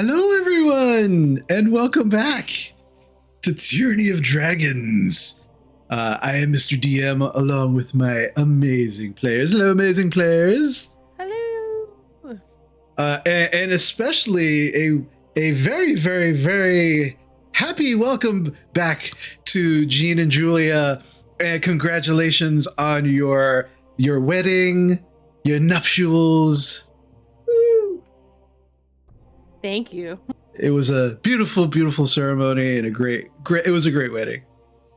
Hello, everyone, and welcome back to Tyranny of Dragons. I am Mr. DM along with my amazing players. Hello, amazing players. Hello. And especially a very, very, very happy welcome back to Jean and Julia. And congratulations on your wedding, your nuptials. Thank you. It was a beautiful, beautiful ceremony and it was a great wedding.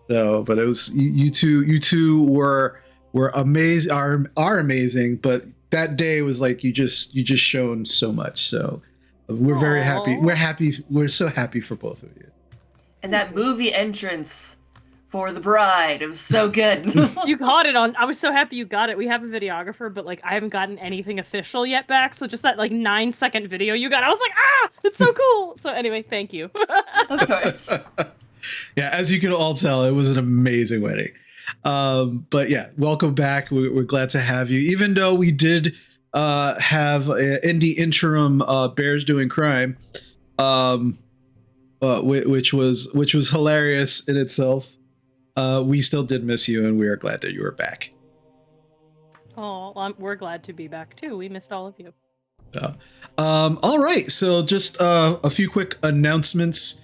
So, but it was you two were amazing, are amazing. But that day was like you just shown so much. So we're very happy. We're happy. We're so happy for both of you. And that movie entrance for the bride, it was so good. You got it on. I was so happy you got it. We have a videographer, but like I haven't gotten anything official yet back. So just that like 9-second video you got, I was like, it's so cool. So anyway, thank you. Of course. Yeah, as you can all tell, it was an amazing wedding. But yeah, welcome back. We're glad to have you. Even though we did have in the interim Bears Doing Crime, which was hilarious in itself. We still did miss you, and we are glad that you are back. Oh, well, we're glad to be back too. We missed all of you. All right, so just a few quick announcements.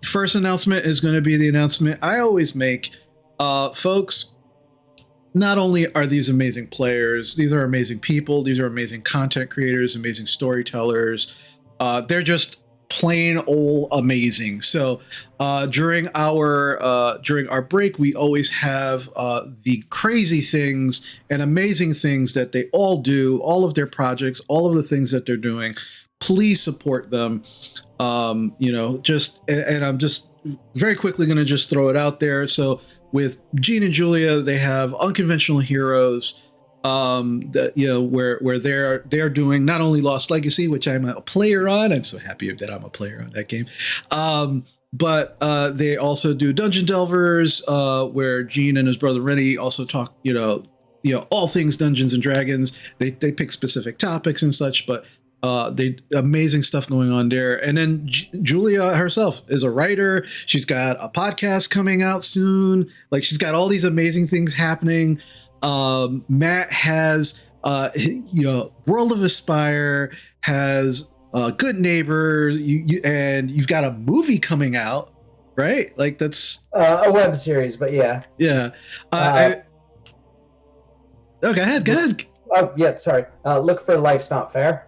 First announcement is going to be the announcement I always make. Folks, not only are these amazing players, these are amazing people, these are amazing content creators, amazing storytellers. They're just plain old amazing. So during our break, we always have the crazy things and amazing things that they all do, all of their projects, all of the things that they're doing. Please support them. And I'm just very quickly going to just throw it out there. So with Jean and Julia, they have Unconventional Heroes, where they're doing not only Lost Legacy, which I'm a player on. I'm so happy that I'm a player on that game. But they also do Dungeon Delvers, where Gene and his brother Rennie also talk, all things Dungeons and Dragons. They pick specific topics and such, but they amazing stuff going on there. And then Julia herself is a writer. She's got a podcast coming out soon. Like, she's got all these amazing things happening. Matt has World of Aspire, has Good Neighbor, and you've got a movie coming out, right? Like, that's a web series, but yeah. Go ahead. Oh yeah, sorry. Look for Life's Not Fair.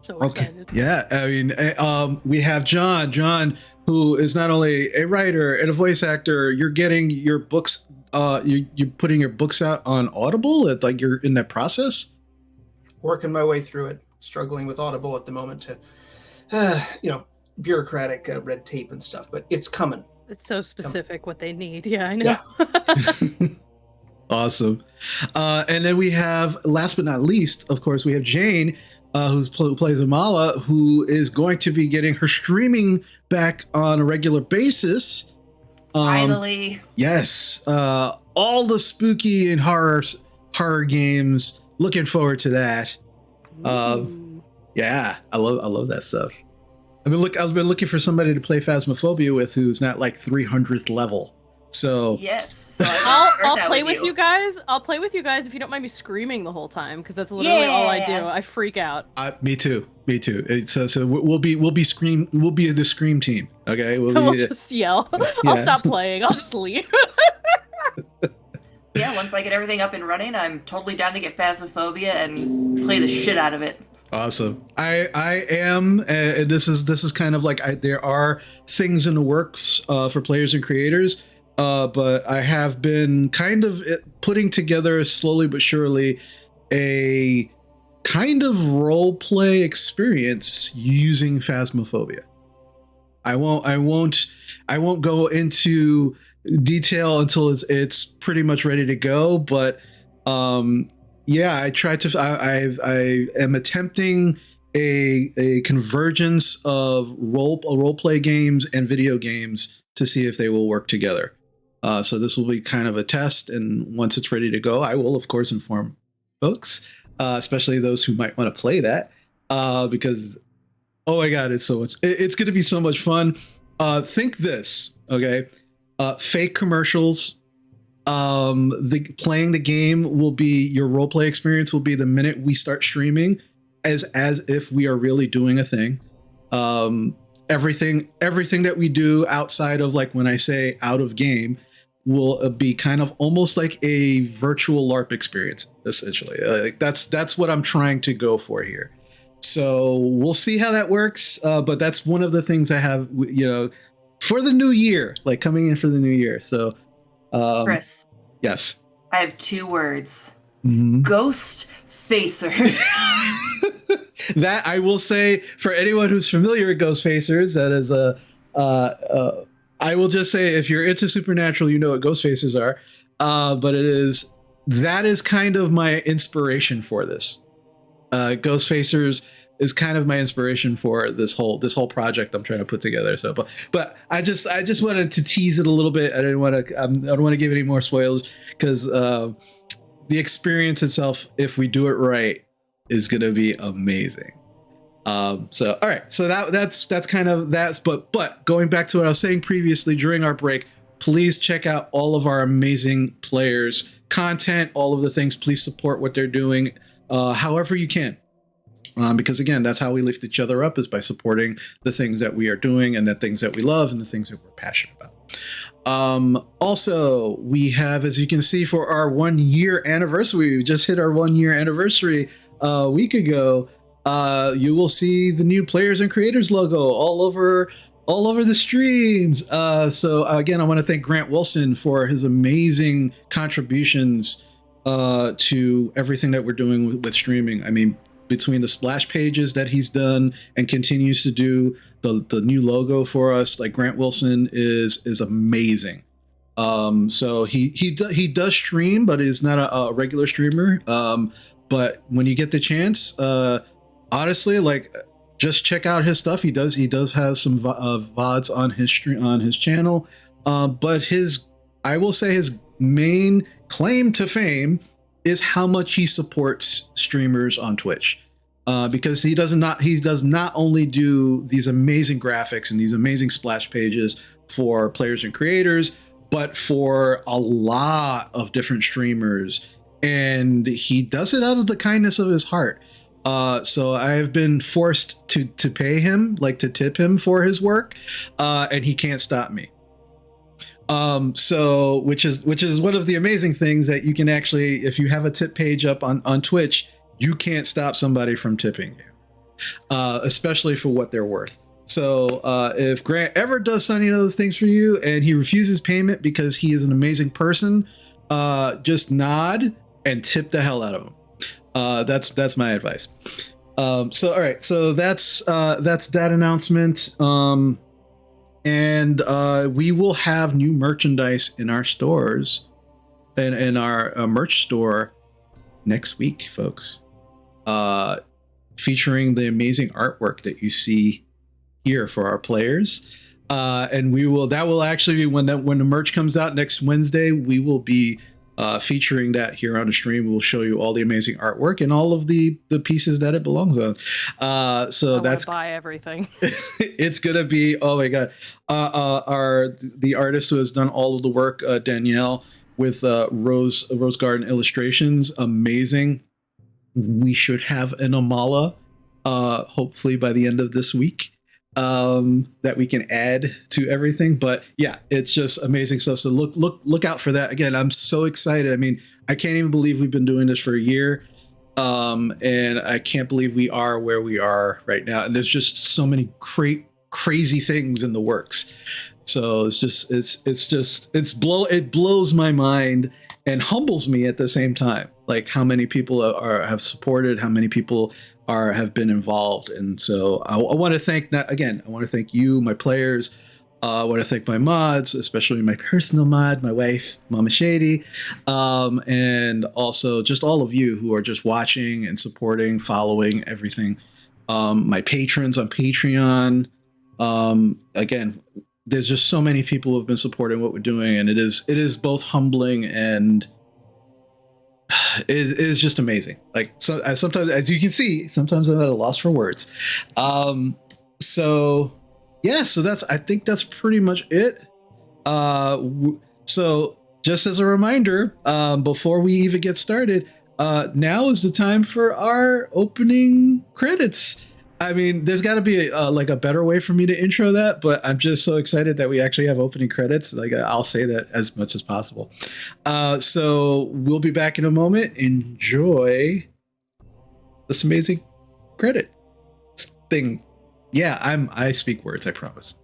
So excited. Okay. Yeah, I mean, we have John, who is not only a writer and a voice actor. You're getting your books. You're putting your books out on Audible. Like, you're in that process. Working my way through it. Struggling with Audible at the moment to, bureaucratic red tape and stuff. But it's coming. It's so specific what they need. Yeah, I know. Yeah. Awesome. And then we have, last but not least, of course, we have Jane, who plays Amala, who is going to be getting her streaming back on a regular basis. Finally. Yes. All the spooky and horror games. Looking forward to that. Yeah, I love that stuff. I've been looking for somebody to play Phasmophobia with who's not like 300th level. So yes, I'll play with you guys. I'll play with you guys if you don't mind me screaming the whole time, because that's literally all I do. I freak out. Me too. So we'll be the scream team. Okay, we'll just yell. Yeah. I'll stop playing. I'll just leave. Yeah, once I get everything up and running, I'm totally down to get Phasmophobia and play the shit out of it. Awesome. I am, and this is kind of like there are things in the works for players and creators. But I have been kind of putting together slowly but surely a kind of role play experience using Phasmophobia. I won't go into detail until it's pretty much ready to go. But I am attempting a convergence of role play games and video games to see if they will work together. So this will be kind of a test, and once it's ready to go, I will, of course, inform folks, especially those who might want to play that. because oh my god, it's so much. It's going to be so much fun. Think this, okay? Fake commercials. Playing the game will be your role play experience. Will be the minute we start streaming, as if we are really doing a thing. Everything that we do outside of, like, when I say out of game, will be kind of almost like a virtual LARP experience, essentially. Like that's what I'm trying to go for here. So we'll see how that works. But that's one of the things I have, for the new year, like coming in for the new year. So, Chris, yes, I have 2 words. Mm-hmm. Ghost facers. That I will say, for anyone who's familiar with ghost facers, that is I will just say, if you're into supernatural, you know what ghost facers are. But that is kind of my inspiration for this. Ghost facers is kind of my inspiration for this whole project I'm trying to put together. So, but I just wanted to tease it a little bit. I don't want to give any more spoilers, because the experience itself, if we do it right, is going to be amazing. So all right, so that's kind of that's but going back to what I was saying previously during our break, please check out all of our amazing players' content, all of the things. Please support what they're doing, however you can, because again, that's how we lift each other up, is by supporting the things that we are doing and the things that we love and the things that we're passionate about. Also, we have, as you can see, for our 1 year anniversary, we just hit our 1 year anniversary a week ago. You will see the new players and creators logo all over the streams. So again, I want to thank Grant Wilson for his amazing contributions to everything that we're doing with streaming. I mean, between the splash pages that he's done and continues to do, the new logo for us, like, Grant Wilson is amazing. So he does stream, but is not a regular streamer. But when you get the chance, honestly, like, just check out his stuff. He does have some VODs on his channel. But I will say his main claim to fame is how much he supports streamers on Twitch. Because he does not only do these amazing graphics and these amazing splash pages for players and creators, but for a lot of different streamers, and he does it out of the kindness of his heart. So I've been forced to pay him, like, to tip him for his work, and he can't stop me. So which is one of the amazing things, that you can actually, if you have a tip page up on Twitch, you can't stop somebody from tipping you, especially for what they're worth. So if Grant ever does any of those things for you and he refuses payment because he is an amazing person, just nod and tip the hell out of him. That's my advice. So all right, so that's that announcement. And we will have new merchandise in our stores, and in our merch store next week, folks. Featuring the amazing artwork that you see here for our players. And that will actually be when the merch comes out next Wednesday. We will be featuring that here on the stream. We'll show you all the amazing artwork and all of the pieces that it belongs on. So that's buy everything. It's gonna be, oh my god. The artist who has done all of the work, Danielle, with Rose Garden Illustrations, amazing. We should have an Amala hopefully by the end of this week, that we can add to everything. But yeah, it's just amazing stuff. So look out for that. Again, I'm so excited. I mean, I can't even believe we've been doing this for a year. And I can't believe we are where we are right now. And there's just so many crazy things in the works. So it blows my mind and humbles me at the same time. Like, how many people have supported, how many people have been involved. And so I want to thank I want to thank you, my players. I want to thank my mods, especially my personal mod, my wife, Mama Shady, and also just all of you who are just watching and supporting, following everything. My patrons on Patreon. Again, there's just so many people who have been supporting what we're doing, and it is both humbling and it is just amazing. Like sometimes, as you can see, sometimes I'm at a loss for words. So yeah, so I think that's pretty much it. So just as a reminder, before we even get started, now is the time for our opening credits. I mean, there's got to be like a better way for me to intro that, but I'm just so excited that we actually have opening credits. Like I'll say that as much as possible. So we'll be back in a moment. Enjoy this amazing credit thing. Yeah, I speak words, I promise.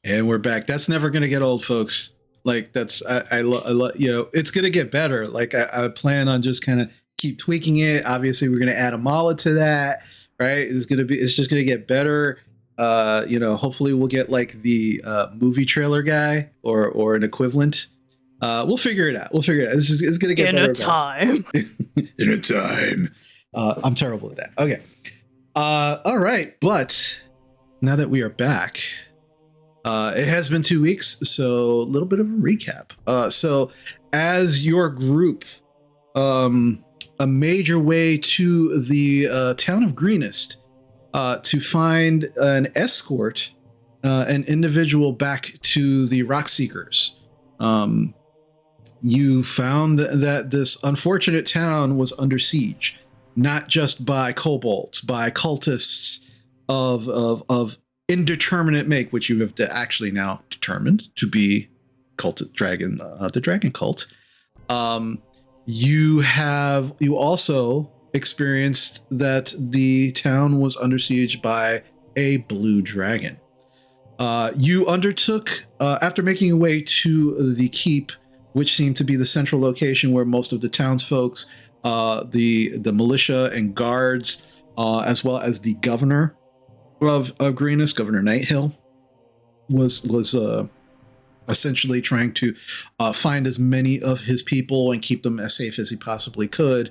And we're back. That's never going to get old, folks. Like that's, you know, it's going to get better. Like I plan on just kind of keep tweaking it. Obviously we're going to add a mala to that, right? It's just going to get better. You know, hopefully we'll get like the movie trailer guy or an equivalent. We'll figure it out. It's going to get better. In a time. In a time. I'm terrible at that. Okay. All right. But now that we are back, it has been 2 weeks, so a little bit of a recap. So as your group, a major way to the town of Greenest to find an escort, an individual back to the Rock Seekers. You found that this unfortunate town was under siege, not just by kobolds, by cultists of indeterminate make, which you have actually now determined to be the dragon cult. You also experienced that the town was under siege by a blue dragon. You undertook, after making your way to the keep, which seemed to be the central location where most of the townsfolk, the militia and guards, as well as the governor of Greenest, Governor Nighthill, was essentially trying to find as many of his people and keep them as safe as he possibly could.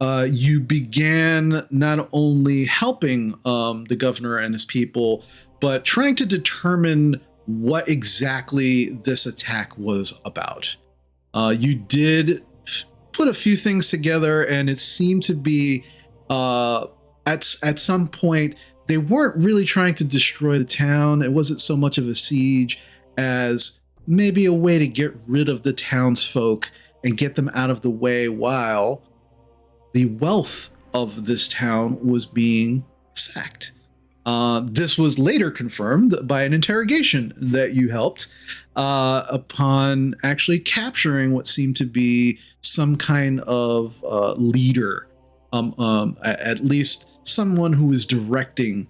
You began not only helping the governor and his people, but trying to determine what exactly this attack was about. You did put a few things together, and it seemed to be at some point they weren't really trying to destroy the town. It wasn't so much of a siege as maybe a way to get rid of the townsfolk and get them out of the way while the wealth of this town was being sacked. This was later confirmed by an interrogation that you helped upon actually capturing what seemed to be some kind of leader, at least someone who was directing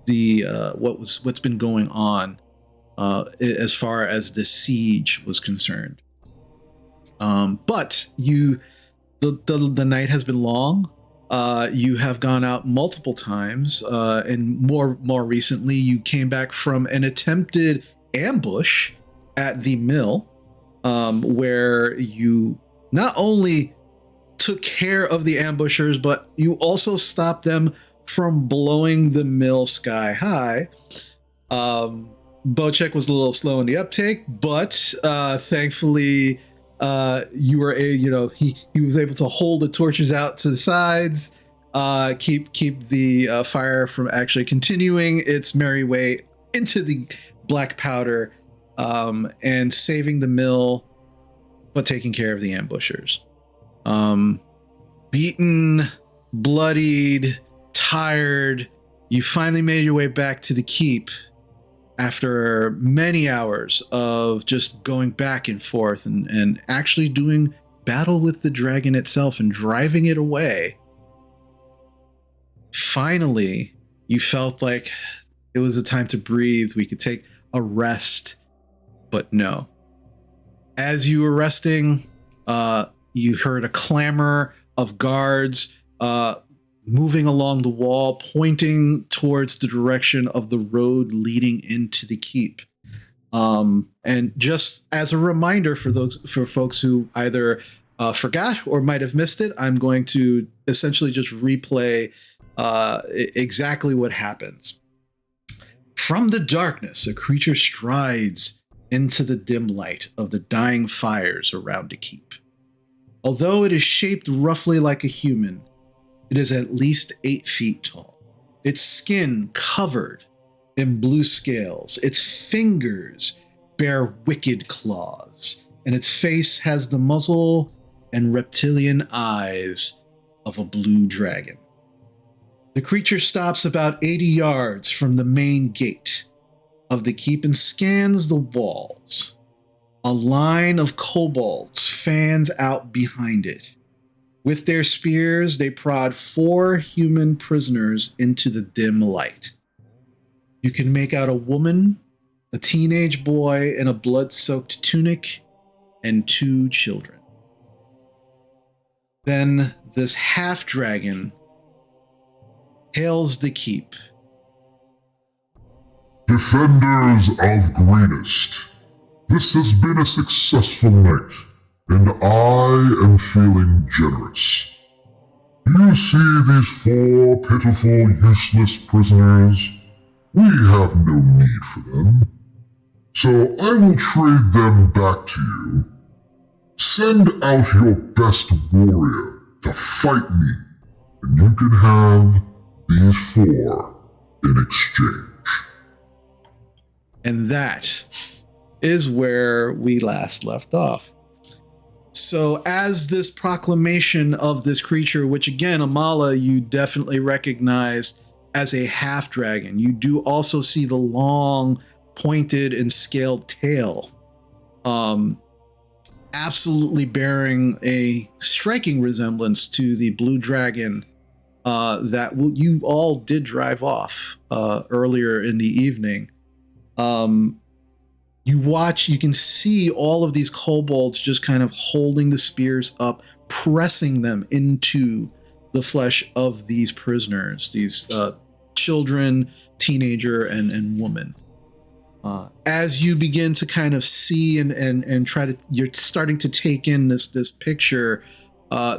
the what's been going on as far as the siege was concerned. But the night has been long. You have gone out multiple times, and more recently, you came back from an attempted ambush at the mill, where you not only took care of the ambushers, but you also stopped them from blowing the mill sky high. Bocek was a little slow in the uptake, but thankfully, you were he was able to hold the torches out to the sides, keep the fire from actually continuing its merry way into the black powder, and saving the mill, but taking care of the ambushers. Beaten, bloodied, tired, you finally made your way back to the keep after many hours of just going back and forth and actually doing battle with the dragon itself and driving it away. Finally, you felt like it was a time to breathe. We could take a rest, but no. As you were resting, you heard a clamor of guards moving along the wall, pointing towards the direction of the road leading into the keep. And just as a reminder for folks who either forgot or might have missed it, I'm going to essentially just replay exactly what happens. From the darkness, a creature strides into the dim light of the dying fires around the keep. Although it is shaped roughly like a human, it is at least 8 feet tall. Its skin covered in blue scales. Its fingers bear wicked claws, and its face has the muzzle and reptilian eyes of a blue dragon. The creature stops about 80 yards from the main gate of the keep and scans the walls. A line of kobolds fans out behind it. With their spears, they prod 4 human prisoners into the dim light. You can make out a woman, a teenage boy in a blood-soaked tunic, and 2 children. Then this half-dragon hails the keep. Defenders of Greenest, this has been a successful night, and I am feeling generous. You see these 4 pitiful, useless prisoners? We have no need for them. So I will trade them back to you. Send out your best warrior to fight me, and you can have these 4 in exchange. And that is where we last left off. So as this proclamation of this creature, which again, Amala, you definitely recognized as a half dragon, you do also see the long, pointed and scaled tail, absolutely bearing a striking resemblance to the blue dragon that you all did drive off earlier in the evening. You can see all of these kobolds just kind of holding the spears up, pressing them into the flesh of these prisoners, these children, teenager, and woman. As you begin to kind of see and try to, you're starting to take in this picture,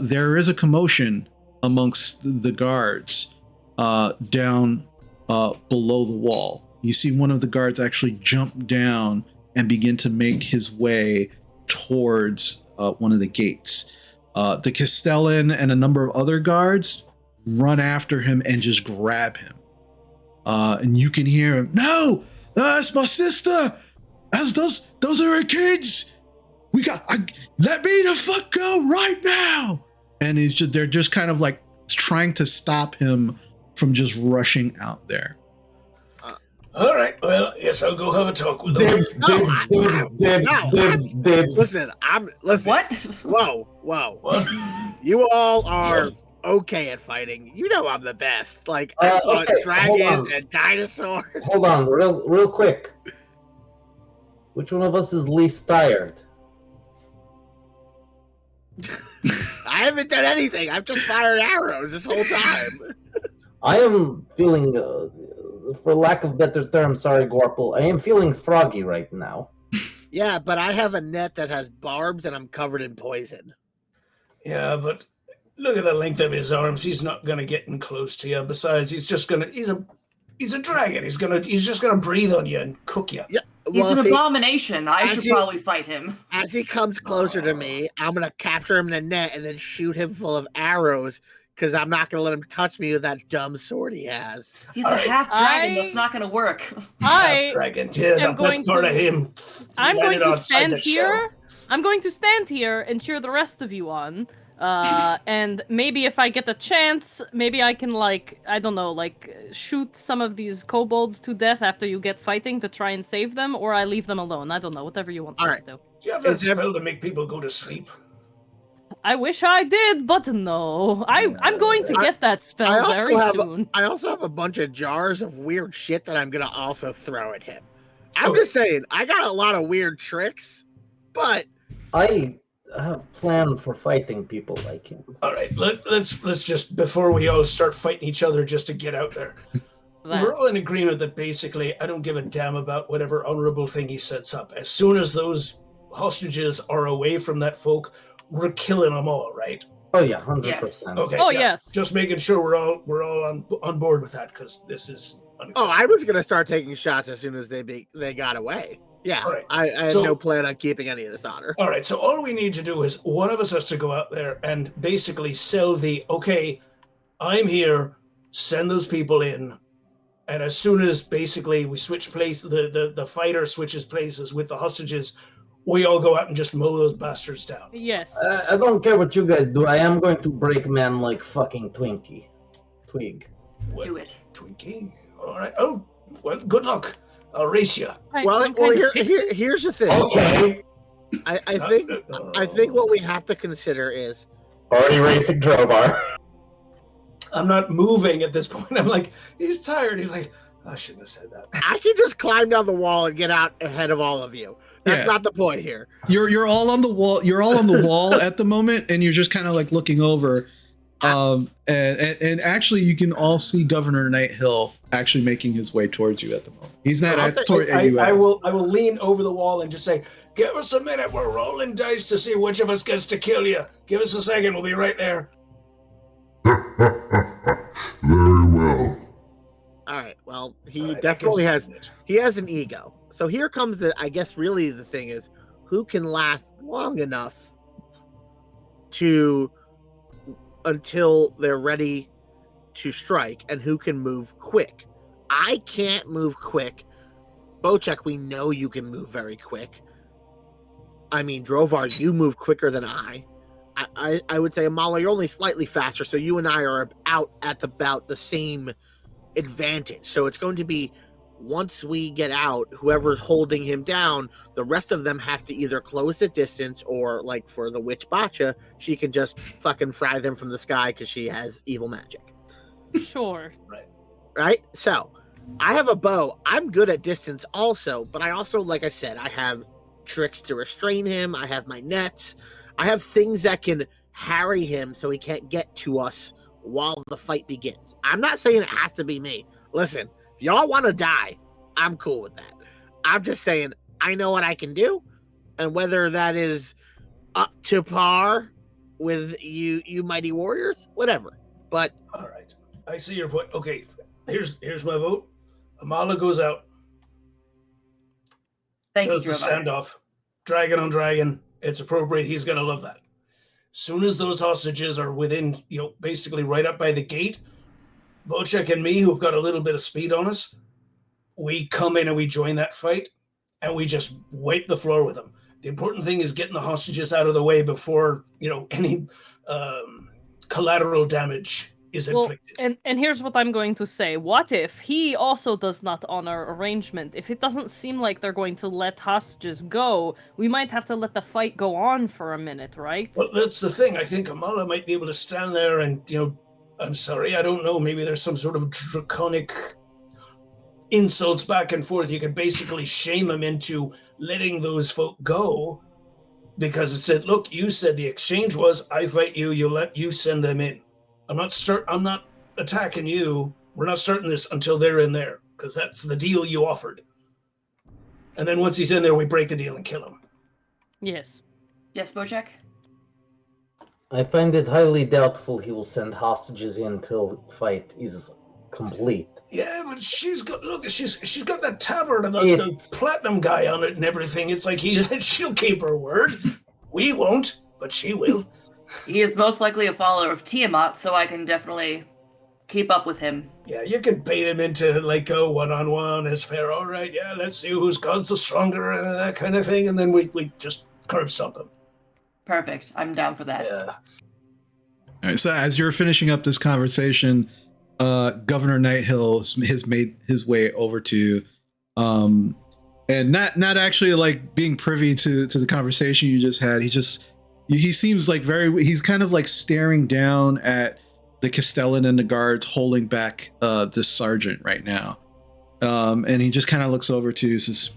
there is a commotion amongst the guards down below the wall. You see one of the guards actually jump down and begin to make his way towards one of the gates. The Castellan and a number of other guards run after him and just grab him. And you can hear him, "No, that's my sister. Those are her kids. Let me the fuck go right now." And they're just kind of like trying to stop him from just rushing out there. All right, well, yes, I'll go have a talk with them. Dibs. Listen, What? Whoa. What? You all are okay at fighting. You know I'm the best. Like, I fought Okay, dragons and dinosaurs. Hold on, real quick. Which one of us is least tired? I haven't done anything. I've just fired arrows this whole time. I am feeling, for lack of better term, sorry, Gorple, I am feeling froggy right now. Yeah, but I have a net that has barbs and I'm covered in poison. Yeah, but look at the length of his arms. He's not gonna get in close to you. Besides, he's a dragon. He's just gonna breathe on you and cook you. Yeah. He's Well, an abomination. I should he- probably fight him. as he comes closer to me, I'm going to capture him in a net and then shoot him full of arrows because I'm not going to let him touch me with that dumb sword he has. He's All a right. half dragon. That's not going to work. Dragon. Yeah, am the best going part to- of him. I'm going landed to outside stand the here. shell. I'm going to stand here and cheer the rest of you on. And maybe if I get the chance, maybe I can, like, I don't know, like, shoot some of these kobolds to death after you get fighting to try and save them, or I leave them alone. I don't know, whatever you want All me right. to do. Do you have that Is there- spell to make people go to sleep? I wish I did, but no. I'm going to get that I spell also very have soon. I also have a bunch of jars of weird shit that I'm going to also throw at him. I'm Okay. just saying, I got a lot of weird tricks, but I have planned for fighting people like him. All right, let's just, before we all start fighting each other just to get out there, we're all in agreement that basically I don't give a damn about whatever honorable thing he sets up. As soon as those hostages are away from that folk, we're killing them all, right? Oh yeah, 100%. Okay. Oh, yeah. yes. Just making sure we're all on board with that because this is unacceptable. I was going to start taking shots as soon as they got away. Yeah, All right. I had So- no plan on keeping any of this honor. All right, so all we need to do is one of us has to go out there and basically sell okay, I'm here, send those people in, and as soon as basically we switch place, the fighter switches places with the hostages, we all go out and just mow those bastards down. Yes. I don't care what you guys do. I am going to break man like fucking Twig. Do it. Twinkie. All right. Oh, well, good luck. I'll race you. Well, here's the thing. Okay. I think what we have to consider is Already racing Drobar. I'm not moving at this point. I'm like, he's tired. He's like, I shouldn't have said that. I can just climb down the wall and get out ahead of all of you. That's Yeah. not the point here. You're all on the wall. You're all on the wall at the moment, and you're just kind of like looking over. And actually, you can all see Governor Nighthill actually making his way towards you at the moment. He's not I'll at, say- toward I you. will lean over the wall and just say, give us a minute. We're rolling dice to see which of us gets to kill you. Give us a second. We'll be right there. Very well. All right. Well, All he right, definitely I has. can send it. He has an ego. So here comes I guess really the thing is who can last long enough until they're ready to strike and who can move quick. I can't move quick. Bocek, we know you can move very quick. I mean, Drovar, you move quicker than I would say, Amala, you're only slightly faster, so you and I are out at about the same advantage. So it's going to be once we get out, whoever's holding him down, the rest of them have to either close the distance or, like for the witch Bacha, she can just fucking fry them from the sky because she has evil magic. Sure. Right? So I have a bow. I'm good at distance also, but I also, like I said, I have tricks to restrain him. I have my nets. I have things that can harry him so he can't get to us while the fight begins. I'm not saying it has to be me. Listen, if y'all want to die, I'm cool with that. I'm just saying I know what I can do, and whether that is up to par with you mighty warriors, whatever. But All right. I see your point. Okay. Here's my vote. Amala goes out. Thank Does you, the Drovar. standoff. Dragon on dragon. It's appropriate. He's going to love that. Soon as those hostages are within, basically right up by the gate, Bocek and me, who've got a little bit of speed on us, we come in and we join that fight and we just wipe the floor with them. The important thing is getting the hostages out of the way before, any collateral damage is Well, inflicted. and here's what I'm going to say. What if he also does not honor arrangement? If it doesn't seem like they're going to let hostages go, we might have to let the fight go on for a minute, right? Well, that's the thing. I think Amala might be able to stand there and, I'm sorry, I don't know, maybe there's some sort of draconic insults back and forth. You could basically shame him into letting those folk go because it said, look, you said the exchange was I fight you, you send them in. I'm not attacking you. We're not starting this until they're in there because that's the deal you offered. And then once he's in there, we break the deal and kill him. Yes. Yes, Bojack? I find it highly doubtful he will send hostages in till fight is complete. Yeah, but she's got that tabard and the platinum guy on it and everything. It's like she'll keep her word. We won't, but she will. He is most likely a follower of Tiamat, so I can definitely keep up with him. Yeah, you can bait him into go one-on-one as fair. All right, yeah, let's see whose god's the stronger and that kind of thing, and then we just curb stomp him. Perfect. I'm down for that. Yeah. All right, so as you're finishing up this conversation, Governor Nighthill has made his way over to, and not actually like being privy to the conversation you just had. He seems like he's kind of like staring down at the Castellan and the guards holding back this sergeant right now, and he just kind of looks over to you and says,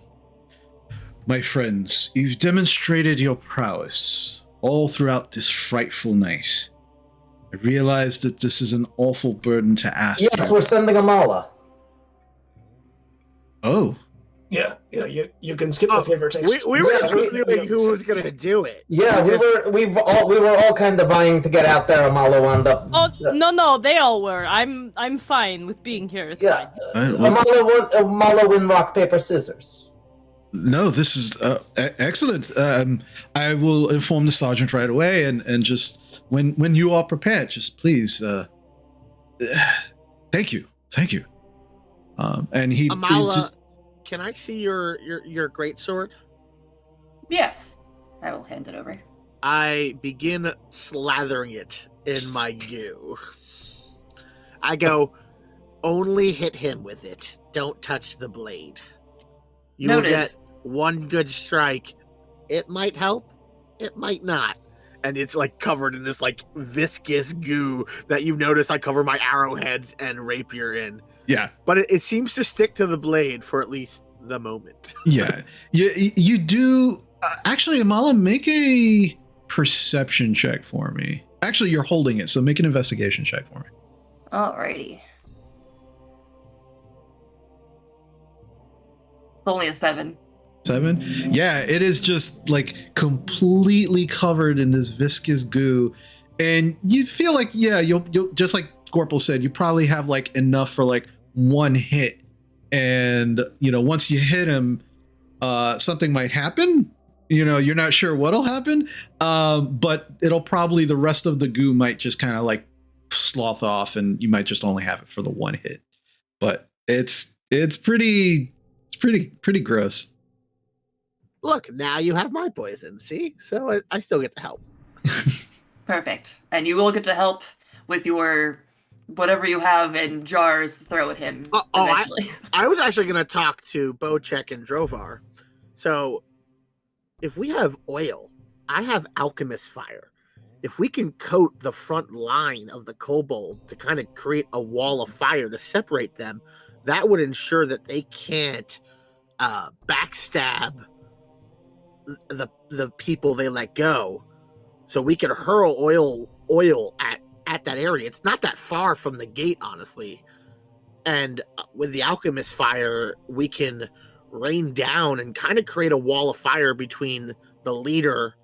"My friends, you've demonstrated your prowess all throughout this frightful night. I realize that this is an awful burden to ask. Yes, we're sending Amala. Oh. Yeah, you can skip the flavor text. We were just reviewing who was going to do it. Yeah, we were all kind of vying to get out there. Amala wound up. Oh no, they all were. I'm fine with being here. It's fine. Amala win rock paper scissors. No, this is excellent. I will inform the sergeant right away, and just when you are prepared, just please. Thank you. And he Amala, can I see your great sword? Yes. I will hand it over. I begin slathering it in my goo. I go, only hit him with it. Don't touch the blade. You will get one good strike. It might help. It might not. And it's like covered in this like viscous goo that you've noticed I cover my arrowheads and rapier in. Yeah. But it seems to stick to the blade for at least the moment. Yeah. You do. Actually, Amala, make a perception check for me. Actually, you're holding it, so make an investigation check for me. Alrighty. Only a 7. 7? Yeah, it is just like completely covered in this viscous goo. And you feel like, yeah, you'll just like Scorpel said, you probably have like enough for like one hit. And, once you hit him, something might happen. You're not sure what'll happen. But it'll probably, the rest of the goo might just kind of like slough off and you might just only have it for the one hit. But it's pretty gross. Look, now you have my poison, see? So I still get to help. Perfect. And you will get to help with your whatever you have in jars to throw at him eventually. I was actually going to talk to Bocek and Drovar. So if we have oil, I have alchemist fire. If we can coat the front line of the kobold to kind of create a wall of fire to separate them, that would ensure that they can't backstab the people they let go. So we could hurl oil at that area. It's not that far from the gate, honestly. And with the alchemist fire, we can rain down and kind of create a wall of fire between the leader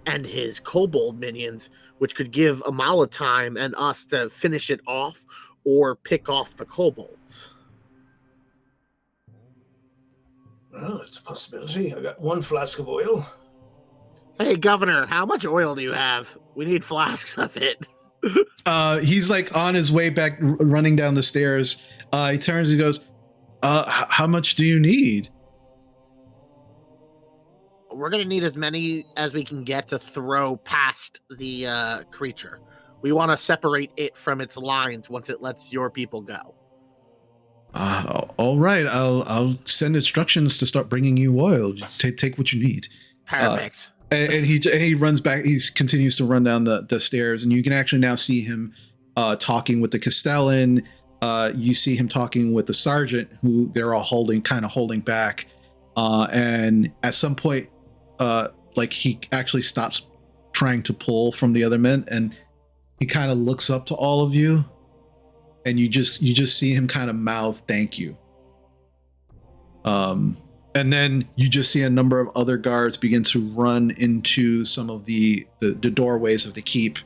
and his kobold minions, which could give Amala time and us to finish it off or pick off the kobolds. Well, it's a possibility. I got 1 flask of oil. Hey, Governor, how much oil do you have? We need flasks of it. He's like on his way back, running down the stairs. He turns and goes, how much do you need? We're going to need as many as we can get to throw past the creature. We want to separate it from its lines once it lets your people go. All right. I'll send instructions to start bringing you oil. Just take what you need. Perfect. And he runs back. He continues to run down the stairs, and you can actually now see him talking with the Castellan. You see him talking with the sergeant, who they're all holding back. And at some point, like he actually stops trying to pull from the other men, and he kind of looks up to all of you, and you just see him kind of mouth "thank you." And then you just see a number of other guards begin to run into some of the doorways of the keep,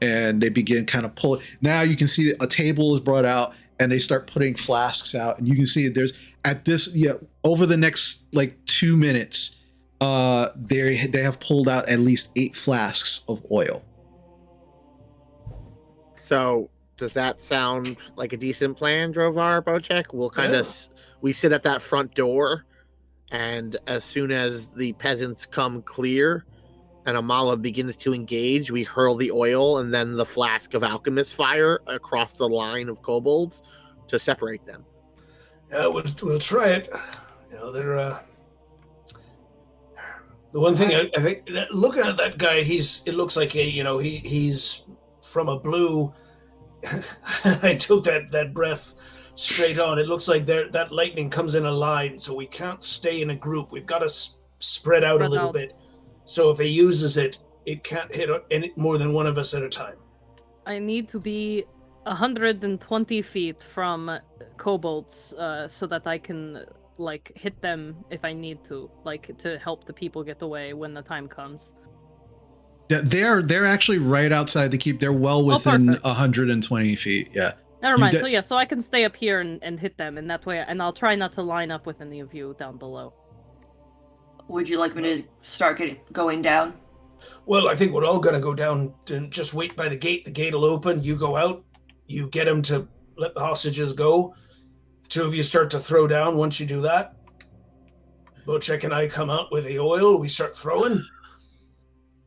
and they begin kind of pulling. Now you can see a table is brought out, and they start putting flasks out, and you can see there's over the next like 2 minutes, they have pulled out at least 8 flasks of oil. So does that sound like a decent plan, Drovar, Bocek? We'll kind of we sit at that front door, and as soon as the peasants come clear and Amala begins to engage, we hurl the oil and then the flask of alchemist fire across the line of kobolds to separate them. Yeah, we'll try it. You know, they're the one thing I think looking at that guy, it looks like he's from a blue. I took that breath straight on. It looks like that lightning comes in a line, so we can't stay in a group. We've got to spread out a little bit. So if he uses it, it can't hit any more than one of us at a time. I need to be 120 feet from kobolds so that I can like hit them if I need to, like to help the people get away when the time comes. Yeah, they're actually right outside the keep. They're well within 120 feet. Yeah. Never mind. So I can stay up here and hit them in that way, and I'll try not to line up with any of you down below. Would you like me to start going down? Well, I think we're all going to go down and just wait by the gate. The gate will open. You go out. You get him to let the hostages go. The two of you start to throw down. Once you do that, Bocek and I come out with the oil. We start throwing.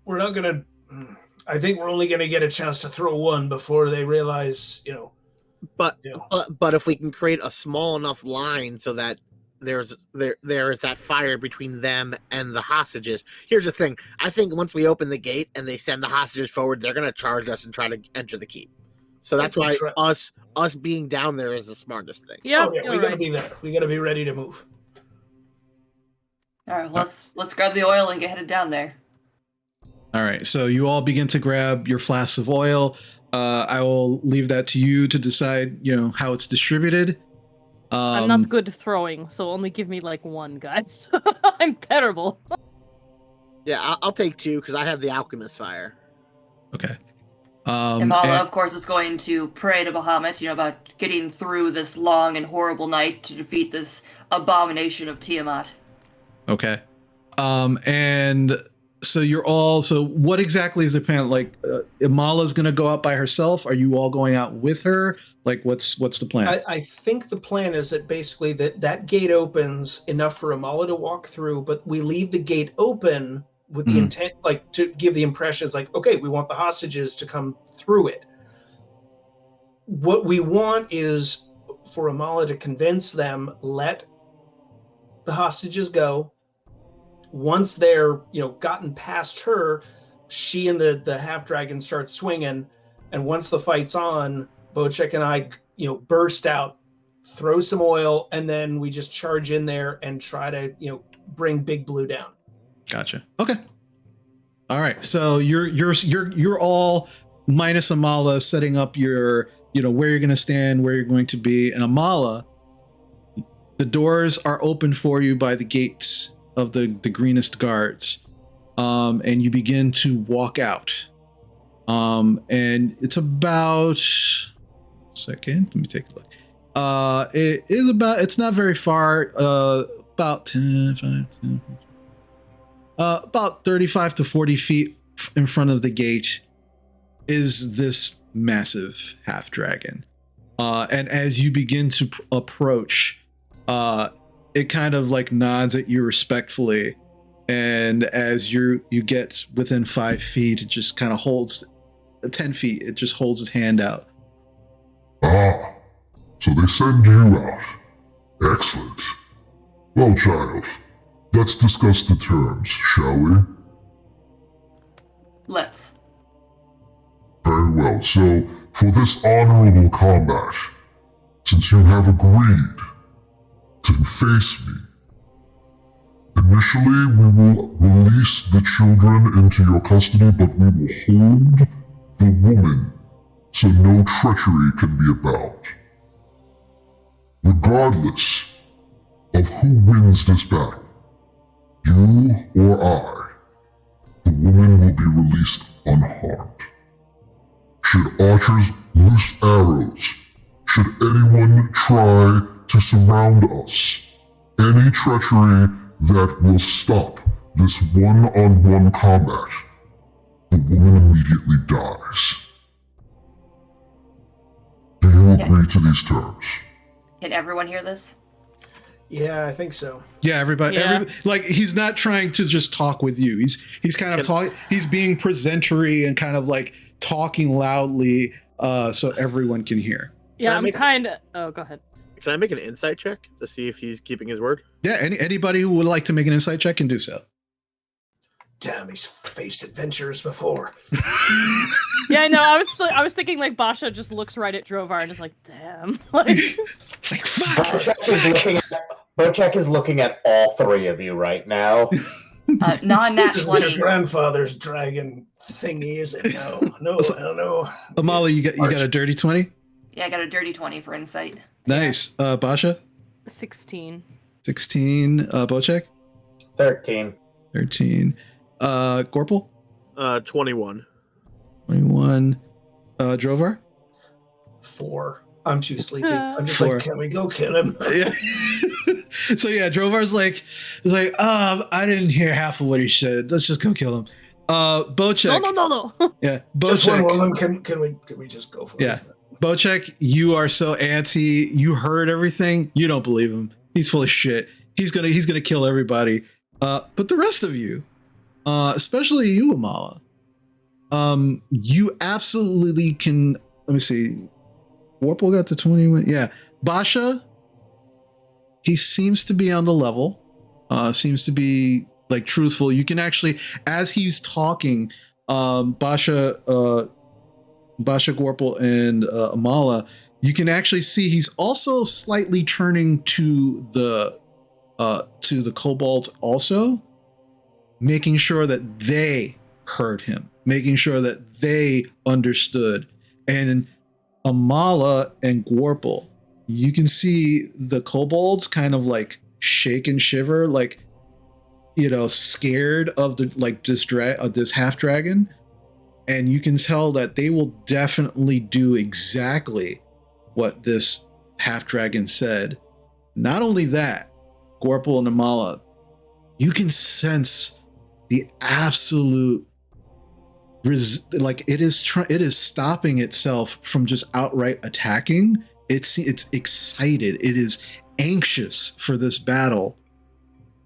We're not going to... I think we're only going to get a chance to throw one before they realize, But if we can create a small enough line so that there is that fire between them and the hostages. Here's the thing. I think once we open the gate and they send the hostages forward, they're going to charge us and try to enter the keep. So that's why us being down there is the smartest thing. Yeah, we got to be there. We got to be ready to move. All right, let's grab the oil and get headed down there. All right, so you all begin to grab your flasks of oil. I will leave that to you to decide, how it's distributed. I'm not good throwing, so only give me like one, guys. I'm terrible. Yeah, I'll take 2 because I have the alchemist fire. Okay. Imala, of course, is going to pray to Bahamut, about getting through this long and horrible night to defeat this abomination of Tiamat. Okay. And so what exactly is the plan? Like, Imala's going to go out by herself? Are you all going out with her? Like, what's the plan? I think the plan is that basically that gate opens enough for Imala to walk through, but we leave the gate open with the intent, like, to give the impressions like, okay, we want the hostages to come through it. What we want is for Imala to convince them, let the hostages go. Once they're, gotten past her, she and the half-dragon start swinging, and once the fight's on, Bocek and I, burst out, throw some oil, and then we just charge in there and try to, bring Big Blue down. Gotcha. Okay. All right. So you're all minus Amala setting up your, where you're going to stand, where you're going to be, and Amala, the doors are open for you by the gates of the greenest guards, and you begin to walk out. And it's about... Second, let me take a look. It's not very far, about 10, about 35 to 40 feet in front of the gate is this massive half dragon. And as you begin to approach, it kind of like nods at you respectfully. And as you get within 5 feet, it just kind of holds 10 feet. It just holds its hand out. Ah, so they send you out. Excellent. Well, child, let's discuss the terms, shall we? Let's. Very well. So, for this honorable combat, since you have agreed to face me, initially we will release the children into your custody, but we will hold the woman so no treachery can be about. Regardless of who wins this battle, you or I, the woman will be released unharmed. Should archers loose arrows, should anyone try to surround us, any treachery that will stop this one-on-one combat, the woman immediately dies. Do you agree to these terms? Can everyone hear this? Yeah, I think so. Yeah, everybody, Yeah. like he's not trying to just talk with you. He's kind of talking. He's being presentory and kind of like talking loudly, so everyone can hear. Yeah, I I'm make- kind of. Oh, go ahead. Can I make an insight check to see if he's keeping his word? Yeah, anybody who would like to make an insight check can do so. Damn, he's faced adventures before. Yeah, I know. I was thinking like Basha just looks right at Drovar and is like, damn. Like, It's like fuck. Bocek is looking at all three of you right now. Non-nat This is your 20. grandfather's dragon thingy, is it? No, I don't know. Amala, you got a dirty 20. Yeah, I got a dirty 20 for insight. Nice. Basha, 16. 16. Bocek, 13. 13. Gorpal, 21. 21. Drovar. 4. I'm too sleepy. I'm just 4. like, can we go kill him? Yeah. So yeah, Drovar's like, I didn't hear half of what he said. Let's just go kill him. Bocek. No. Yeah, Just one Bocek. woman. Can we just go for Yeah. it? Bocek, you are so antsy. You heard everything. You don't believe him. He's full of shit. He's gonna kill everybody. But the rest of you, especially you, Amala, you absolutely can. Let me see. Warple got to 21. Yeah, Basha. He seems to be on the level. Seems to be like truthful. You can actually, as he's talking, Basha, Gorpal, and Amala, you can actually see he's also slightly turning to the kobolds, also making sure that they heard him, making sure that they understood. And Amala and Gorpal, you can see the kobolds kind of like shake and shiver, like, you know, scared of the like this half dragon. And you can tell that they will definitely do exactly what this half dragon said. Not only that, Gorpal and Amala, you can sense the absolute like it is stopping itself from just outright attacking. It's excited. It is anxious for this battle.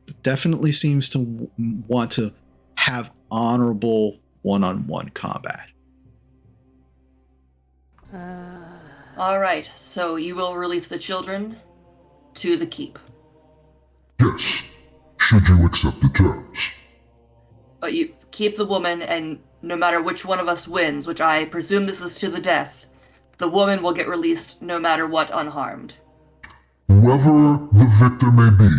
It definitely seems to want to have honorable one-on-one combat. All right, so you will release the children to the keep. Yes, should you accept the terms. But you keep the woman, and no matter which one of us wins, which I presume this is to the death, the woman will get released no matter what, unharmed. Whoever the victor may be,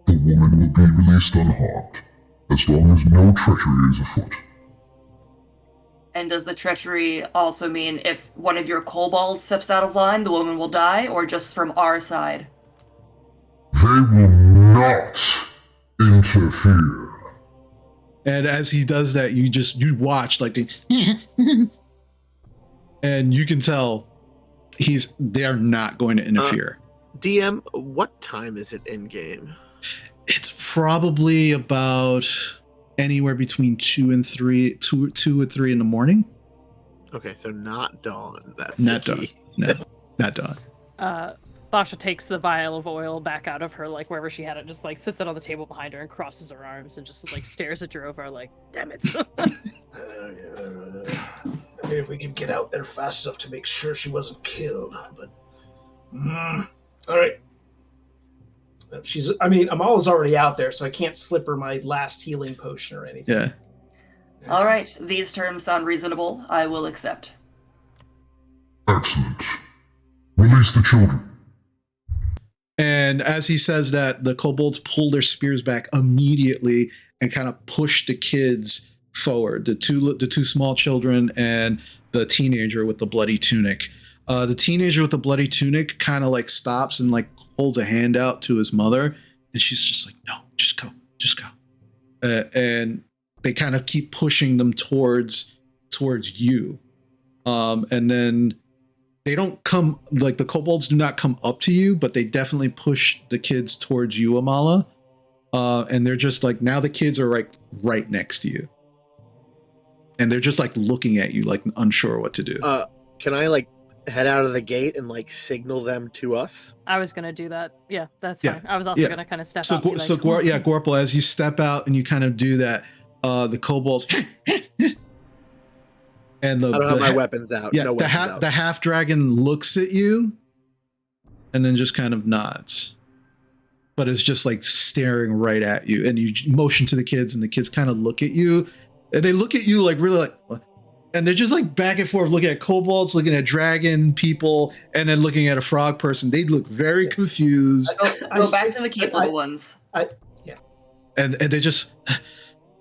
the woman will be released unharmed, as long as no treachery is afoot. And does the treachery also mean if one of your kobolds steps out of line, the woman will die, or just from our side? They will not interfere. And as he does that, you watch like and you can tell they're not going to interfere. DM, what time is it in game? It's probably about anywhere between 2 and 3 in the morning. Okay, so not dawn. That's Not the dawn. key. No, not dawn. Basha takes the vial of oil back out of her, like wherever she had it, just like sits it on the table behind her and crosses her arms and just like stares at Drovar like, damn it. Only if we could get out there fast enough to make sure she wasn't killed. But, all right. Amala's already out there, so I can't slip her my last healing potion or anything. Yeah. All right, these terms sound reasonable. I will accept. Excellent. Release the children. And as he says that, the kobolds pull their spears back immediately and kind of push the kids forward. The two small children and the teenager with the bloody tunic. The teenager with the bloody tunic kind of like stops and like holds a hand out to his mother, and she's just like, "No, just go." And they kind of keep pushing them towards you, and then they don't come, like the kobolds do not come up to you, but they definitely push the kids towards you, Amala. And they're just like, now the kids are like right next to you, and they're just like looking at you, like unsure what to do. Can I like head out of the gate and like signal them to us? I was gonna do that. Yeah, that's Yeah. fine. I was also gonna kind of step So, out. And be like, Gorple, as you step out and you kind of do that, the kobolds and I don't have my weapons out. Yeah, No weapons out. the half dragon looks at you and then just kind of nods, but it's just like staring right at you. And you motion to the kids, and the kids kind of look at you, and they look at you like really like, what? And they're just like back and forth, looking at kobolds, looking at dragon people, and then looking at a frog person. They look very confused. Go back to the keep, little ones. And they just,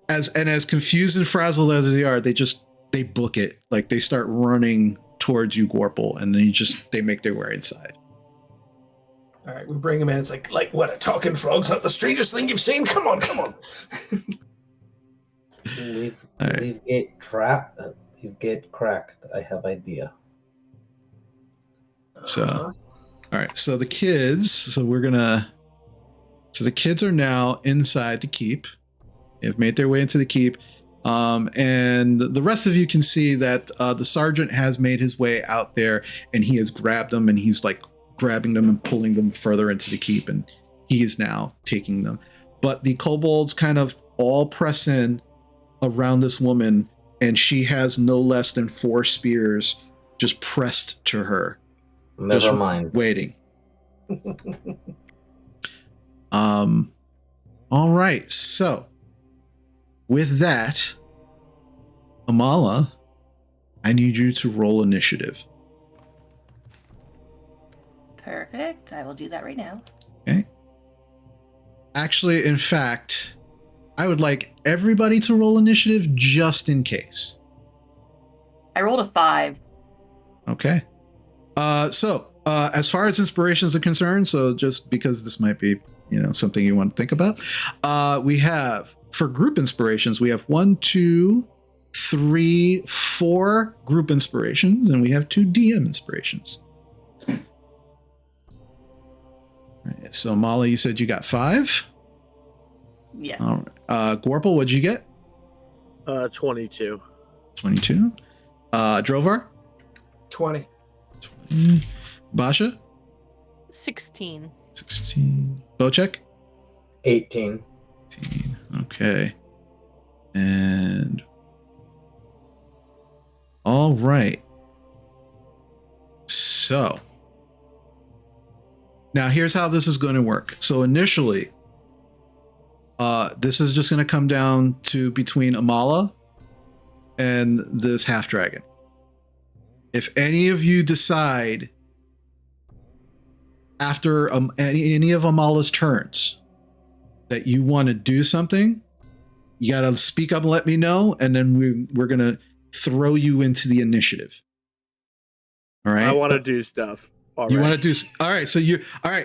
as confused and frazzled as they are, they book it. Like they start running towards you, Gorple, and then they make their way inside. All right, we bring him in. It's like what, a talking frog's not the strangest thing you've seen? Come on. Leave Right. gate trapped. Leave gate cracked. I have idea. So, all right. So the kids. So the kids are now inside the keep. They've made their way into the keep, and the rest of you can see that the sergeant has made his way out there, and he has grabbed them, and he's like grabbing them and pulling them further into the keep, and he is now taking them. But the kobolds kind of all press in around this woman, and she has no less than 4 spears just pressed to her. Never just mind. Waiting. All right. So with that, Amala, I need you to roll initiative. Perfect. I will do that right now. Okay. Actually, in fact, I would like everybody to roll initiative just in case. I rolled a 5. Okay. So as far as inspirations are concerned, so just because this might be, something you want to think about, we have, for group inspirations, we have 1, 2, 3, 4 group inspirations, and we have 2 DM inspirations. All right, so Molly, you said you got 5. Yes. All right. Gorple, what'd you get? 22. 22. Drovar? 20. Basha? 16. 16. Bocek? 18. 18. Okay. And all right. So now here's how this is going to work. So initially, this is just going to come down to between Amala and this half dragon. If any of you decide after any of Amala's turns that you want to do something, you got to speak up and let me know, and then we're going to throw you into the initiative. All right? I want to do stuff. Already. You want to do all right?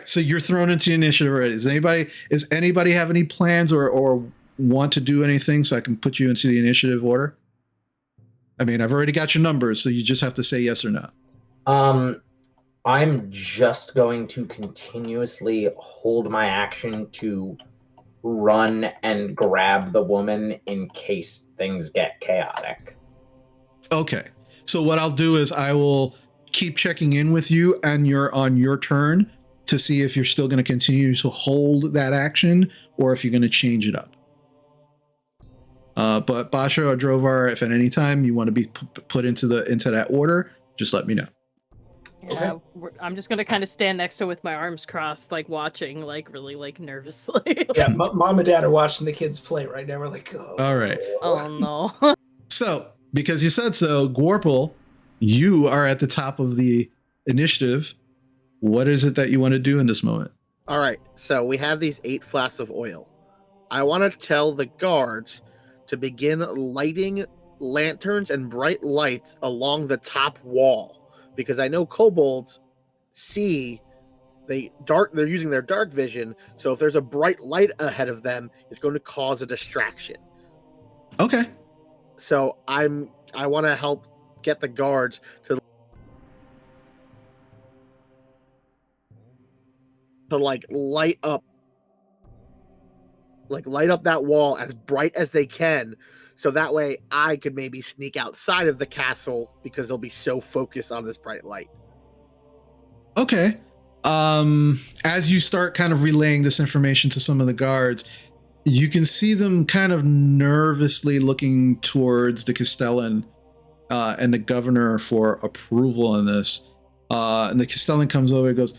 So you're thrown into the initiative already. Does anybody have any plans or want to do anything so I can put you into the initiative order? I mean, I've already got your numbers, so you just have to say yes or no. I'm just going to continuously hold my action to run and grab the woman in case things get chaotic. Okay. So what I'll do is I will keep checking in with you and you're on your turn to see if you're still going to continue to hold that action or if you're going to change it up. But Basha or Drovar, if at any time you want to be put into that order, just let me know. Yeah, I'm just gonna kind of stand next to it with my arms crossed, like watching, like really, like nervously. Yeah, mom and dad are watching the kids play right now. We're like, oh. All right. Oh no. So, because you said so, Gorple, you are at the top of the initiative. What is it that you want to do in this moment? All right, so we have these 8 flasks of oil. I want to tell the guards to begin lighting lanterns and bright lights along the top wall, because I know kobolds see they're using their dark vision, so if there's a bright light ahead of them, it's going to cause a distraction. Okay. So I want to help get the guards to like light up that wall as bright as they can, so that way I could maybe sneak outside of the castle because they'll be so focused on this bright light. Okay. As you start kind of relaying this information to some of the guards, you can see them kind of nervously looking towards the Castellan and the governor for approval on this. And the Castellan comes over and goes,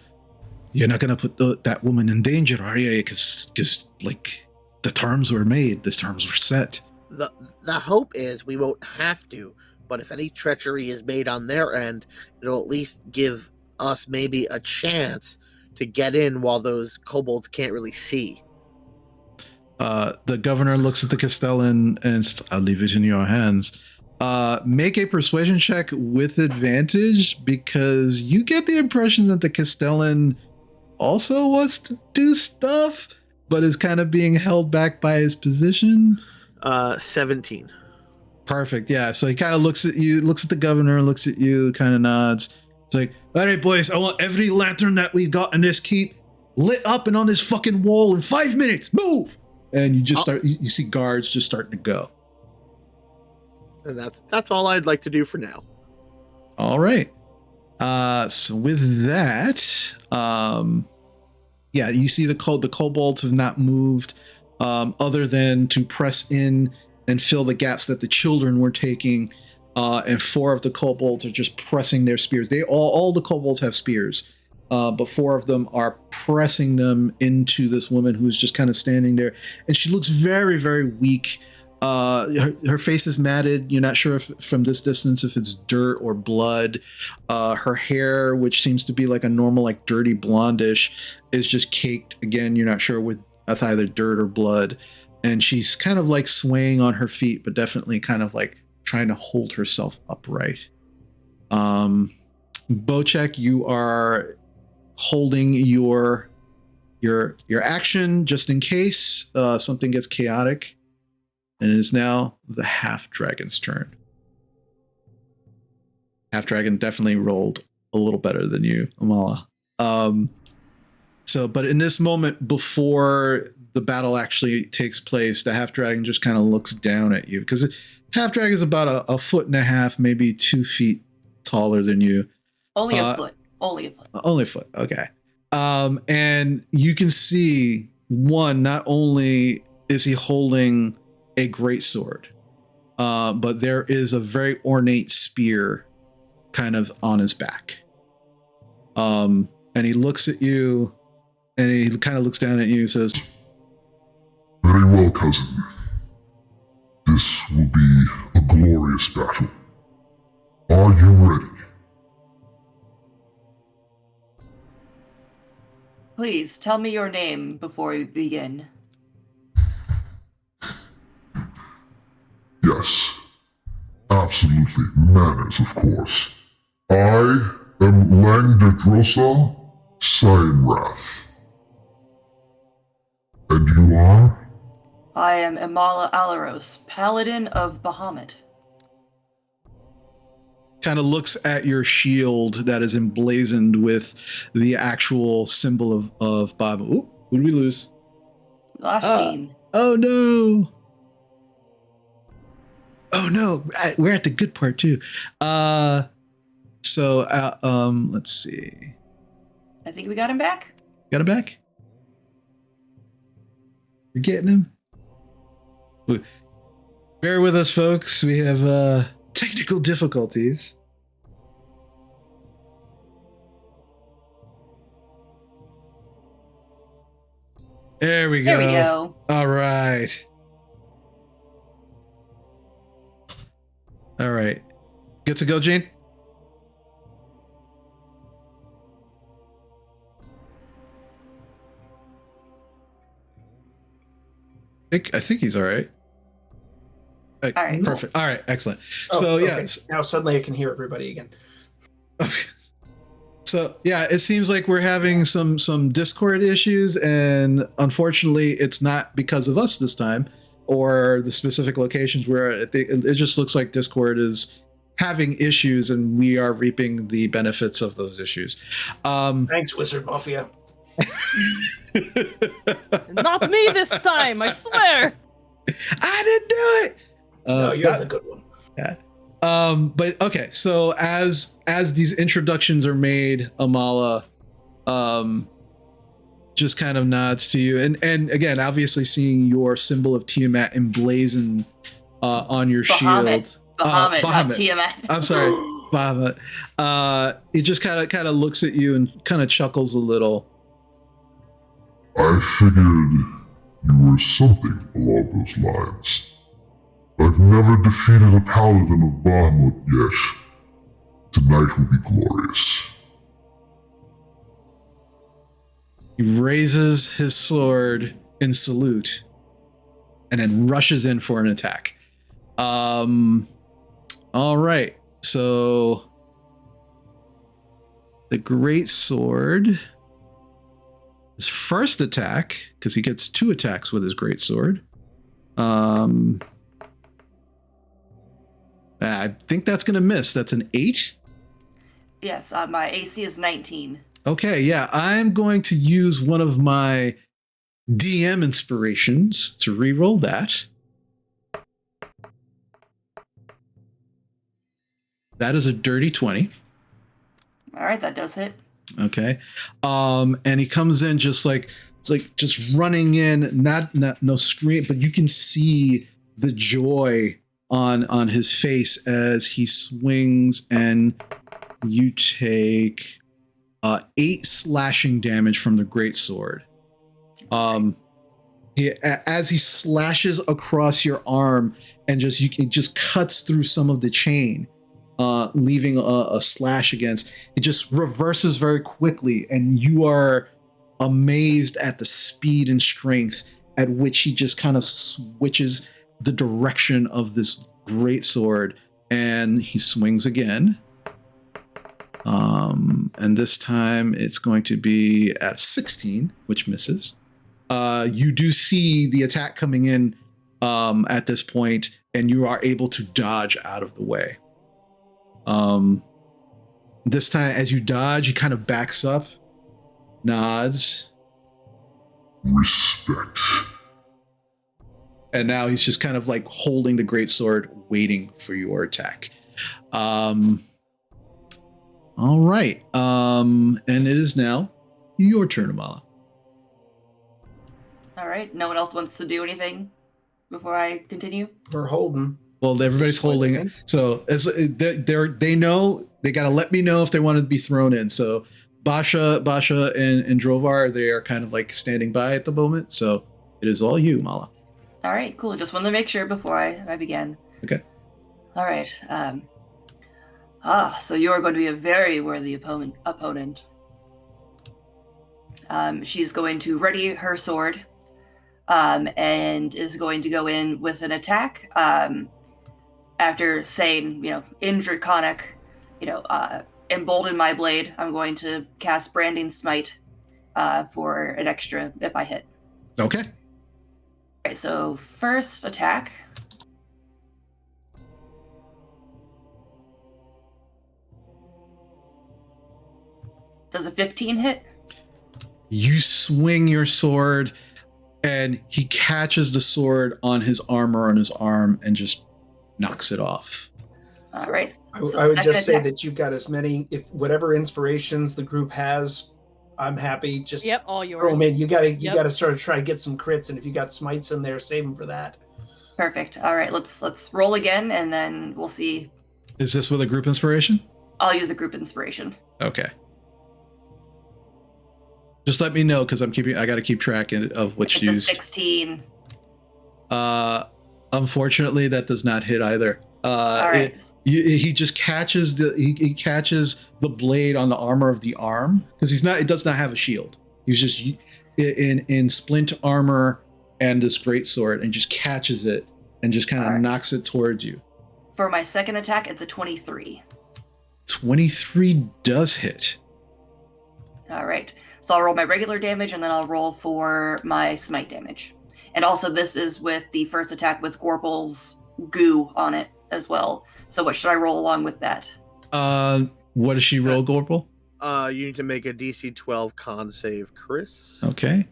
"You're not going to put that woman in danger, are you? Because like the terms were made, the terms were set." The hope is we won't have to, but if any treachery is made on their end, it'll at least give us maybe a chance to get in while those kobolds can't really see. The governor looks at the Castellan and says, "I'll leave it in your hands." Make a persuasion check with advantage, because you get the impression that the Castellan also wants to do stuff, but is kind of being held back by his position. 17. Perfect. Yeah. So he kind of looks at you, looks at the governor, looks at you, kind of nods. It's like, "All right, boys, I want every lantern that we got in this keep lit up and on this fucking wall in 5 minutes. Move!" And you just you see guards just starting to go. And that's all I'd like to do for now. All right. So with that, yeah, you see the kobolds have not moved, other than to press in and fill the gaps that the children were taking. And 4 of the kobolds are just pressing their spears. All the kobolds have spears, but 4 of them are pressing them into this woman who's just kind of standing there, and she looks very, very weak. Her face is matted. You're not sure if from this distance if it's dirt or blood. Her hair, which seems to be like a normal, like dirty blondish, is just caked. Again, you're not sure with either dirt or blood. And she's kind of like swaying on her feet, but definitely kind of like trying to hold herself upright. Bocek, you are holding your action just in case something gets chaotic. And it is now the half dragon's turn. Half dragon definitely rolled a little better than you, Amala. But in this moment, before the battle actually takes place, the half dragon just kind of looks down at you, because half dragon is about a foot and a half, maybe 2 feet taller than you. Only a foot. Only a foot. Only a foot. Okay. And you can see, one, not only is he holding a great sword, but there is a very ornate spear kind of on his back. And he looks at you, and he kind of looks down at you and says, "Very well, cousin. This will be a glorious battle. Are you ready?" Please tell me your name before we begin. Yes, absolutely. Manners, of course. I am Langdedrosa Cyanrath. And you are? I am Imala Alaros, Paladin of Bahamut. kind of looks at your shield that is emblazoned with the actual symbol of Bob. Oop, who did we lose? Lashteen. Oh no. Oh no, we're at the good part too. Let's see. I think we got him back. Got him back? You're getting him? Bear with us, folks. We have technical difficulties. There we go. There we go. All right. All right. Good to go, Jane? I think he's all right. All right. Perfect. All right. Excellent. Oh, So, okay. yeah. Now suddenly I can hear everybody again. Okay. So yeah, it seems like we're having some Discord issues, and unfortunately, it's not because of us this time, or the specific locations where it just looks like Discord is having issues, and we are reaping the benefits of those issues. Thanks, Wizard Mafia. Not me this time, I swear. I didn't do it. No, you're the good one. Yeah. But okay, so as these introductions are made, Amala just kind of nods to you, and again, obviously seeing your symbol of Tiamat emblazoned on your shield. Bahamut, not Bahamut. Tiamat. I'm sorry, Bahamut. He just kind of looks at you and kind of chuckles a little. I figured you were something along those lines. I've never defeated a paladin of Bahamut yet. Tonight will be glorious. He raises his sword in salute and then rushes in for an attack. All right. So the great sword, his first attack, because he gets 2 attacks with his great sword. I think that's going to miss. That's an 8. Yes, my AC is 19. Okay, yeah. I'm going to use one of my DM inspirations to re-roll that. That is a dirty 20. All right, that does hit. Okay. And he comes in just running in, not no scream, but you can see the joy on his face as he swings, and you take 8 slashing damage from the great sword. As he slashes across your arm, and it just cuts through some of the chain, leaving a slash against. It just reverses very quickly, and you are amazed at the speed and strength at which he just kind of switches the direction of this great sword, and he swings again. And this time it's going to be at 16, which misses. You do see the attack coming in at this point, and you are able to dodge out of the way. This time, as you dodge, he kind of backs up, nods. Respect. And now he's just kind of like holding the great sword, waiting for your attack. All right. And it is now your turn, Amala. All right, no one else wants to do anything before I continue? We're holding. Well, everybody's holding it. So they know they got to let me know if they want to be thrown in. So Basha, and Drovar, they are kind of like standing by at the moment. So it is all you, Mala. All right, cool. Just wanted to make sure before I begin. Okay. All right. So you are going to be a very worthy opponent. She's going to ready her sword, and is going to go in with an attack. After saying, in Draconic, embolden my blade, I'm going to cast Branding Smite for an extra if I hit. Okay. Okay, so first attack. Does a 15 hit? You swing your sword, and he catches the sword on his armor on his arm and just knocks it off. All right. I would just say that you've got as many, if whatever inspirations the group has, I'm happy. Just Yep, all yours. throw them in. You gotta sort of try to get some crits, and if you got smites in there, save them for that. Perfect. All right, let's roll again, and then we'll see. Is this with a group inspiration? I'll use a group inspiration. Okay. Just let me know because I got to keep track of what's It's used. a 16. Unfortunately, that does not hit either. All right. He just catches he catches the blade on the armor of the arm because it does not have a shield. He's just in splint armor and this great sword and just catches it and just kind of knocks it towards you. For my second attack, it's a 23. 23 does hit. All right. So I'll roll my regular damage, and then I'll roll for my smite damage. And also, this is with the first attack with Gorpal's goo on it as well. So what should I roll along with that? What does she roll, Gorpal? You need to make a DC 12 con save, Chris. Okay.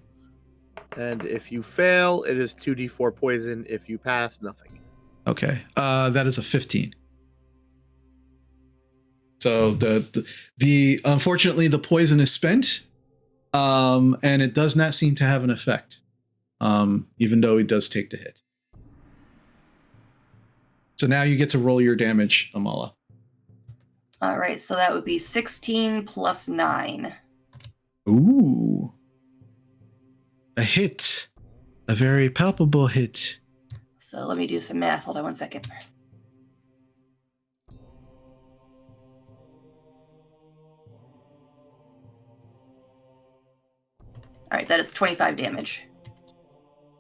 And if you fail, it is 2d4 poison. If you pass, nothing. Okay. That is a 15. So the unfortunately the poison is spent, and it does not seem to have an effect, even though it does take the hit. So now you get to roll your damage, Amala. All right, so that would be 16 plus 9. Ooh. A hit. A very palpable hit. So let me do some math. Hold on 1 second. All right, that is 25 damage.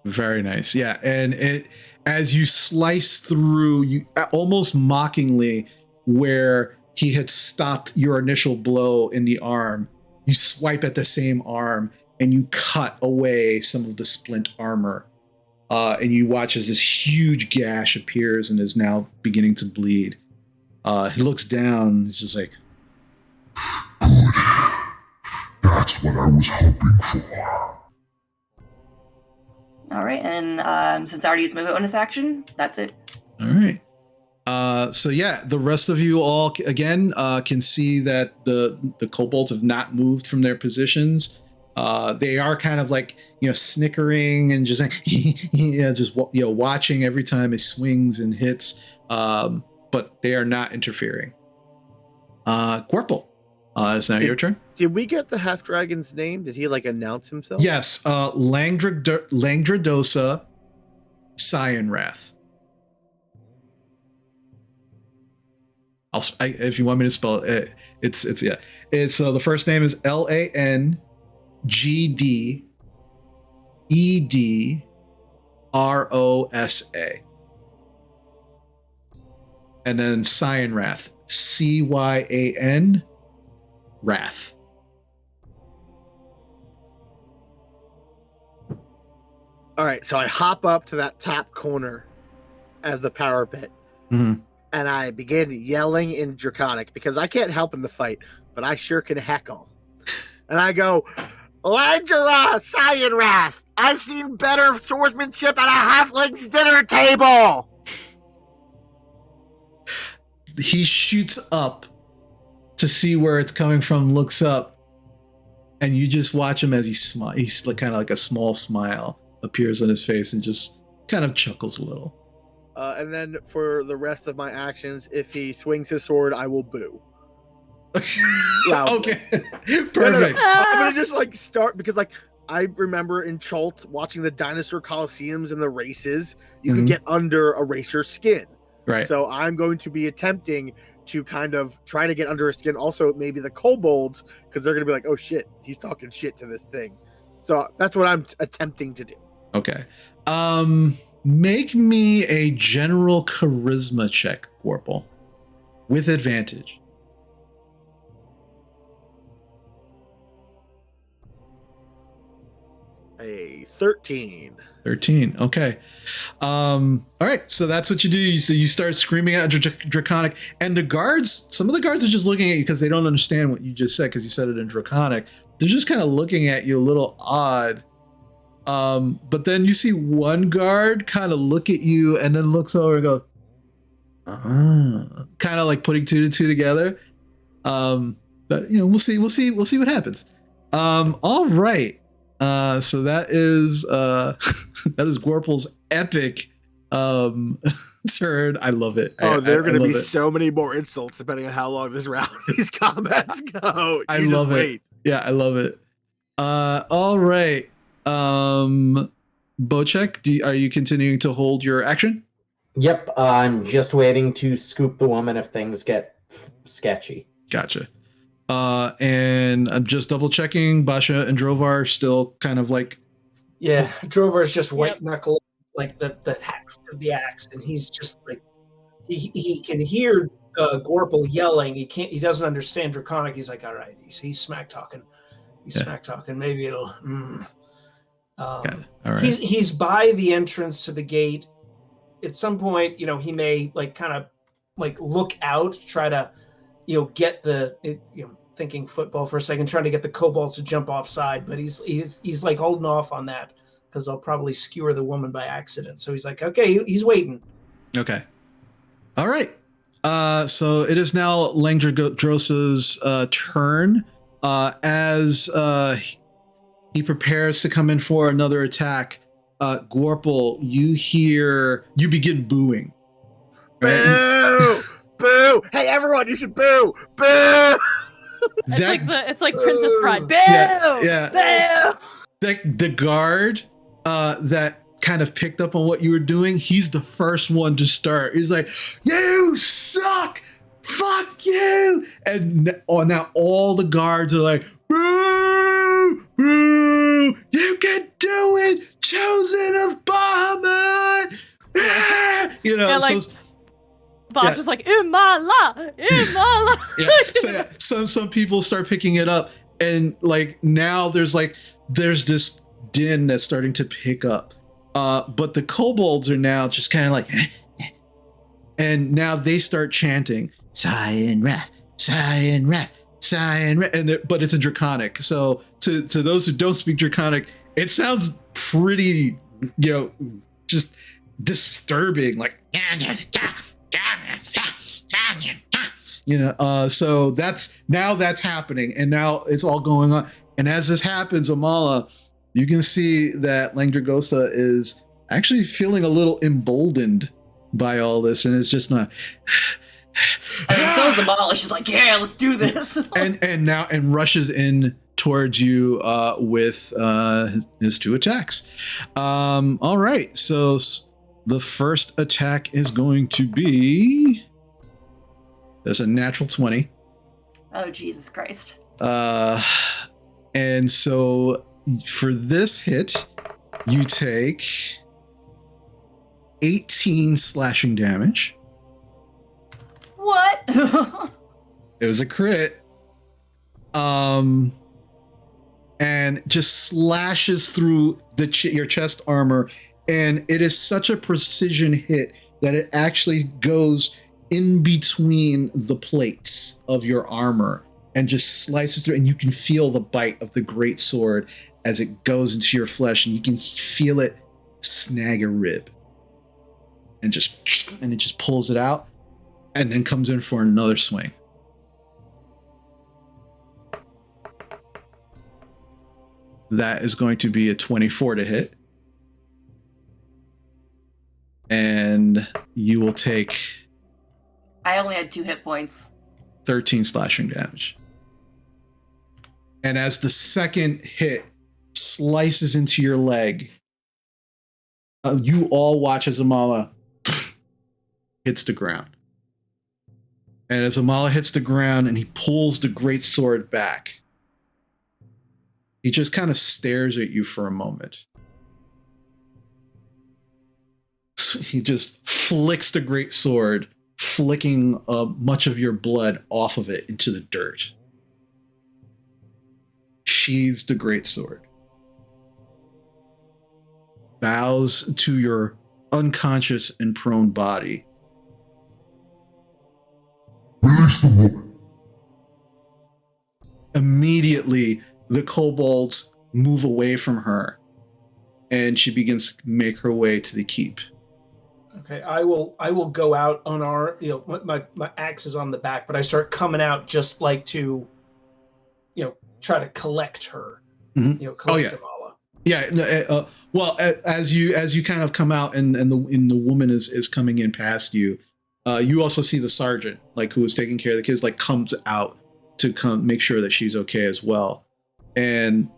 Very nice. Yeah, and it as you slice through, you almost mockingly, where he had stopped your initial blow in the arm, you swipe at the same arm and you cut away some of the splint armor. And you watch as this huge gash appears and is now beginning to bleed. He looks down. He's just like, Good. That's what I was hoping for. All right, and since I already used my bonus action, that's it. all right. So yeah, the rest of you all again can see that the kobolds have not moved from their positions. They are kind of like, snickering and just like, just watching every time it swings and hits. But they are not interfering. Gorpal, it's now your turn. Did we get the half dragon's name? Did he announce himself? Yes, Langdradosa Cyanwrath. If you want me to spell it, it's the first name is LANGDEDROSA, and then Cyanwrath, CYAN Wrath. All right, so I hop up to that top corner as the parapet, Mm-hmm. and I begin yelling in Draconic because I can't help in the fight, but I sure can heckle. And I go, Langdra, Cyanwrath, I've seen better swordsmanship at a halfling's dinner table. He shoots up to see where it's coming from, looks up, and you just watch him as he smiles. He's kind of like a small smile appears on his face and just kind of chuckles a little. And then for the rest of my actions, if he swings his sword, I will boo. Okay, perfect. No. I'm gonna just start because I remember in Chult watching the dinosaur coliseums and the races, you could get under a racer's skin. Right. So I'm going to be attempting to kind of try to get under his skin. Also, maybe the kobolds, because they're going to be like, oh shit, he's talking shit to this thing. So that's what I'm attempting to do. Okay. Make me a general charisma check, Gorpal, with advantage. A 13. 13. Okay. All right. So that's what you do. You start screaming out Draconic, and the guards, some of the guards are just looking at you because they don't understand what you just said because you said it in Draconic. They're just kind of looking at you a little odd. But then you see one guard kind of look at you and then looks over and go, kind of like putting two to two together. But we'll see what happens. All right. So that is that is Gorpal's epic turn. I love it. Oh, there are going to be it. so many more insults depending on how long this round these combats go. I You love just it. wait. Yeah, I love it. All right. Bocek, are you continuing to hold your action? Yep, I'm just waiting to scoop the woman if things get sketchy. Gotcha. And I'm just double checking. Basha and Drovar still kind of like. Yeah, Drovar's just white Yep. knuckle like the haft of the axe, and he's just like he can hear Gorple yelling. He doesn't understand Draconic. He's like, all right, he's smack talking. He's smack talking. Maybe it'll. All right. He's by the entrance to the gate. At some point, he may kind of look out, try to, get thinking football for a second, trying to get the kobolds to jump offside, but he's like holding off on that because they'll probably skewer the woman by accident. So he's like, okay, he's waiting. Okay. All right. So it is now Langdrosa's turn. As he prepares to come in for another attack, Gorple, you begin booing. Right? Boo! Boo! Hey, everyone, you should boo! Boo! It's like Princess Bride. Boo! Yeah. Boo! The guard that kind of picked up on what you were doing, he's the first one to start. He's like, you suck! Fuck you! And now all the guards are like, boo! Boo! You can do it! Chosen of Bahamut! Ah! Bob's just like, Imala! Yeah. So some people start picking it up, and now there's this din that's starting to pick up. But the kobolds are now just kind of like, and now they start chanting, Cyan Wrath, Cyan Wrath, Cyan Wrath, but it's in Draconic. So to those who don't speak Draconic, it sounds pretty, just disturbing, like, so that's happening, and now it's all going on. And as this happens, Amala, you can see that Langdragosa is actually feeling a little emboldened by all this, and it's just not. I mean, so is Amala. She's like, yeah, let's do this. and rushes in towards you with his 2 attacks. All right, so the first attack is going to be. That's a natural 20. Oh, Jesus Christ. And so for this hit, you take 18 slashing damage. What? It was a crit. And just slashes through your chest armor, and it is such a precision hit that it actually goes in between the plates of your armor and just slices through, and you can feel the bite of the great sword as it goes into your flesh, and you can feel it snag a rib, and it just pulls it out, and then comes in for another swing. That is going to be a 24 to hit, and you will take. I only had 2 hit points. 13 slashing damage. And as the second hit slices into your leg, you all watch as Amala hits the ground. And as Amala hits the ground and he pulls the great sword back, he just kind of stares at you for a moment. He just flicks the great sword, flicking much of your blood off of it into the dirt. Sheathes the great sword. Bows to your unconscious and prone body. Release the woman. Immediately, the kobolds move away from her, and she begins to make her way to the keep. Okay, I will go out on our, my axe is on the back, but I start coming out just like to, try to collect her, collect Amala. Yeah. Well, as you kind of come out and the woman is coming in past you, you also see the sergeant, like, who was taking care of the kids, like, comes out to come make sure that she's okay as well. And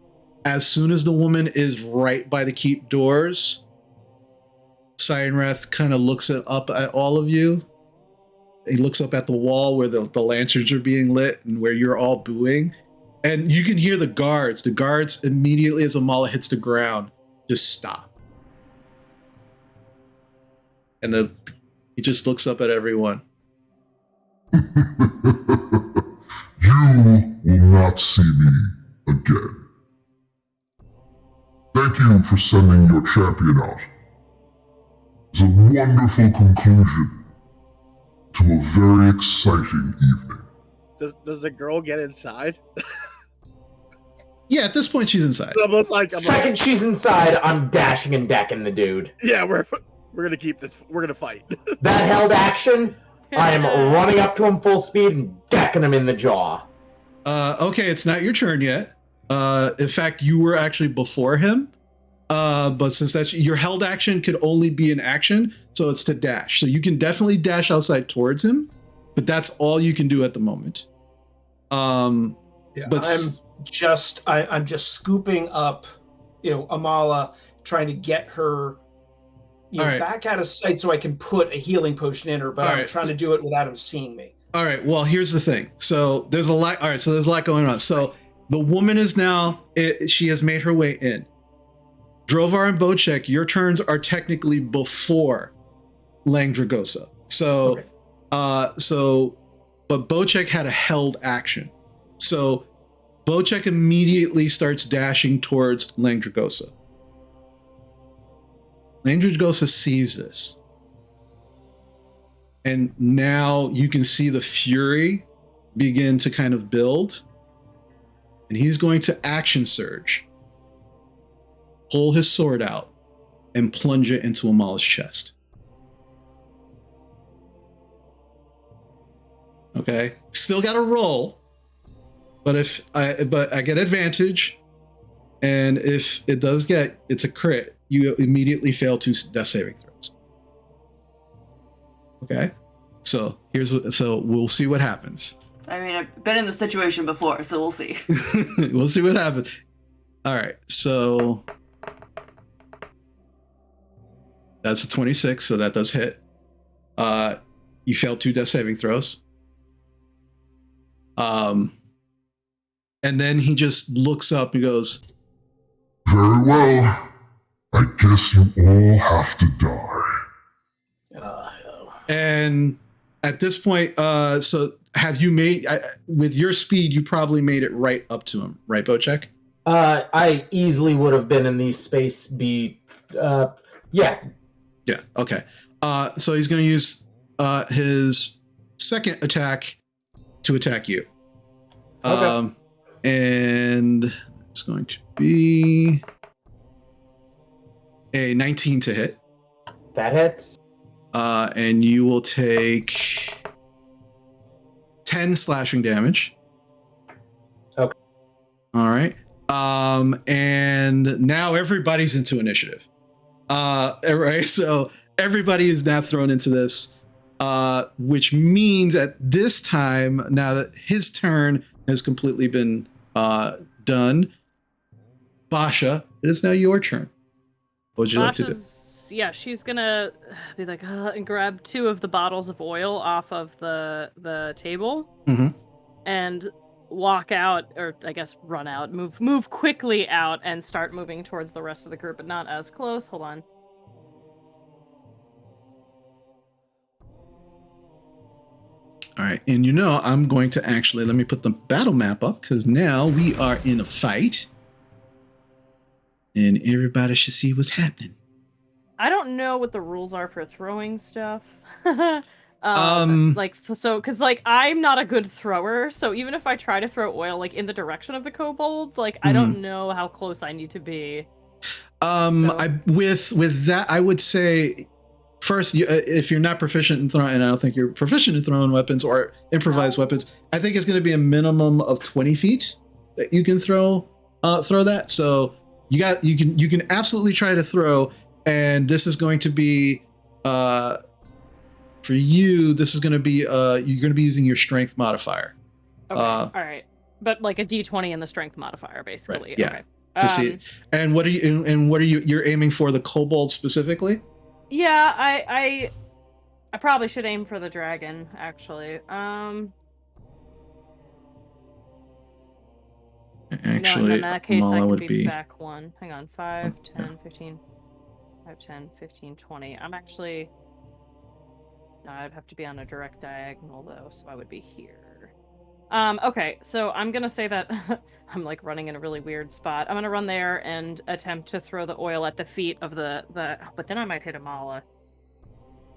as soon as the woman is right by the keep doors, Sirenrath kind of looks up at all of you. He looks up at the wall where the lanterns are being lit and where you're all booing. And you can hear the guards. The guards immediately, as Amala hits the ground, just stop. And he just looks up at everyone. You will not see me again. Thank you for sending your champion out. It's a wonderful conclusion to a very exciting evening. Does the girl get inside? Yeah, at this point she's inside. Almost like Second she's inside, I'm dashing and decking the dude. Yeah, we're gonna keep this. We're gonna fight. That held action, I am running up to him full speed and decking him in the jaw. Okay, it's not your turn yet. In fact, you were actually before him. But since that's your held action could only be an action, so it's to dash. So you can definitely dash outside towards him, but that's all you can do at the moment. Yeah, but I'm just scooping up, Amala, trying to get her back out of sight so I can put a healing potion in her, but I'm trying to do it without him seeing me. All right, well, here's the thing. So there's a lot. All right, so there's a lot going on. So the woman is now, she has made her way in. Drovar and Bocek, your turns are technically before Langdragosa. So, but Bocek had a held action. So Bocek immediately starts dashing towards Langdragosa. Langdragosa sees this. And now you can see the fury begin to kind of build. And he's going to action surge, pull his sword out, and plunge it into Amala's chest. Okay, still got to roll, but I get advantage, and if it does it's a crit, you immediately fail 2 death saving throws. Okay, so we'll see what happens. I mean, I've been in this situation before, so we'll see. We'll see what happens. All right, so that's a 26, so that does hit. You failed 2 death saving throws. And then he just looks up and goes, "Very well. I guess you all have to die." And at this point, so have you made, with your speed, you probably made it right up to him, right, Bocek? I easily would have been in the space yeah. Yeah, okay. So he's going to use his second attack to attack you. Okay. And it's going to be a 19 to hit. That hits. And you will take 10 slashing damage. Okay. All right. And now everybody's into initiative. Right. So everybody is now thrown into this, which means at this time, now that his turn has completely been done, Basha, it is now your turn. What would you like to do? Yeah, she's gonna be like, and grab 2 of the bottles of oil off of the table, and walk out, or I guess run out, move quickly out, and start moving towards the rest of the group, but not as close. Hold on. All right, and I'm going to actually, let me put the battle map up, because now we are in a fight, and everybody should see what's happening. I don't know what the rules are for throwing stuff. I'm not a good thrower, so even if I try to throw oil in the direction of the kobolds, I don't know how close I need to be. With that, I would say first, if you're not proficient in throwing, and I don't think you're proficient in throwing weapons or improvised weapons, I think it's going to be a minimum of 20 feet that you can throw that. So you can absolutely try to throw, and this is going to be for you. This is going to be you're going to be using your strength modifier. Okay. All right. But like a D20 in the strength modifier, basically. Right, yeah. Okay. To see it. And what are you're aiming for the kobold specifically? Yeah, I probably should aim for the dragon, actually. Actually, no, in that case, Mala I would could be back one. Hang on, 5, 10, 15, 5, 10, 15, 20. I'm actually... No, I'd have to be on a direct diagonal, though, so I would be here. Okay, so I'm gonna say that I'm, like, running in a really weird spot. I'm gonna run there and attempt to throw the oil at the feet of the... But then I might hit Amala.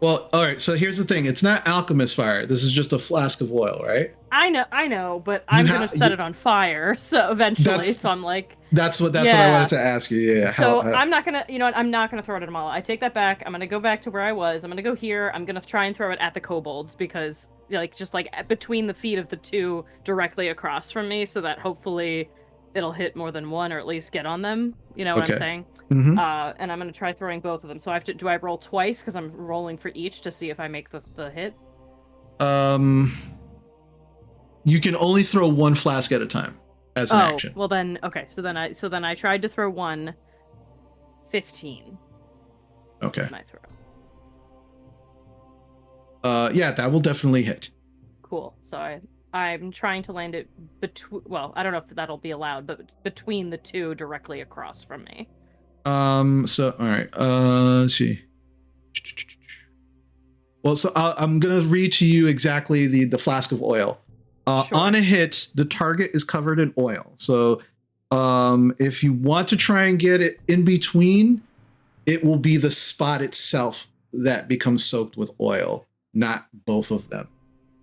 Well, all right. So here's the thing: it's not alchemist fire. This is just a flask of oil, right? I know, but I'm gonna set it on fire. So eventually, so I'm like, that's what I wanted to ask you. Yeah. So I'm not gonna, I'm not gonna throw it at Amala. I take that back. I'm gonna go back to where I was. I'm gonna go here. I'm gonna try and throw it at the kobolds because, just between the feet of the two, directly across from me, so that hopefully it'll hit more than one, or at least get on them. You know what I'm saying? Mm-hmm. And I'm gonna try throwing both of them. So do I roll twice because I'm rolling for each to see if I make the hit? You can only throw one flask at a time as an action. Well then, okay. So then I tried to throw 15. Okay. My throw. Yeah, that will definitely hit. Cool. So I'm trying to land it between. Well, I don't know if that'll be allowed, but between the two, directly across from me. So all right. Let's see. Well, so I'm gonna read to you exactly the flask of oil. Sure. On a hit, the target is covered in oil. So, if you want to try and get it in between, it will be the spot itself that becomes soaked with oil, not both of them.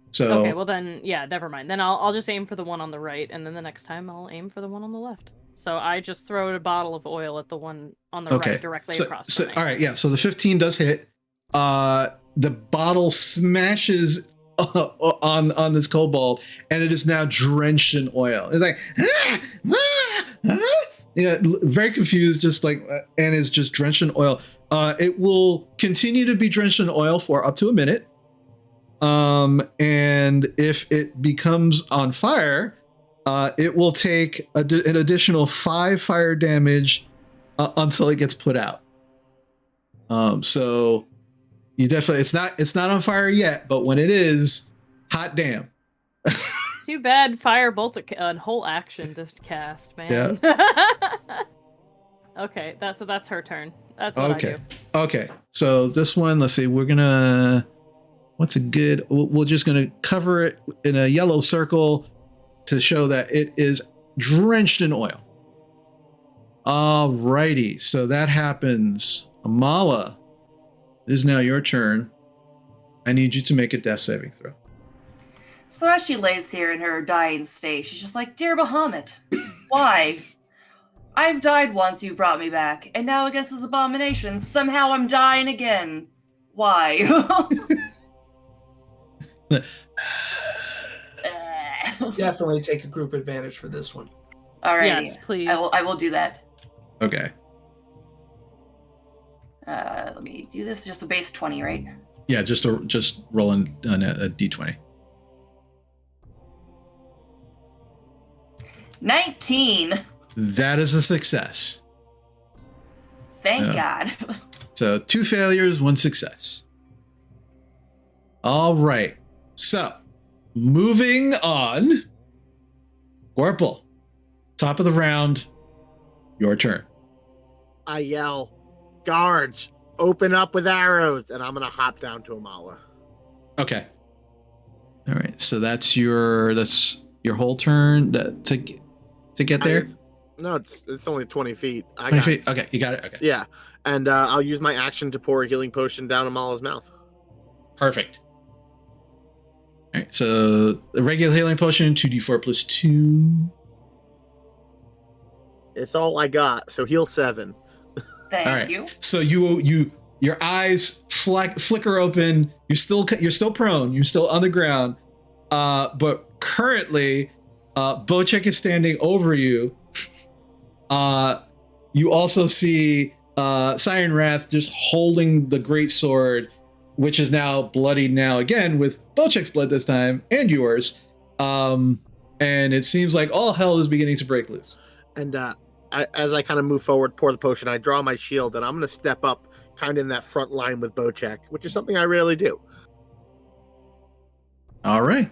So okay, well then, yeah, never mind. Then I'll just aim for the one on the right, and then the next time I'll aim for the one on the left. So I just throw a bottle of oil at the one on the right, directly across. So all right, yeah. So the 15 does hit. The bottle smashes on this kobold, and it is now drenched in oil. It's like, very confused, just like, and is just drenched in oil. It will continue to be drenched in oil for up to a minute. And if it becomes on fire, it will take an additional 5 fire damage until it gets put out. So you definitely, it's not on fire yet, but when it is, hot damn. Too bad firebolt a whole action to cast, man. Yeah. Okay, that's her turn. That's what I do. Okay. So this one, let's see, we're gonna, what's a good, we're just gonna cover it in a yellow circle to show that it is drenched in oil. Alrighty, so that happens. Amala, it is now your turn. I need you to make a death saving throw. So as she lays here in her dying state, she's just like, "Dear Bahamut, why? I've died once, you've brought me back, and now against this abomination, somehow I'm dying again. Why?" Definitely take a group advantage for this one. Alrighty. Yes, please. I will do that. Okay. Let me do this. Just a base 20, right? Yeah, just rolling on a d20. 19. That is a success. Thank God. So 2 failures, 1 success. All right. So moving on. Gorple, top of the round, your turn. I yell, "Guards, open up with arrows," and I'm gonna hop down to Amala. Okay. All right. So that's your whole turn to get there. No, it's only 20 feet. 20 feet. Okay, you got it. Okay. Yeah, and I'll use my action to pour a healing potion down Amala's mouth. Perfect. All right. So the regular healing potion, 2d4 plus 2. It's all I got. So heal 7. Thank you. So your eyes flicker open. You're still prone. You're still on the ground. But currently, Bocek is standing over you. You also see Siren Wrath just holding the great sword, which is now bloodied now again with Bocek's blood this time and yours. And it seems like all hell is beginning to break loose. And as I kind of move forward, pour the potion, I draw my shield, and I'm going to step up kind of in that front line with Bocek, which is something I rarely do. All right.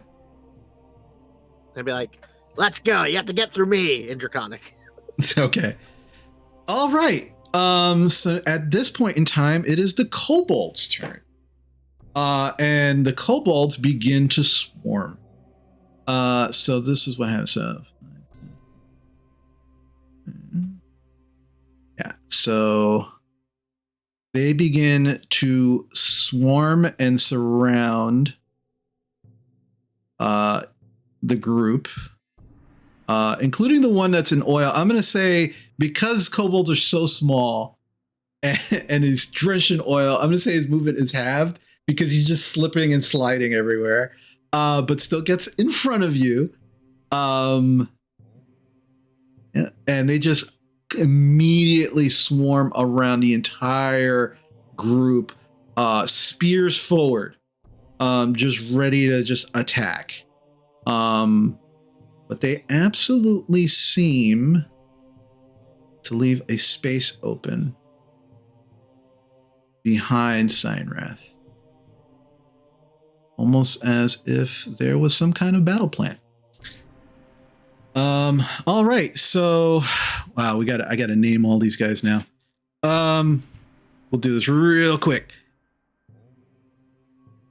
I'd be like, let's go. You have to get through me in Draconic. It's okay. All right. So at this point in time, it is the Kobolds' turn. And the Kobolds begin to swarm. So this is what happens. So, yeah. So they begin to swarm and surround the group, including the one that's in oil. I'm going to say, because kobolds are so small and he's drenched in oil, I'm going to say his movement is halved because he's just slipping and sliding everywhere, but still gets in front of you. And they just immediately swarm around the entire group, spears forward, just ready to just attack. But they absolutely seem to leave a space open behind Sirenwrath, almost as if there was some kind of battle plan. All right, so wow, I gotta name all these guys now. We'll do this real quick.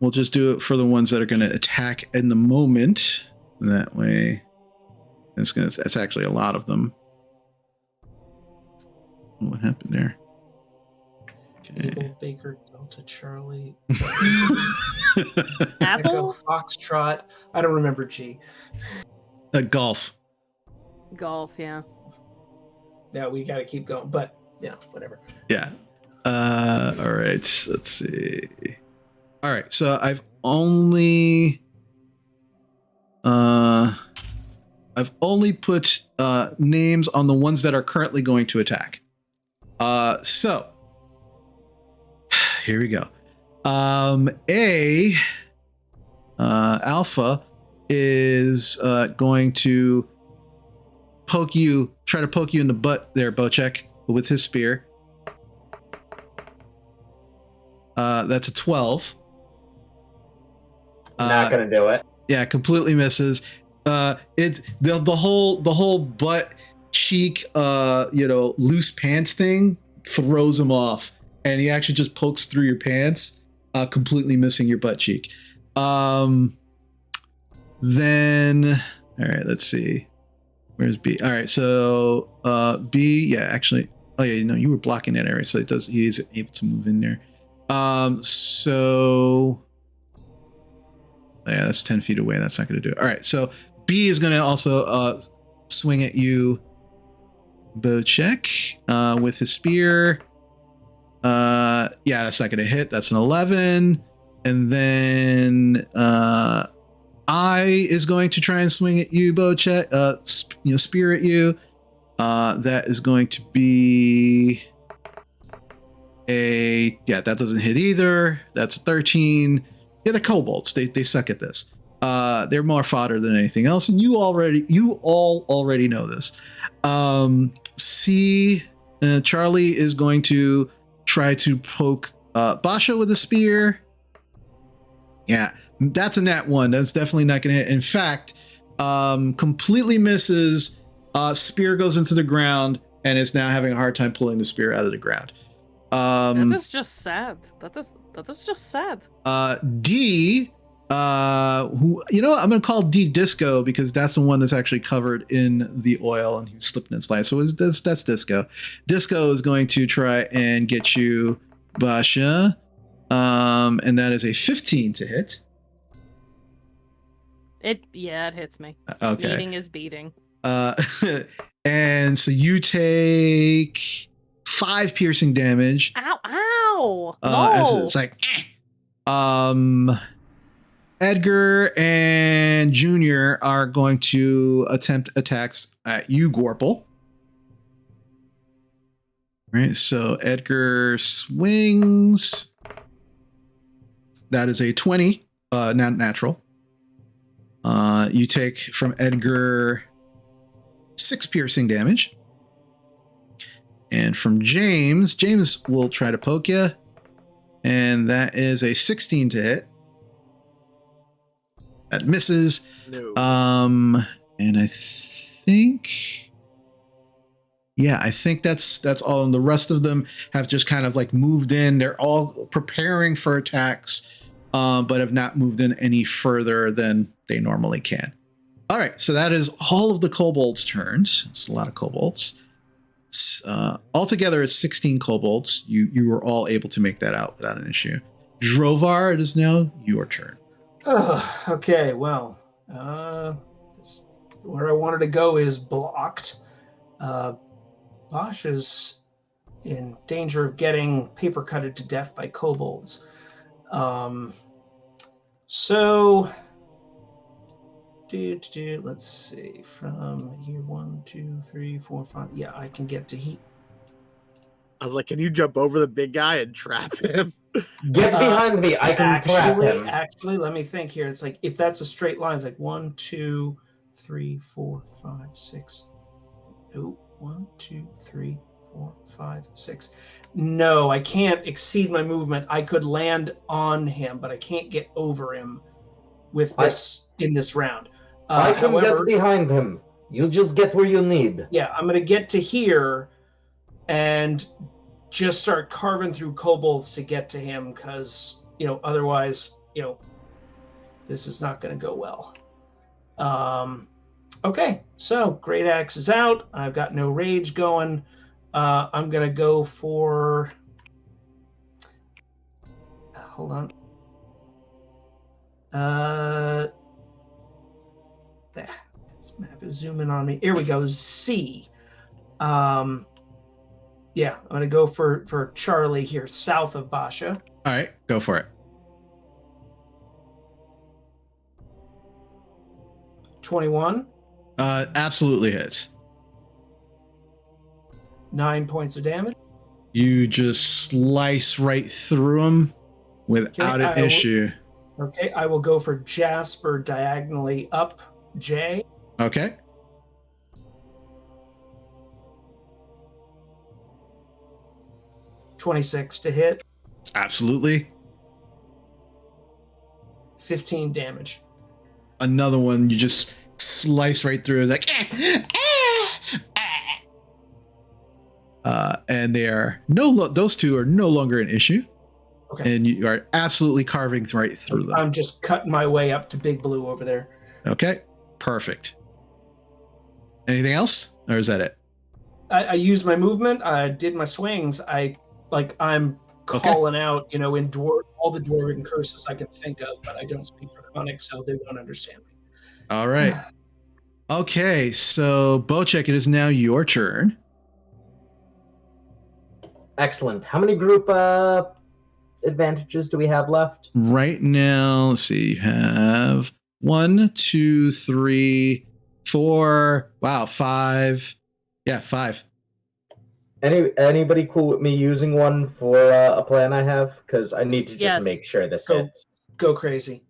We'll just do it for the ones that are going to attack in the moment. That way, that's actually a lot of them. What happened there? Okay. Eagle, Baker, Delta, Charlie. Apple? Foxtrot. I don't remember G. Golf. Golf, yeah. Yeah, we got to keep going. But, yeah, whatever. Yeah. All right. Let's see. All right. So I've only put names on the ones that are currently going to attack. So here we go. Alpha is going to try to poke you in the butt there, Bocek, with his spear. That's a 12. Not gonna do it. Yeah, completely misses. The whole butt cheek, loose pants thing throws him off, and he actually just pokes through your pants, completely missing your butt cheek. Then, all right, let's see. Where's B? All right, so B, yeah, actually, oh yeah, you were blocking that area, so he is able to move in there. So yeah, that's 10 feet away. That's not going to do it. All right, so B is going to also swing at you, Bocek, with his spear. Yeah, that's not going to hit. That's an 11. And then I is going to try and swing at you, Bocek. Spear at you. That is going to be that doesn't hit either. That's a 13. Yeah, the kobolds, they suck at this. They're more fodder than anything else, and you all already know this. Charlie is going to try to poke Basha with a spear. Yeah, that's a nat 1. That's definitely not going to hit. In fact, completely misses. Spear goes into the ground and is now having a hard time pulling the spear out of the ground. That is just sad. That is just sad. D, who, I'm going to call D Disco because that's the one that's actually covered in the oil and he's slipping and sliding. So that's Disco. Disco is going to try and get you, Basha. And that is a 15 to hit. It hits me. Okay. Beating is beating. And so you take 5 piercing damage. Ow! As No. it's like, Edgar and Junior are going to attempt attacks at you, Gorple. Right, so Edgar swings. That is a 20, not natural. You take from Edgar 6 piercing damage. And from James will try to poke you. And that is a 16 to hit. That misses. No. And I think... Yeah, I think that's all. And the rest of them have just kind of like moved in. They're all preparing for attacks, but have not moved in any further than they normally can. All right, so that is all of the kobolds' turns. It's a lot of kobolds. Altogether, it's 16 kobolds. You were all able to make that out without an issue. Drovar, it is now your turn. Oh, okay, well, where I wanted to go is blocked. Bosch is in danger of getting paper cutted to death by kobolds. So, let's see. From here, 1, 2, 3, 4, 5. Yeah, I can get to heat. I was like, can you jump over the big guy and trap him? Get behind me. I can trap him. Actually, let me think here. It's like, if that's a straight line, it's like 1, 2, 3, 4, 5, 6. No, 1, 2, 3, 4, 5, 6. No, I can't exceed my movement. I could land on him, but I can't get over him with this in this round. I can however, get behind him. You'll just get where you need. Yeah, I'm going to get to here and just start carving through kobolds to get to him because, otherwise, this is not going to go well. Okay, so Great Axe is out. I've got no rage going. I'm going to go for... Hold on. This map is zooming on me. Here we go, C. Yeah, I'm going to go for Charlie here, south of Basha. All right, go for it. 21. Absolutely hits. 9 points of damage. You just slice right through him without an issue. Okay, I will go for Jasper diagonally up J. Okay. $26 to hit. Absolutely. 15 damage. Another one, you just slice right through, like, and they are those two are no longer an issue. Okay. And you are absolutely carving right through them. I'm just cutting my way up to Big Blue over there. Okay, perfect. Anything else, or is that it? I used my movement. I did my swings. I'm calling out, in all the dwarven curses I can think of, but I don't speak Draconic, so they won't understand me. All right. Okay, so Bocek, it is now your turn. Excellent. How many group advantages do we have left? Right now, let's see, you have 1, 2, 3, 4. Wow, 5. Yeah, 5. Anybody cool with me using one for a plan I have? Because I need to just make sure this hits. Go crazy.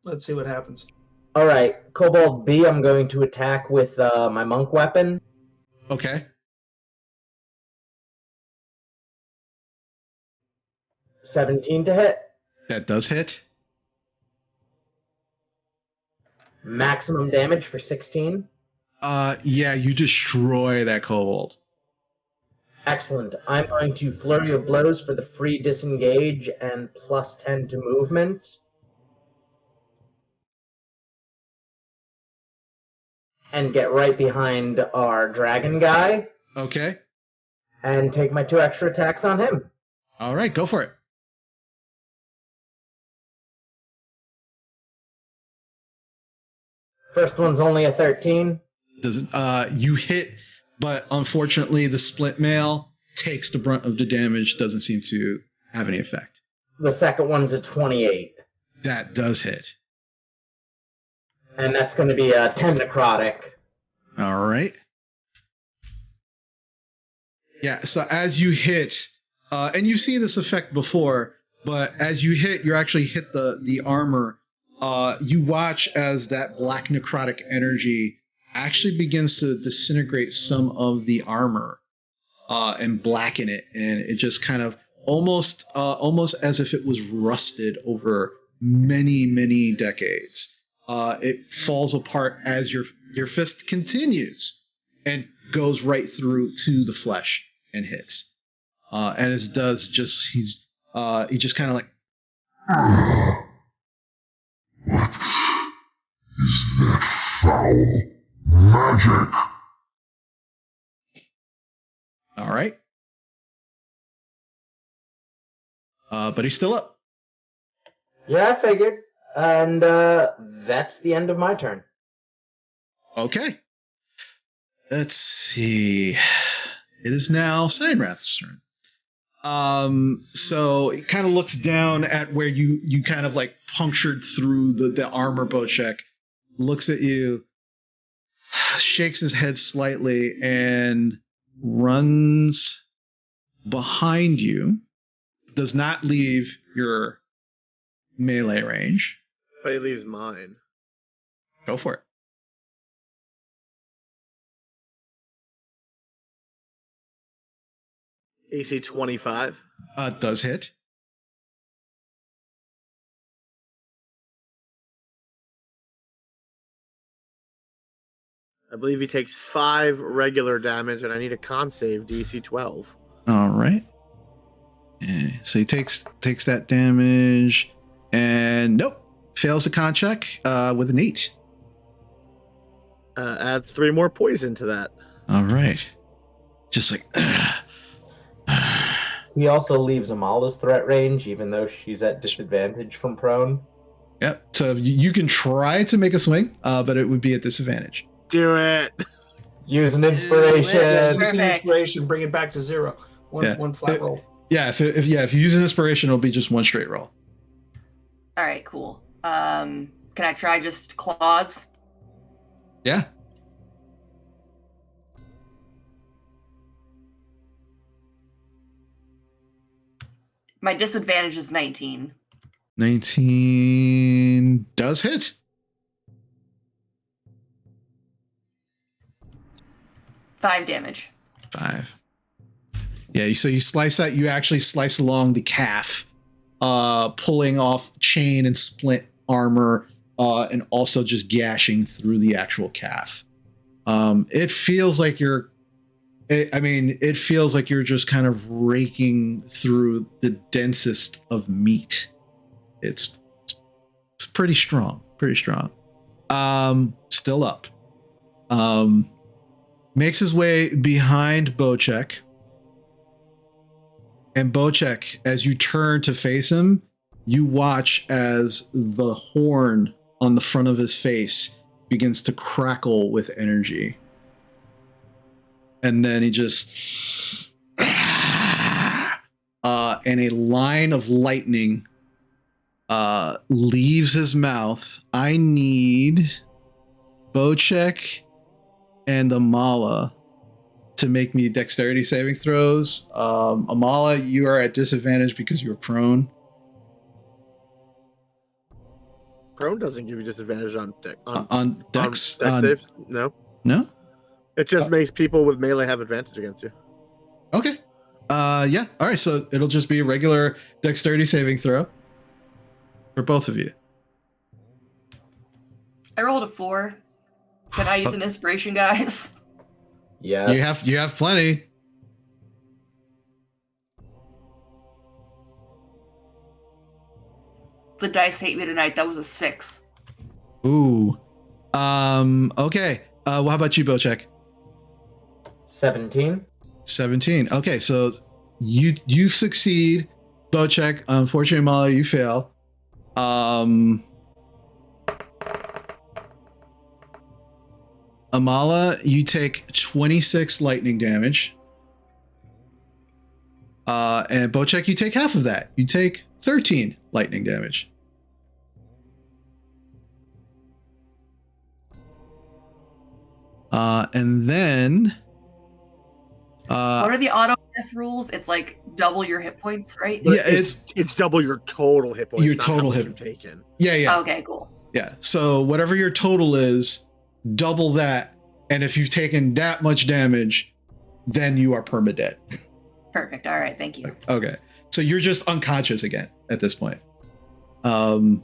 Let's see what happens. All right, Kobold B, I'm going to attack with my monk weapon. Okay. 17 to hit. That does hit. Maximum damage for 16. Yeah, you destroy that kobold. Excellent. I'm going to Flurry of Blows for the free disengage and plus 10 to movement. And get right behind our dragon guy. Okay. And take my 2 extra attacks on him. All right, go for it. First one's only a 13. You hit, but unfortunately the split mail takes the brunt of the damage, doesn't seem to have any effect. The second one's a 28. That does hit. And that's going to be a 10 necrotic. All right. Yeah, so as you hit, and you've seen this effect before, but as you hit, you actually hit the armor. You watch as that black necrotic energy actually begins to disintegrate some of the armor and blacken it, and it just kind of almost as if it was rusted over many decades. It falls apart as your fist continues and goes right through to the flesh and hits. And as it does, he just kind of like, What is that foul magic? all right. But he's still up. Yeah, I figured. And that's the end of my turn. Okay. Let's see. It is now Steinrath's turn. So it kind of looks down at where you kind of like punctured through the armor, Bocek, looks at you, shakes his head slightly, and runs behind you. Does not leave your melee range. But he leaves mine. Go for it. AC 25. Does hit. I believe he takes 5 regular damage, and I need a con save, DC 12. All right. Yeah, so he takes that damage, and nope, fails the con check with an 8. Add 3 more poison to that. All right. Just like. He also leaves Amala's threat range, even though she's at disadvantage from prone. Yep. So you can try to make a swing, but it would be at disadvantage. Do it. Use an inspiration. Yeah, use an Perfect. inspiration, bring it back to 0. One flat roll. Yeah. If you use an inspiration, it'll be just one straight roll. All right, cool. Can I try just claws? Yeah. My disadvantage is 19. 19 does hit. 5 damage. 5. Yeah, so you slice that. You actually slice along the calf, pulling off chain and splint armor, and also just gashing through the actual calf. It feels like it feels like you're just kind of raking through the densest of meat. It's pretty strong, Still up. Makes his way behind Bocek. And Bocek, as you turn to face him, you watch as the horn on the front of his face begins to crackle with energy. And then he just and a line of lightning leaves his mouth. I need Bocek and Amala to make me dexterity saving throws. Amala, you are at disadvantage because you're prone. Prone doesn't give you disadvantage on dex. On dex? Dex saves? No. No? It just makes people with melee have advantage against you. Okay. Yeah. All right. So it'll just be a regular dexterity saving throw for both of you. I rolled a 4. Can I use an inspiration, guys? Yes. You have plenty. The dice hate me tonight. That was a 6. Ooh. Okay. Well, how about you, Bocek? 17. 17. Okay, so you succeed, Bocek. Unfortunately, Amala, you fail. Amala, you take 26 lightning damage. And Bocek, you take half of that. You take 13 lightning damage. And then What are the auto death rules? It's like double your hit points, right? But Yeah, it's double your total hit points. Your not how total much hit- you've taken. yeah. Okay, cool. Yeah. So whatever your total is, double that. And if you've taken that much damage, then you are permadead. Perfect. All right, thank you. Okay. So you're just unconscious again at this point. And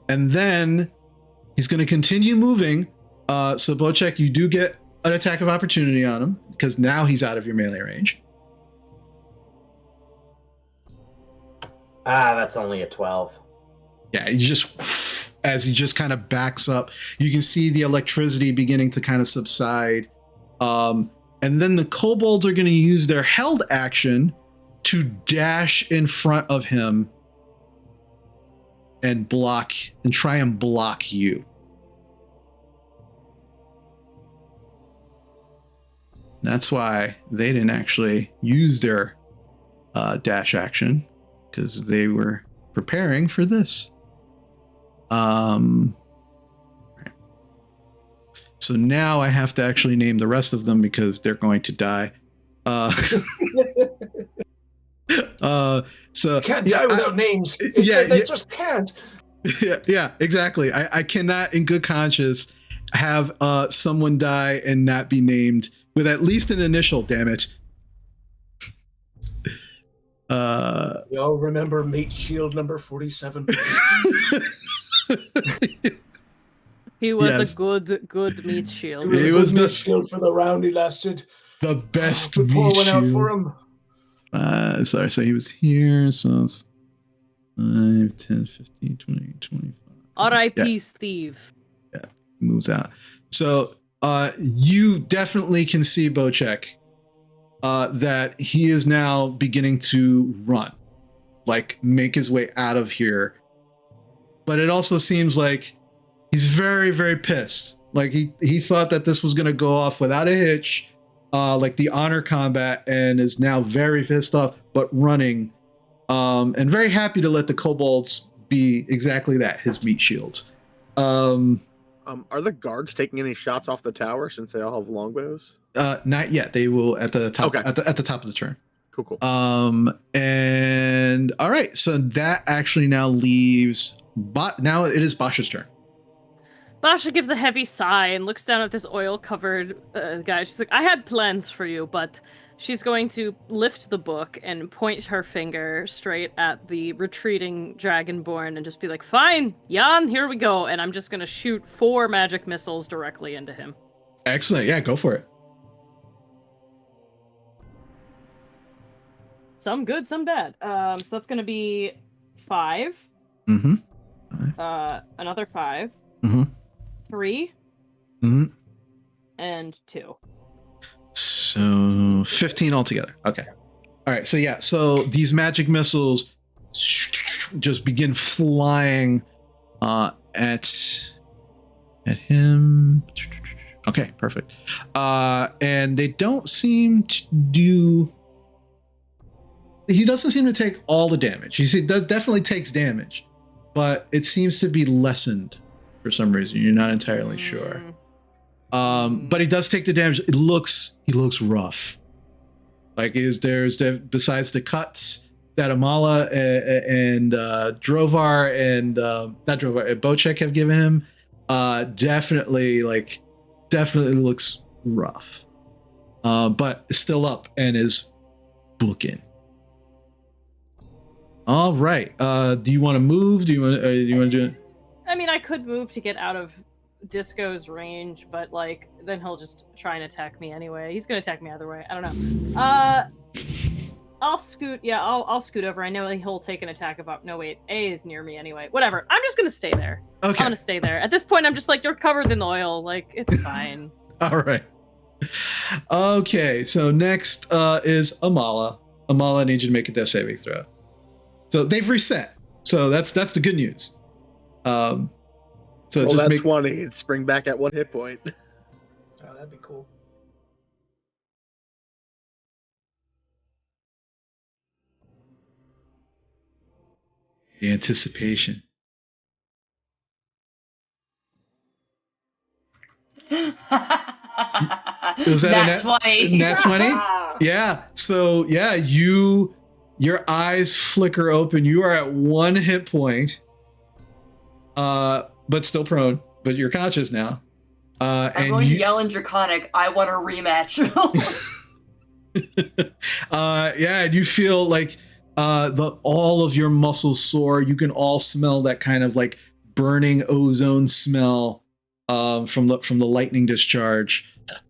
then he's going to continue moving. So Bocek, you do get an attack of opportunity on him because now he's out of your melee range. That's only a 12. Yeah, you just, as he just kind of backs up, you can see the electricity beginning to kind of subside. And then the kobolds are going to use their held action to dash in front of him and try and block you. That's why they didn't actually use their dash action, because they were preparing for this. So now I have to actually name the rest of them because they're going to die. So Can't die without names. They just can't. Yeah, exactly. I cannot, in good conscience, have someone die and not be named with at least an initial. Damn it. We all remember Mate Shield number 47. He was Yes. a good meat shield. It He was was Mate the- Shield for the round he lasted. the best We pour meat one out shield. for him. Sorry, so he was here, so it's 5, 10, 15, 20, 25. R.I.P. Yeah. Steve. Moves out. So you definitely can see Bocek that he is now beginning to run, like make his way out of here. But it also seems like he's very, very pissed. Like he thought that this was going to go off without a hitch, like the honor combat, and is now very pissed off, but running, and very happy to let the kobolds be exactly that, his meat shields. Are the guards taking any shots off the tower since they all have longbows? Not yet. They will at the top. Okay. At the top of the turn. Cool. And all right. So that actually now leaves. Now it is Basha's turn. Basha gives a heavy sigh and looks down at this oil-covered guy. She's like, I had plans for you, but she's going to lift the book and point her finger straight at the retreating Dragonborn and just be like, fine, Jan, here we go. And I'm just going to shoot 4 magic missiles directly into him. Excellent. Yeah, go for it. Some good, some bad. So that's going to be 5. Mm-hmm. Another 5. Mm-hmm. 3. Mm-hmm. And 2. So 15 altogether. Okay. All right. So yeah. So these magic missiles just begin flying at him. Okay. Perfect. And they don't seem to do. He doesn't seem to take all the damage. You see, that definitely takes damage, but it seems to be lessened for some reason. You're not entirely sure. But he does take the damage. He looks rough. Like besides the cuts that Amala and Drovar and not Drovar, Bocek have given him, definitely looks rough. But is still up and is booking. All right. Do you want to move? Do you want to do it? I mean, I could move to get out of Disco's range, but like then he'll just try and attack me anyway. He's gonna attack me either way. I don't know. I'll scoot. Yeah, I'll scoot over. I know he'll take an attack of up. No, wait, A is near me anyway. Whatever. I'm just gonna stay there. Okay. I'm gonna stay there. At this point, I'm just like, you're covered in oil. Like it's fine. All right. Okay. So next is Amala. Amala, I need you to make a death saving throw. So they've reset. So that's the good news. So Well, just that's make 20. It's spring back at 1 hit point. Oh, that'd be cool. the anticipation. Was that That's 20. Nat 20? Yeah. So yeah, your eyes flicker open. You are at 1 hit point, but still prone. But you're conscious now. I'm going to yell in Draconic, I want a rematch. Yeah, and you feel like all of your muscles sore. You can all smell that kind of like burning ozone smell from the lightning discharge.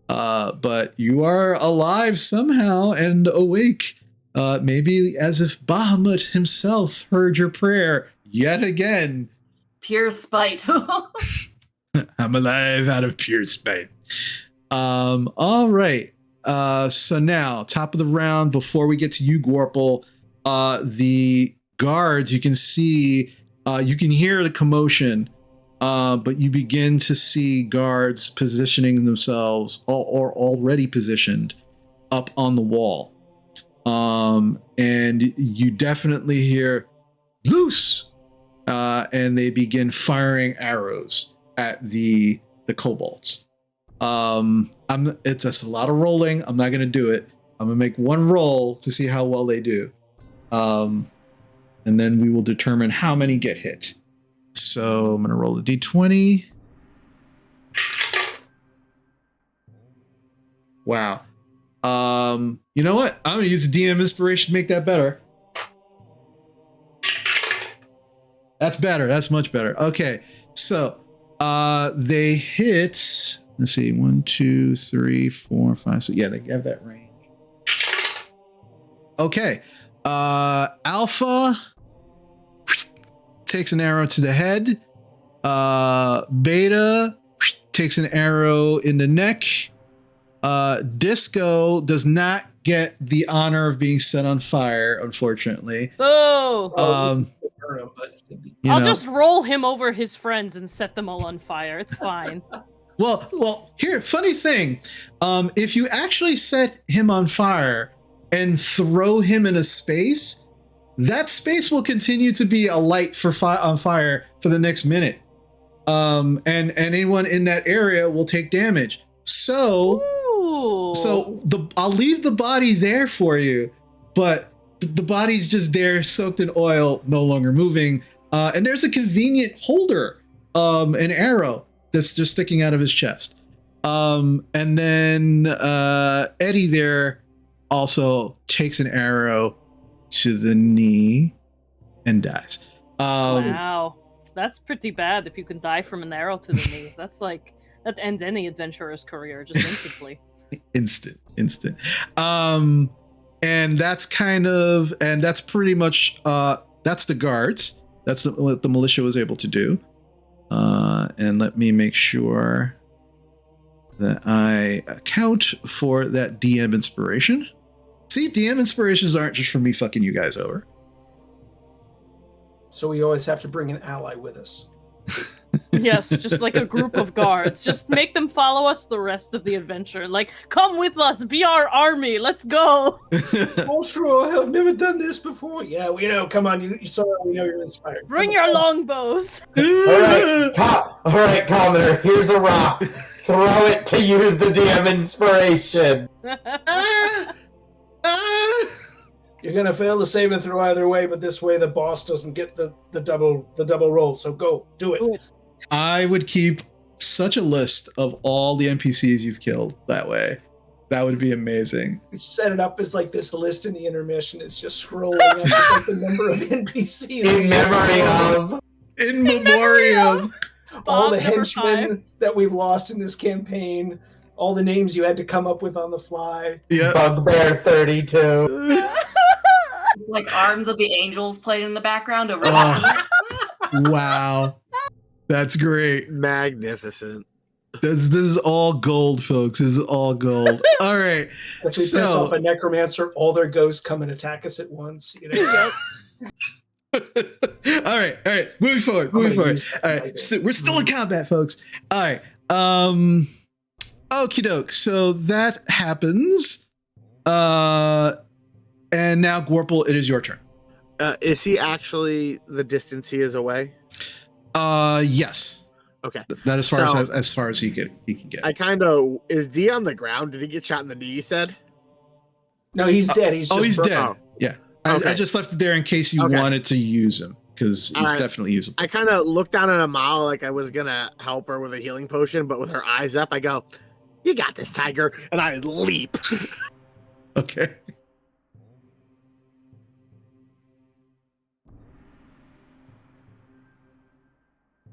But you are alive somehow and awake. Maybe as if Bahamut himself heard your prayer yet again. Pure spite. I'm alive out of pure spite. All right. So now, top of the round, before we get to you, Gorple, the guards, you can see, you can hear the commotion, but you begin to see guards positioning themselves or already positioned up on the wall. And you definitely hear loose, and they begin firing arrows at the kobolds. It's a lot of rolling. I'm not gonna do it. I'm gonna make one roll to see how well they do, and then we will determine how many get hit. So I'm gonna roll a d20. Wow. You know what? I'm gonna use the DM inspiration to make that better. That's better. That's much better. Okay, so they hit. Let's see, 1, 2, 3, 4, 5, 6. Yeah, they have that range. Okay. Alpha takes an arrow to the head. Beta takes an arrow in the neck. Disco does not get the honor of being set on fire, unfortunately. Oh! You I'll know. just roll him over his friends and set them all on fire. It's fine. Well, here, funny thing. If you actually set him on fire and throw him in a space, that space will continue to be a light on fire for the next minute. And anyone in that area will take damage. So I'll leave the body there for you, but the body's just there, soaked in oil, no longer moving. And there's a convenient holder, an arrow that's just sticking out of his chest. And then Eddie there also takes an arrow to the knee and dies. Wow. That's pretty bad if you can die from an arrow to the knee. That's like, that ends any adventurer's career just instantly. Instant. And that's pretty much, that's the guards. That's what the militia was able to do. And let me make sure that I account for that DM inspiration. See, DM inspirations aren't just for me fucking you guys over. So we always have to bring an ally with us. Yes, just like a group of guards. Just make them follow us the rest of the adventure. Like, come with us, be our army, let's go. Oh, true, I have never done this before. Yeah, we know. Come on, you saw that. We know you're inspired. Bring your longbows. All right, Commoner, here's a rock. Throw it to use the DM inspiration. You're gonna fail the save and throw either way, but this way the boss doesn't get the double roll. So go, do it. I would keep such a list of all the NPCs you've killed that way. That would be amazing. We set it up as like this list in the intermission. It's just scrolling up with like the number of NPCs. In memory of. In memoriam. All the henchmen that we've lost in this campaign. All the names you had to come up with on the fly. Yeah. Bugbear 32. Like Arms of the Angels playing in the background over Wow. That's great. Magnificent. This is all gold, folks. This is all gold. All right. If we piss off a necromancer, all their ghosts come and attack us at once. You know? All right. Moving forward. All right. We're still in combat, folks. All right. Okie doke. So that happens. And now, Gorple, it is your turn. Is he actually the distance he is away? Yes. Okay. That as far as he can get. Is D on the ground? Did he get shot in the knee, you said? No, he's dead. He's just he's broke- dead. Oh. Yeah. Okay. I just left it there in case you Okay. wanted to use him because he's Alright. definitely usable. I kind of looked down at Amal like I was gonna help her with a healing potion, but with her eyes up, I go, "You got this, Tiger!" And I leap. Okay.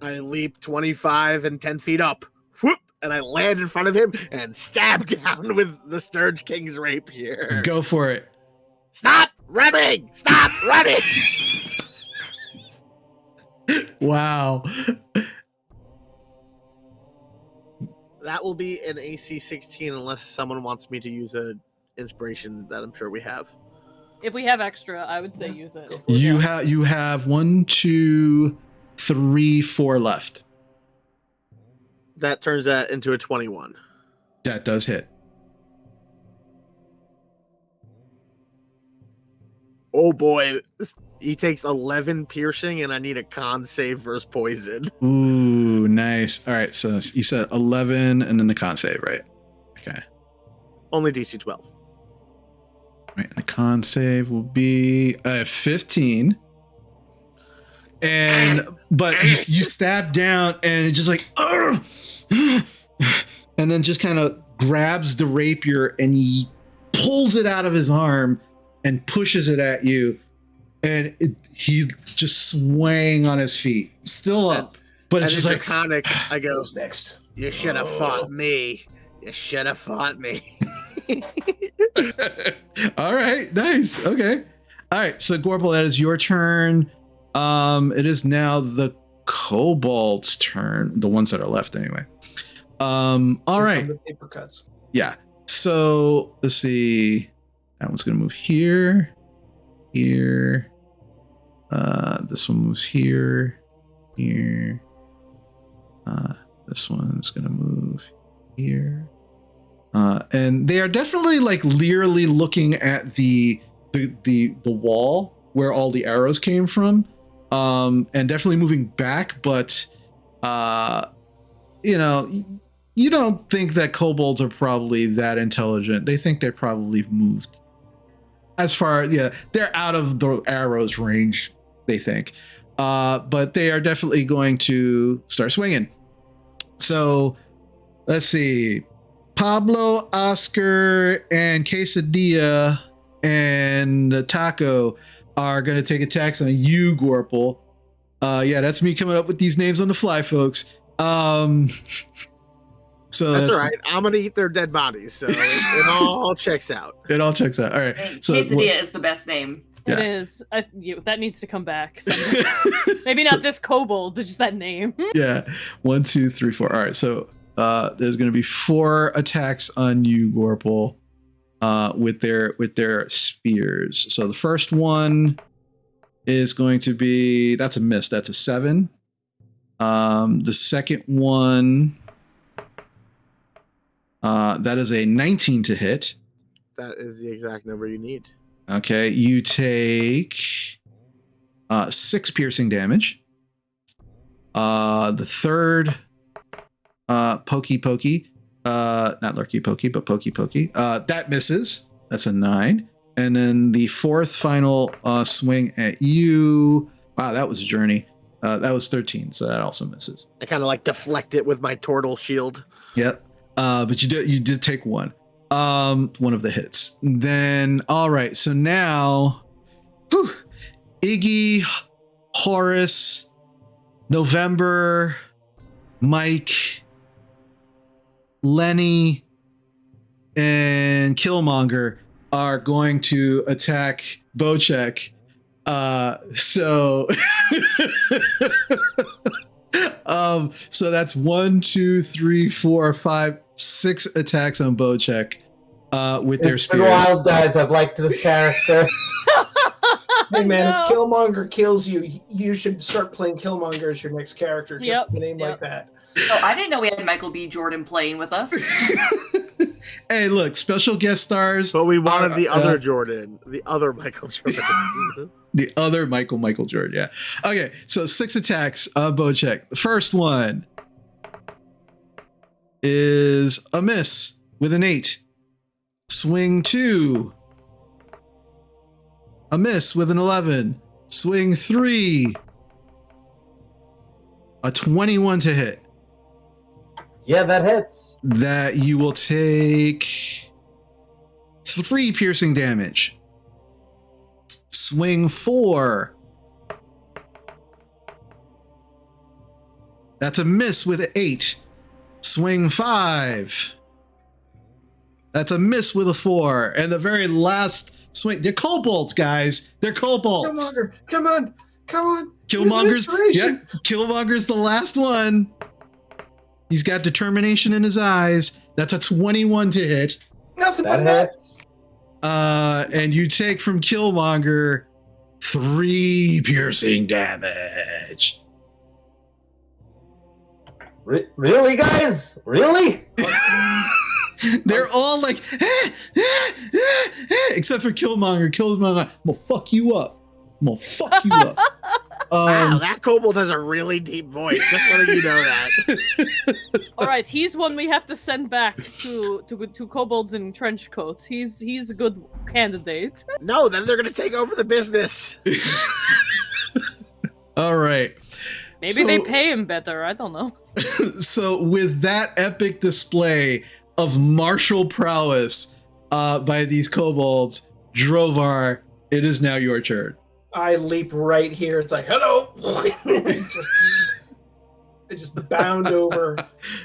I leap 25 and 10 feet up. Whoop! And I land in front of him and stab down with the Sturge King's rapier. Go for it. Stop running! Stop running! Wow. That will be an AC 16 unless someone wants me to use a inspiration that I'm sure we have. If we have extra, I would say use it. Go for it. You have 1, 2, 3, 4 left. That turns that into a 21. That does hit. Oh boy. He takes 11 piercing and I need a con save versus poison. Ooh, nice. All right, so you said 11 and then the con save, right? Okay. Only DC 12. Right, and the con save will be 15. But you stab down and it's just like, "Ugh!" And then just kind of grabs the rapier and he pulls it out of his arm and pushes it at you. And he's just swaying on his feet, still up, but it's And just in like, Draconic, I go, Who's next? "You should have fought me. You should have fought me." all right, nice, okay, all right. So Gorble, that is your turn. It is now the Kobolds' turn, the ones that are left anyway. All Here right, come the paper cuts. yeah. So let's see. That one's gonna move here. Here. This one moves here. Here. This one's gonna move here. And they are definitely like leerily looking at the wall where all the arrows came from. And definitely moving back, but you know, you don't think that kobolds are probably that intelligent. They think they probably moved as far, yeah, they're out of the arrows range, they think. But they are definitely going to start swinging. So let's see. Pablo, Oscar, and Quesadilla and Taco are going to take attacks on you, Gorple. Yeah, that's me coming up with these names on the fly, folks. So That's all right. I'm gonna eat their dead bodies, so it all checks out. It all checks out. All right. And So Quesadilla is the best name. Yeah. It is. That needs to come back. someday. Maybe not this kobold, but just that name. yeah, 1, 2, 3, 4. All right. So there's going to be 4 attacks on you, Gorple, with their spears. So the first one is going to be, that's a miss. That's a 7. The second one, that is a 19 to hit. That is the exact number you need. Okay, you take 6 piercing damage. The third, pokey, not lurky pokey, but pokey, that misses. That's a 9. And then the fourth final swing at you. Wow, that was a journey. That was 13, so that also misses. I kind of like deflect it with my turtle shield. Yep. But you did take one of the hits. Then, all right. So now, Iggy, Horace, November, Mike, Lenny, and Killmonger are going to attack Bocek. So that's 1, 2, 3, 4, 5, 6 attacks on Bocek with their It's been spears. wild, guys. I've liked this character. Hey man, No. if Killmonger kills you, you should start playing Killmonger as your next character, just Yep, with a name yep. like that. Oh, I didn't know we had Michael B. Jordan playing with us. Hey, look, special guest stars. But we wanted the other uh, Jordan, the other Michael Jordan. The other Michael Jordan, yeah. Okay, so 6 attacks on Bocek. The first one is a miss with an 8. Swing 2 A miss with an 11. Swing 3. A 21 to hit. Yeah, that hits. That you will take 3 piercing damage. Swing 4. That's a miss with an 8. Swing 5. That's a miss with a 4. And the very last swing. They're kobolds, guys. They're kobolds. Killmonger, come on. Killmonger's the last one. He's got determination in his eyes. That's a 21 to hit. Nothing That but that. hits. And you take from Killmonger 3 piercing damage. Really, guys? Really? They're all like, except for Killmonger. Killmonger, I'm gonna fuck you up. Wow, that kobold has a really deep voice. Just letting you know that. All right, he's one we have to send back to kobolds in trench coats. He's a good candidate. No, then they're gonna take over the business. All right. Maybe they pay him better. I don't know. So with that epic display of martial prowess by these kobolds, Drovar, it is now your turn. I leap right here. It's like, hello. I just bound over.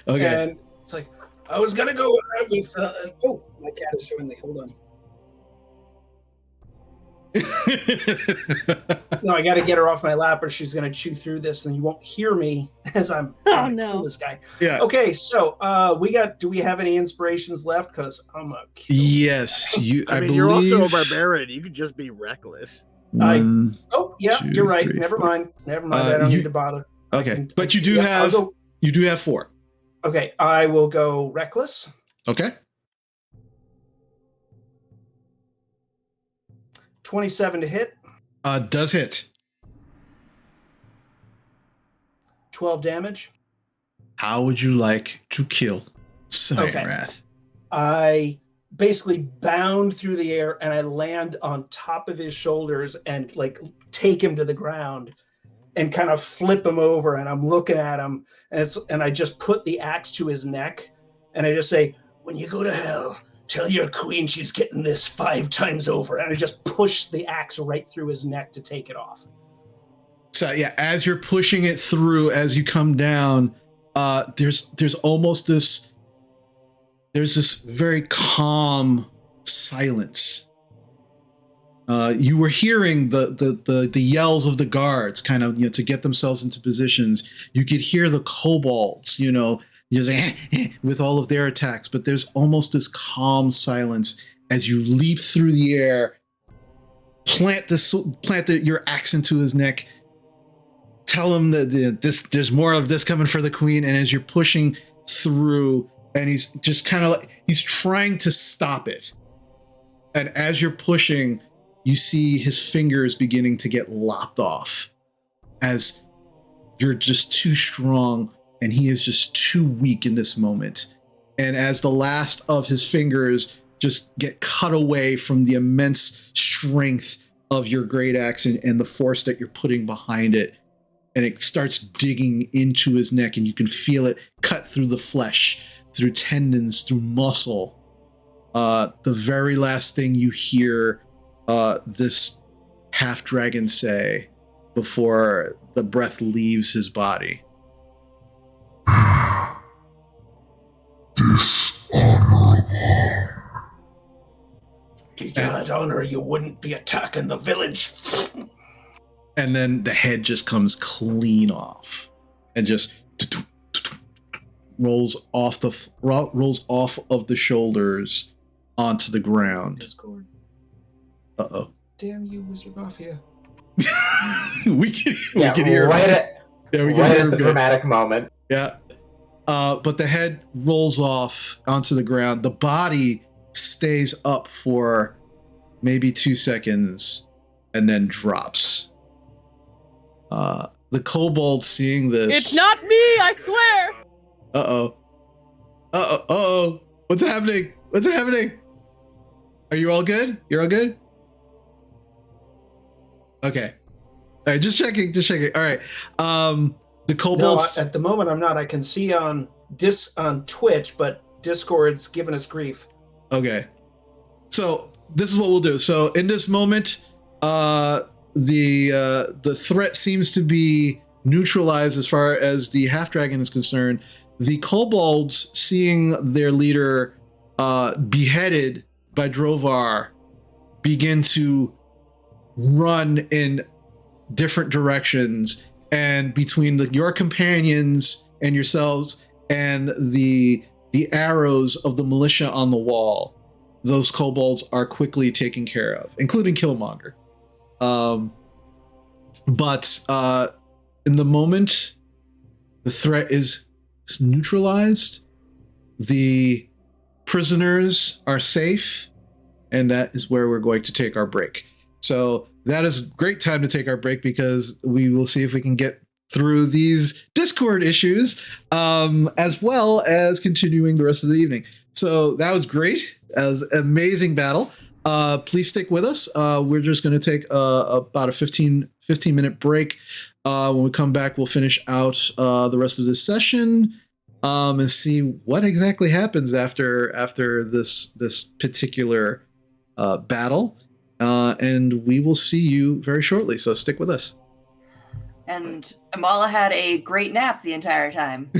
Okay. And it's like, I was going to go with, oh, my cat is joining me. Hold on. No, I got to get her off my lap or she's going to chew through this and you won't hear me as I'm trying to kill this guy. Yeah. Okay, so do we have any inspirations left? Because I'm a kill Yes. I mean, you're also a barbarian. You could just be reckless. Oh, yeah, 2, you're right. 3, Never 4. mind. I don't need to bother. Okay. But you do have 4. Okay, I will go reckless. Okay. 27 to hit. Does hit. 12 damage. How would you like to kill Cyanrath? I basically bound through the air and I land on top of his shoulders and like take him to the ground and kind of flip him over. And I'm looking at him and I just put the axe to his neck and I just say, when you go to hell, tell your queen she's getting this 5 times over. And I just push the axe right through his neck to take it off. So yeah, as you're pushing it through, as you come down, there's almost this very calm silence. You were hearing the yells of the guards, kind of, to get themselves into positions. You could hear the kobolds, using with all of their attacks, but there's almost this calm silence as you leap through the air, plant your axe into his neck, tell him that there's more of this coming for the queen, and as you're pushing through, and he's just kind of like he's trying to stop it, and as you're pushing, you see his fingers beginning to get lopped off as you're just too strong and he is just too weak in this moment. And as the last of his fingers just get cut away from the immense strength of your great axe and the force that you're putting behind it, and it starts digging into his neck, and you can feel it cut through the flesh, through tendons, through muscle. The very last thing you hear this half dragon say before the breath leaves his body. Dishonorable. You got honor, you wouldn't be attacking the village. And then the head just comes clean off and just rolls off of the shoulders onto the ground. Discord. Uh-oh. Damn you, Mr. Mafia. we can hear right him. at the dramatic moment. Yeah. But the head rolls off onto the ground. The body stays up for maybe 2 seconds and then drops. The kobold, seeing this... It's not me, I swear! Uh-oh. What's happening? Are you all good? You're all good? Okay. All right, just checking. All right. The No, kobolds. at the moment I'm not. I can see on Twitch, but Discord's giving us grief. Okay. So this is what we'll do. So in this moment, the threat seems to be neutralized as far as the half dragon is concerned. The kobolds, seeing their leader beheaded by Drovar, begin to run in different directions, and between your companions and yourselves and the arrows of the militia on the wall, those kobolds are quickly taken care of, including Killmonger. But in the moment, the threat is neutralized. The prisoners are safe, and that is where we're going to take our break. So that is a great time to take our break, because we will see if we can get through these Discord issues, as well as continuing the rest of the evening. So that was great. That was an amazing battle. Please stick with us. We're just going to take about a 15-minute break. When we come back, we'll finish out the rest of this session, and see what exactly happens after this particular battle. And we will see you very shortly. So stick with us. And Amala had a great nap the entire time.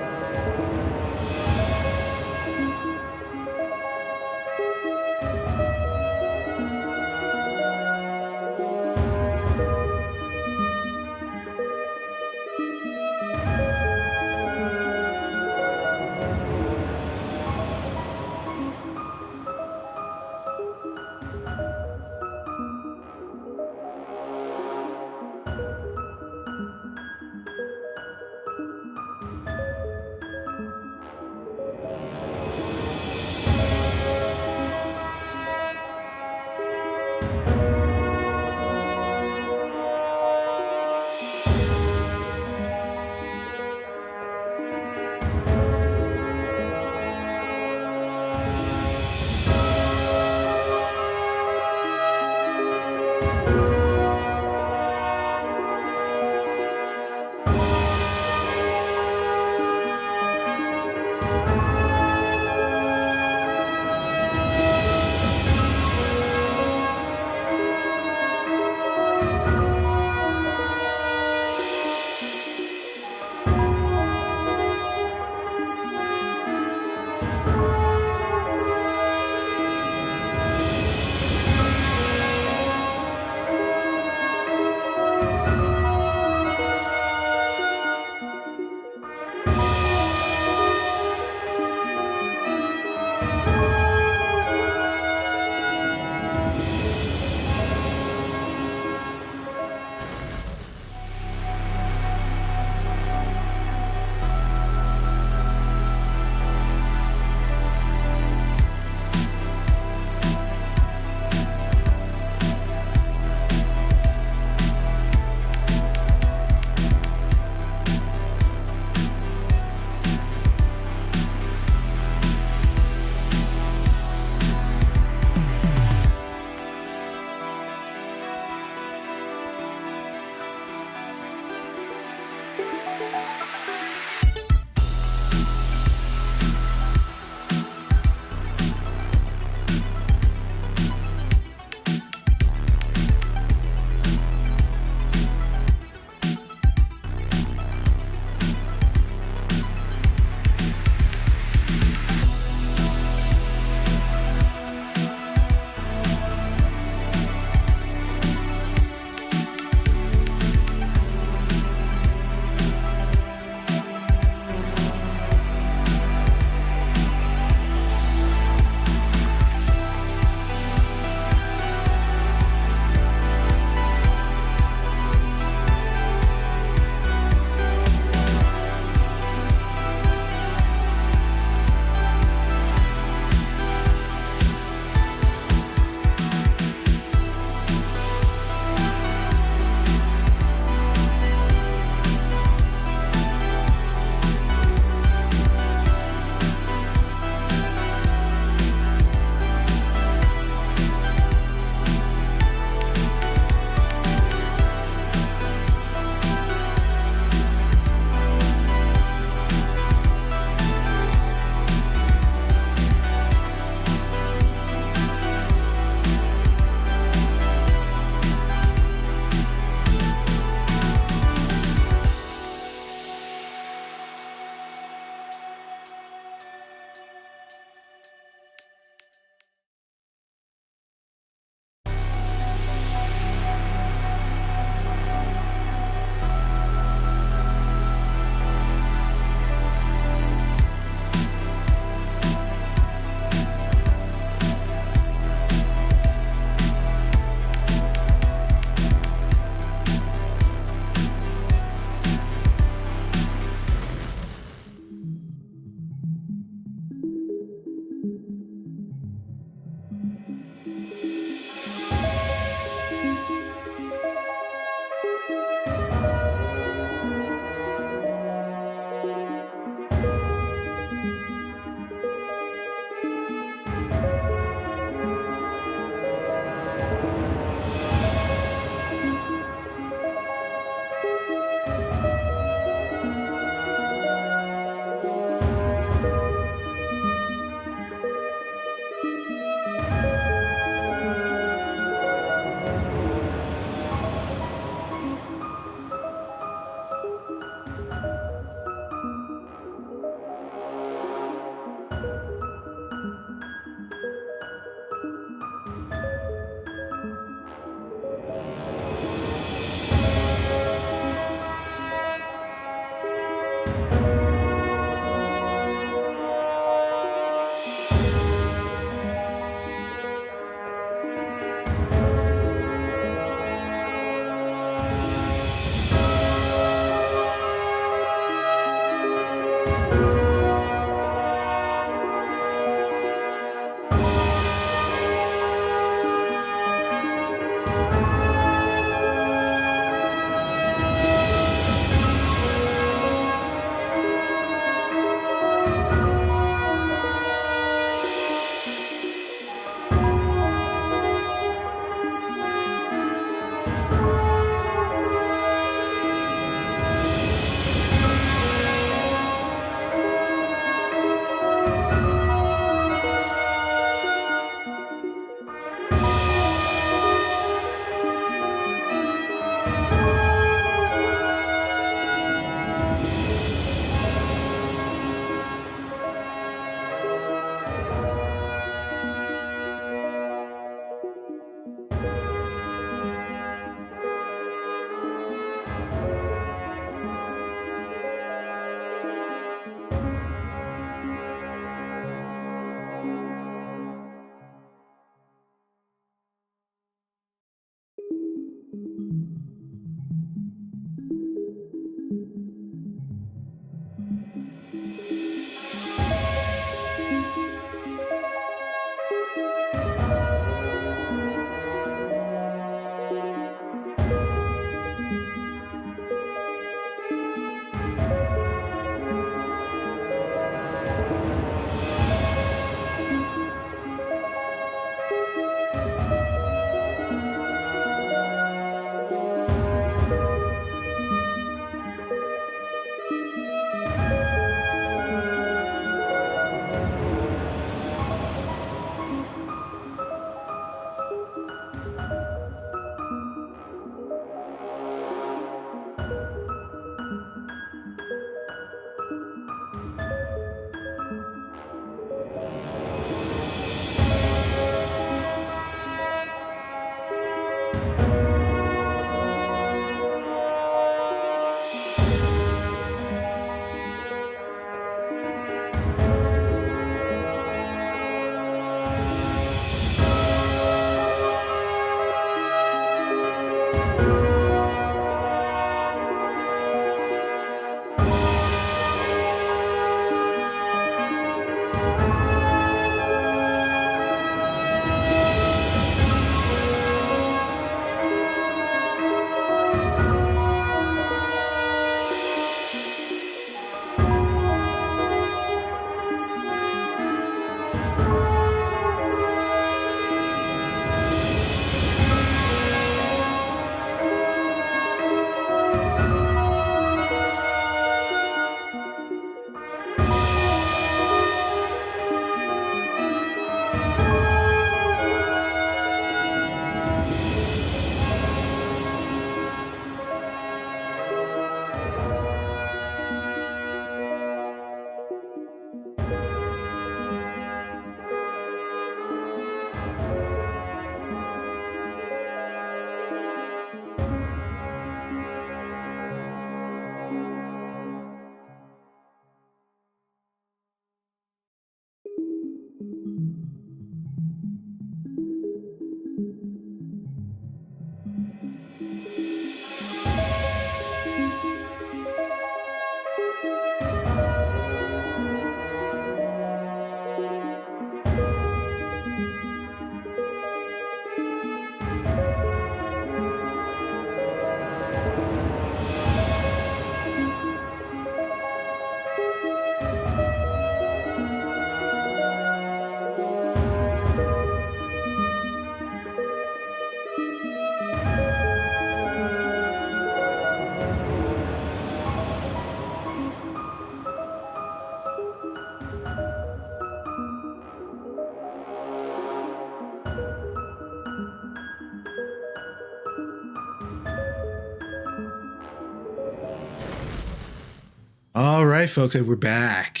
All right, folks, and we're back.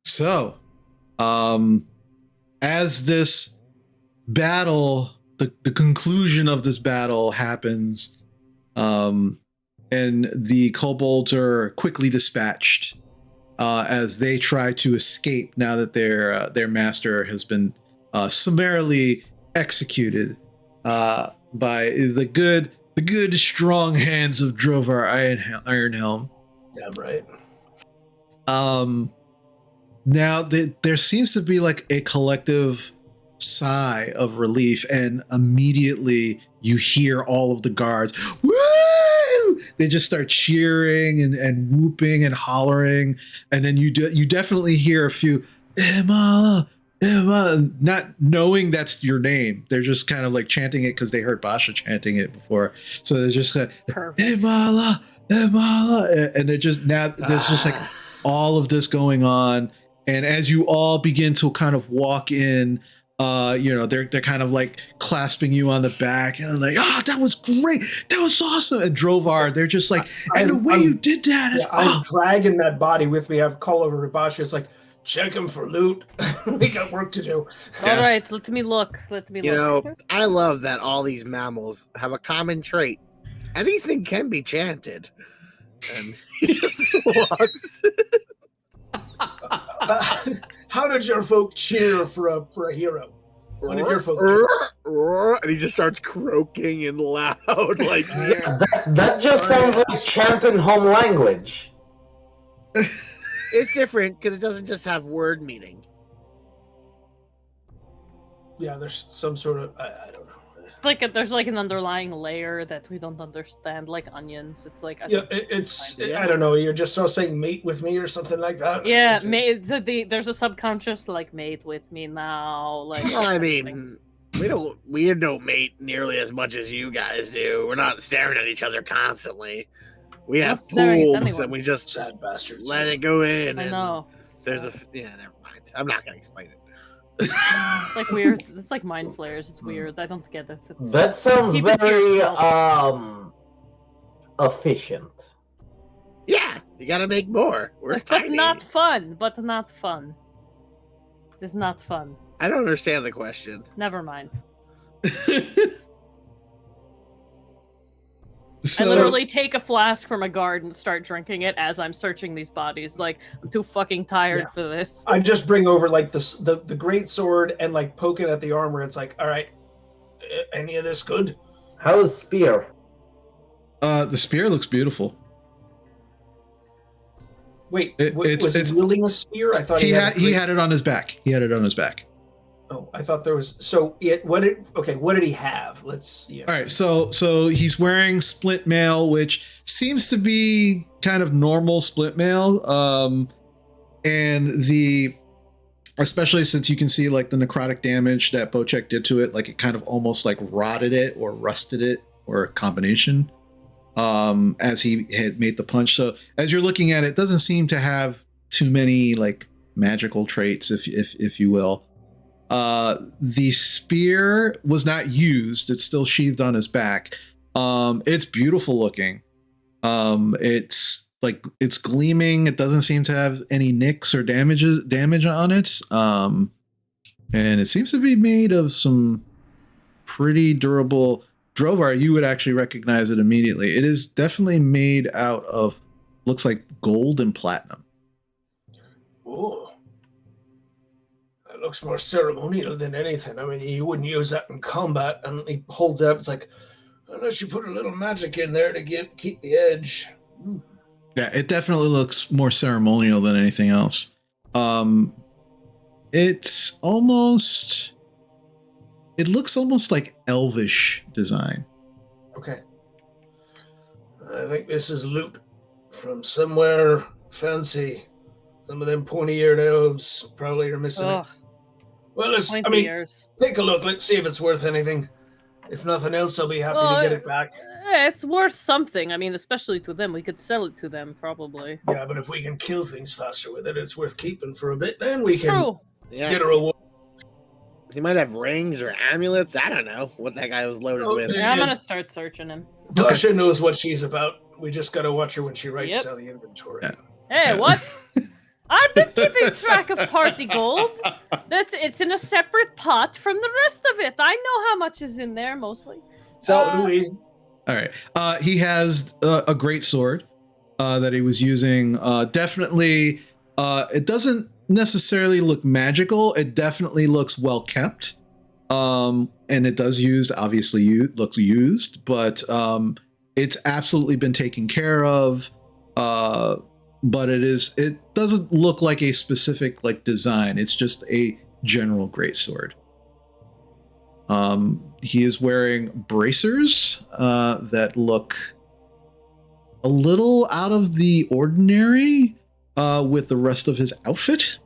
So, as this battle, the conclusion of this battle happens, and the kobolds are quickly dispatched as they try to escape now that their master has been summarily executed by the good strong hands of Drovar Ironhelm. Yeah, right. Now there seems to be like a collective sigh of relief, and immediately you hear all of the guards, woo! They just start cheering and whooping and hollering, and then you definitely hear a few Emma, not knowing that's your name. They're just kind of like chanting it because they heard Basha chanting it before, so they're just Emma, and they're just now there's just like all of this going on. And as you all begin to kind of walk in, they're kind of like clasping you on the back and like, oh, that was great, that was awesome. And Drovar, they're just like, the way you did that is, I'm dragging that body with me. I've called over to Basha. It's like, check him for loot. We got work to do. All right, let me look. You know, I love that all these mammals have a common trait. Anything can be chanted. And he just walks. How did your folk cheer for a hero? What did your folk do? And he just starts croaking and loud, like that just sounds like chanting home language. It's different because it doesn't just have word meaning. Yeah, there's some sort of I don't know. There's like an underlying layer that we don't understand, like onions. It's like I don't know. You're just sort of saying mate with me or something like that. Yeah, there's a subconscious like mate with me now. Like, well, I mean, we don't mate nearly as much as you guys do. We're not staring at each other constantly. We have pools and we just sad bastards. Let it go in. I know. There's never mind. I'm not gonna explain it. It's like weird. It's like mind flares. It's weird. I don't get it. That sounds very efficient. Yeah, you gotta make more. But not fun. It's not fun. I don't understand the question. Never mind. So, I literally take a flask from a guard and start drinking it as I'm searching these bodies. Like, I'm too fucking tired for this. I just bring over like the great sword and like poke it at the armor. It's like, all right, any of this good? How is spear? The spear looks beautiful. Wait, It's he wielding a spear? I thought he had it on his back. He had it on his back. Oh, I thought there was. So what did he have? Let's see. All right, so he's wearing split mail, which seems to be kind of normal split mail. And especially since you can see like the necrotic damage that Bocek did to it, like it kind of almost like rotted it or rusted it or a combination. As he had made the punch. So as you're looking at it, it doesn't seem to have too many like magical traits, if you will. The spear was not used. It's still sheathed on his back. It's beautiful looking. It's gleaming. It doesn't seem to have any nicks or damage on it. And it seems to be made of some pretty durable. Drovar, you would actually recognize it immediately. It is definitely made out of, looks like gold and platinum. Oh, that looks more ceremonial than anything. I mean, you wouldn't use that in combat. And he holds it up. It's like, unless you put a little magic in there to keep the edge. Yeah, it definitely looks more ceremonial than anything else. It's almost... It looks almost like elvish design. Okay. I think this is loot from somewhere fancy. Some of them pointy-eared elves probably are missing it. Well, take a look. Let's see if it's worth anything. If nothing else, I'll be happy to get it back. It's worth something. I mean, especially to them. We could sell it to them, probably. Yeah, but if we can kill things faster with it, it's worth keeping for a bit. Then we can get a reward. He might have rings or amulets. I don't know what that guy was loaded with. Yeah, I'm gonna start searching him. Dasha knows what she's about. We just gotta watch her when she writes down the inventory. Yeah. Hey, what? I've been keeping track of party gold. It's in a separate pot from the rest of it. I know how much is in there mostly. So do we. All right. He has a great sword that he was using. Definitely, it doesn't necessarily look magical. It definitely looks well kept. And it does looks used, but it's absolutely been taken care of. But it doesn't look like a specific like design. It's just a general greatsword. He is wearing bracers that look a little out of the ordinary with the rest of his outfit.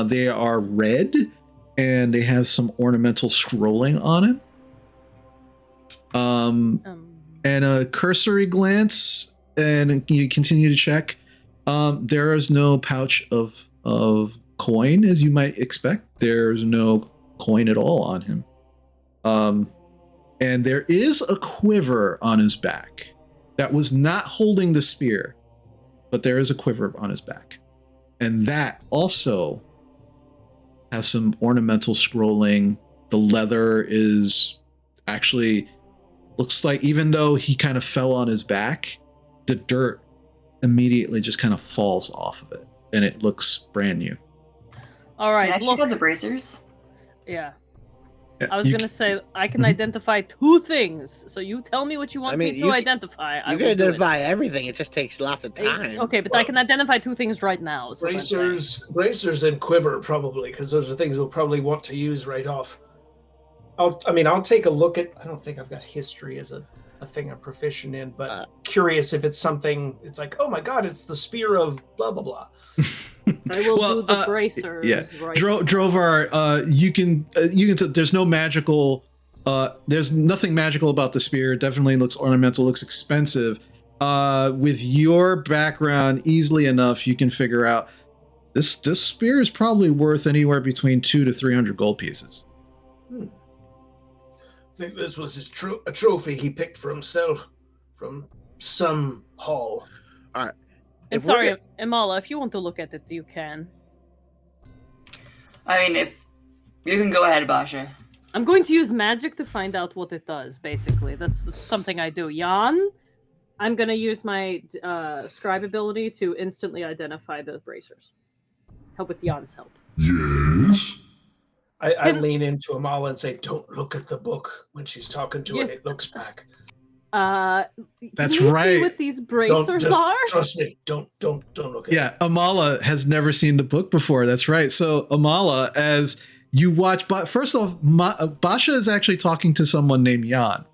They are red and they have some ornamental scrolling on it. And a cursory glance, and you continue to check. There is no pouch of coin, as you might expect. There's no coin at all on him. And there is a quiver on his back that was not holding the spear, but there is a quiver on his back. And that also has some ornamental scrolling. The leather is actually, looks like, even though he kind of fell on his back, the dirt immediately just kind of falls off of it, and it looks brand new. All right, Can I check out the bracers? Yeah. I was going to say, I can identify two things, so you tell me what you want me to identify. You can identify everything, it just takes lots of time. Okay, but I can identify two things right now. Bracers and quiver, probably, because those are things we'll probably want to use right off. I'll take a look at, I don't think I've got history as a thing I'm proficient in, but curious if it's something, it's like, oh my god, it's the spear of blah, blah, blah. I will do the bracers. Yeah, right Drovar, you can there's no magical, there's nothing magical about the spear. It definitely looks ornamental, looks expensive. With your background, easily enough, you can figure out this spear is probably worth anywhere between 200 to 300 gold pieces. I think this was his a trophy he picked for himself from some hall. All right. And sorry, Imala, if you want to look at it, you can. I mean, if you can go ahead, Basha. I'm going to use magic to find out what it does, basically. That's something I do. Jan, I'm going to use my scribe ability to instantly identify the bracers. Help with Jan's help. Yes? I lean into Amala and say, don't look at the book when she's talking to it. It looks back. That's can you right. see what these bracers are? Trust me. Don't look at Yeah, Amala has never seen the book before. That's right. So Amala, as you watch, but first off, Basha is actually talking to someone named Jan.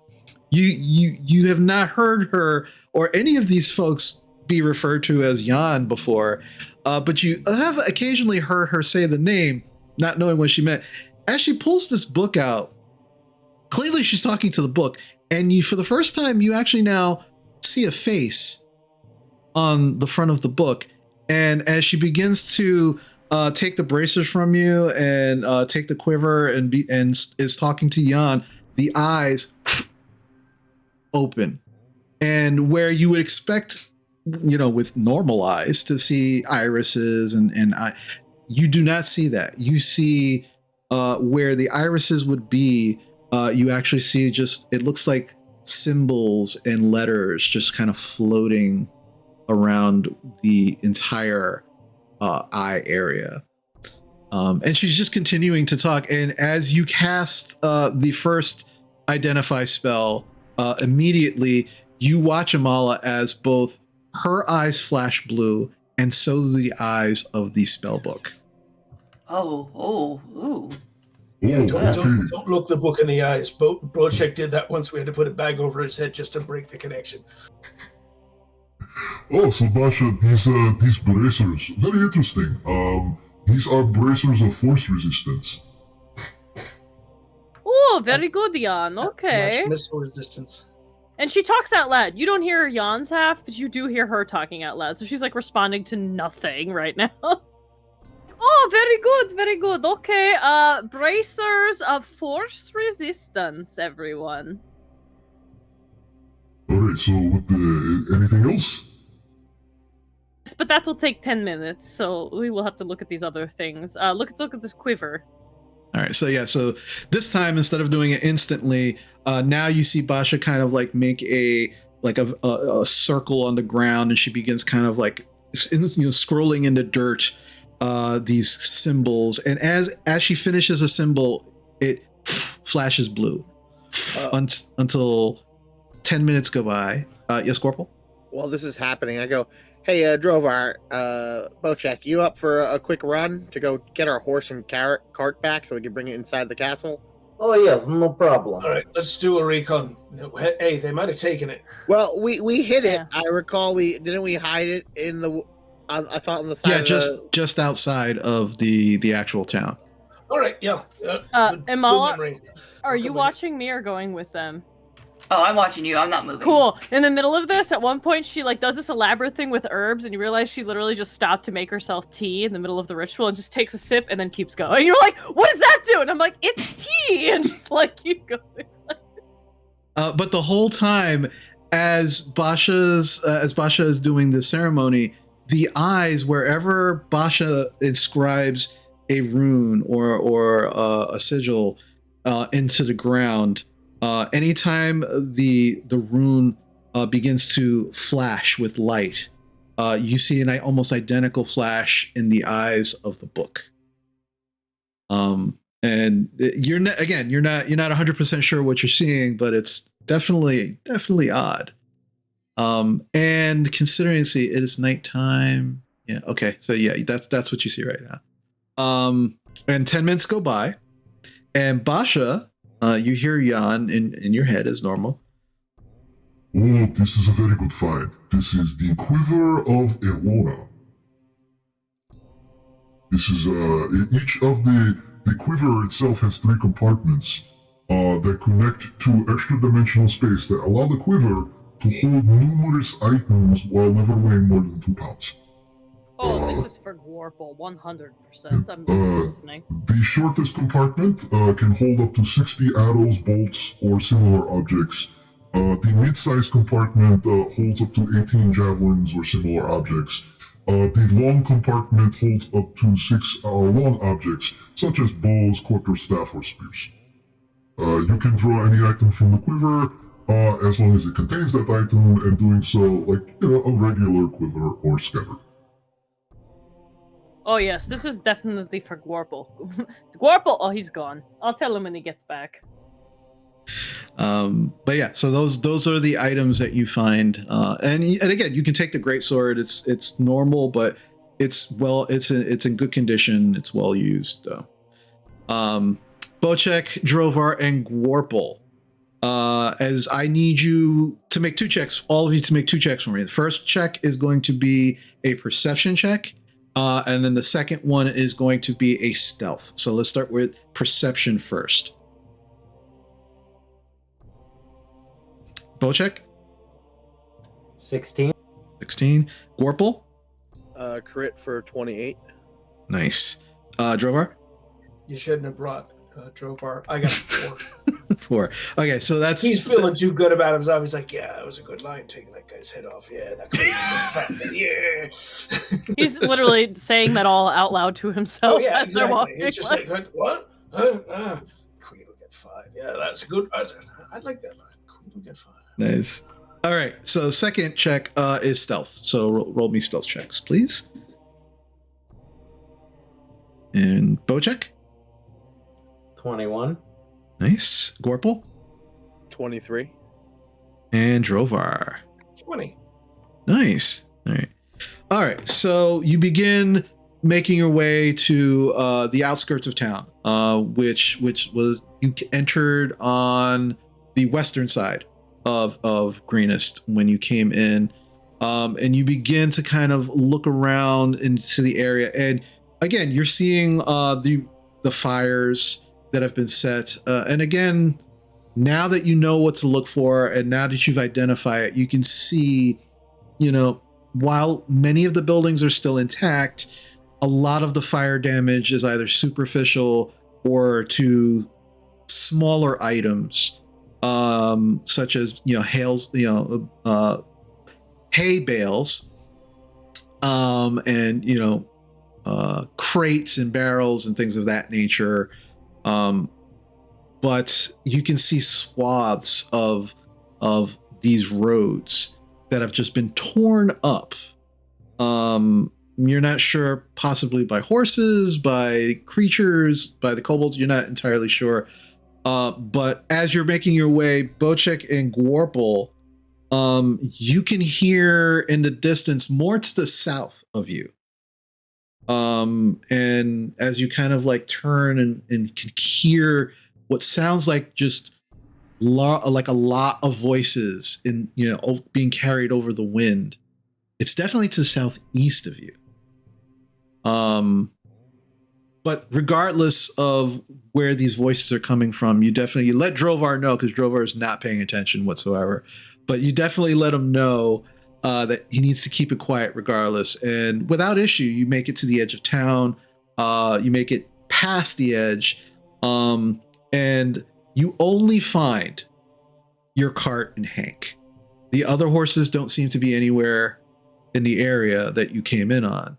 You have not heard her or any of these folks be referred to as Jan before, but you have occasionally heard her say the name, not knowing what she meant. As she pulls this book out, clearly she's talking to the book, and you, for the first time, you actually now see a face on the front of the book. And as she begins to take the bracers from you and take the quiver and is talking to Jan, the eyes open, and where you would expect, with normal eyes to see irises and you do not see that. You see where the irises would be. You actually see it looks like symbols and letters just kind of floating around the entire eye area. And she's just continuing to talk. And as you cast the first identify spell, immediately you watch Amala as both her eyes flash blue and so do the eyes of the spell book. Ooh. Yeah, don't look the book in the eyes. Bocek did that once. We had to put a bag over his head just to break the connection. Oh, so Basha, these bracers, very interesting. These are bracers of force resistance. Oh, very good, Jan. Okay. Missile resistance. And she talks out loud. You don't hear Jan's half, but you do hear her talking out loud. So she's like responding to nothing right now. Oh, very good, very good. Okay, bracers of force resistance, everyone. Alright, so anything else? But that will take 10 minutes, so we will have to look at these other things. Look at this quiver. All right, so this time, instead of doing it instantly, now you see Basha kind of like make a circle on the ground, and she begins kind of like scrolling in the dirt these symbols, and as she finishes a symbol, it flashes blue until 10 minutes go by. Yes, Corporal? While this is happening, I go, hey, Drovar, Bocek, you up for a quick run to go get our horse and cart back so we can bring it inside the castle? Oh, yes, no problem. All right, let's do a recon. Hey, they might have taken it. Well, we hid it. I recall didn't we hide it in the... I thought on the side. Yeah, just outside of the actual town. All right, yeah. Amala, good are you watching me or going with them? Oh, I'm watching you. I'm not moving. Cool. In the middle of this, at one point, she does this elaborate thing with herbs, and you realize she literally just stopped to make herself tea in the middle of the ritual and just takes a sip and then keeps going. You're like, what does that do? And I'm like, it's tea, and just keep going. But the whole time, as Basha is doing the ceremony, the eyes, wherever Basha inscribes a rune or a sigil into the ground, anytime the rune begins to flash with light, you see an almost identical flash in the eyes of the book. And you're not 100% sure what you're seeing, but it's definitely odd. And considering, see, it is nighttime. Yeah. Okay. So yeah, that's what you see right now. And 10 minutes go by, and Basha, you hear Jan in your head as normal. Oh, this is a very good find. This is the Quiver of Elona. This is each of the quiver itself has 3 compartments that connect to extra-dimensional space that allow the quiver to hold numerous items while never weighing more than 2 pounds. Oh, this is for Warple, 100%. I'm listening. The shortest compartment can hold up to 60 arrows, bolts, or similar objects. The mid-sized compartment holds up to 18 javelins or similar objects. The long compartment holds up to 6 long objects, such as bows, quarterstaff, or spears. You can draw any item from the quiver, as long as it contains that item, and doing so like a regular quiver or scabbard. Oh yes, this is definitely for Gwarple. Gwarple! Oh, he's gone. I'll tell him when he gets back. But yeah, so those are the items that you find, and again, you can take the greatsword. It's normal, but it's in good condition. It's well used though. Bocek, Drovar, and Gwarple. As I need you to make 2 checks, all of you to make 2 checks for me. The first check is going to be a perception check, and then the second one is going to be a stealth. So let's start with perception first. Bocek? 16. 16. Gwarple? Crit for 28. Nice. Drovar? You shouldn't have brought Drovar. I got 4. 4. Okay, so that's... He's feeling too good about himself. He's like, yeah, it was a good line taking that guy's head off. Yeah, that crazy yeah. He's literally saying that all out loud to himself. Oh, yeah, as they're exactly. walking, He's just like, what? Queen will get 5. Yeah, that's a good... I like that line. Queen will get 5. Nice. All right, so second check is stealth. So roll me stealth checks, please. And Bocek? 21. Nice. Gwarple? 23. And Drovar. 20. Nice. All right. So you begin making your way to the outskirts of town, which was you entered on the western side of Greenest when you came in, and you begin to kind of look around into the area. And again, you're seeing the fires that have been set, and again, now that you know what to look for and now that you've identified it, you can see, while many of the buildings are still intact, a lot of the fire damage is either superficial or to smaller items, such as hay bales, and crates and barrels and things of that nature. But you can see swaths of these roads that have just been torn up. You're not sure, possibly by horses, by creatures, by the kobolds. You're not entirely sure. But as you're making your way, Bocek and Gwarple, you can hear in the distance, more to the south of you. And as you kind of like turn and can hear what sounds like just like a lot of voices in, being carried over the wind. It's definitely to the southeast of you. But regardless of where these voices are coming from, you let Drovar know, because Drovar is not paying attention whatsoever. But you definitely let him know that he needs to keep it quiet regardless. And without issue, you make it to the edge of town. You make it past the edge. And you only find your cart and Hank. The other horses don't seem to be anywhere in the area that you came in on.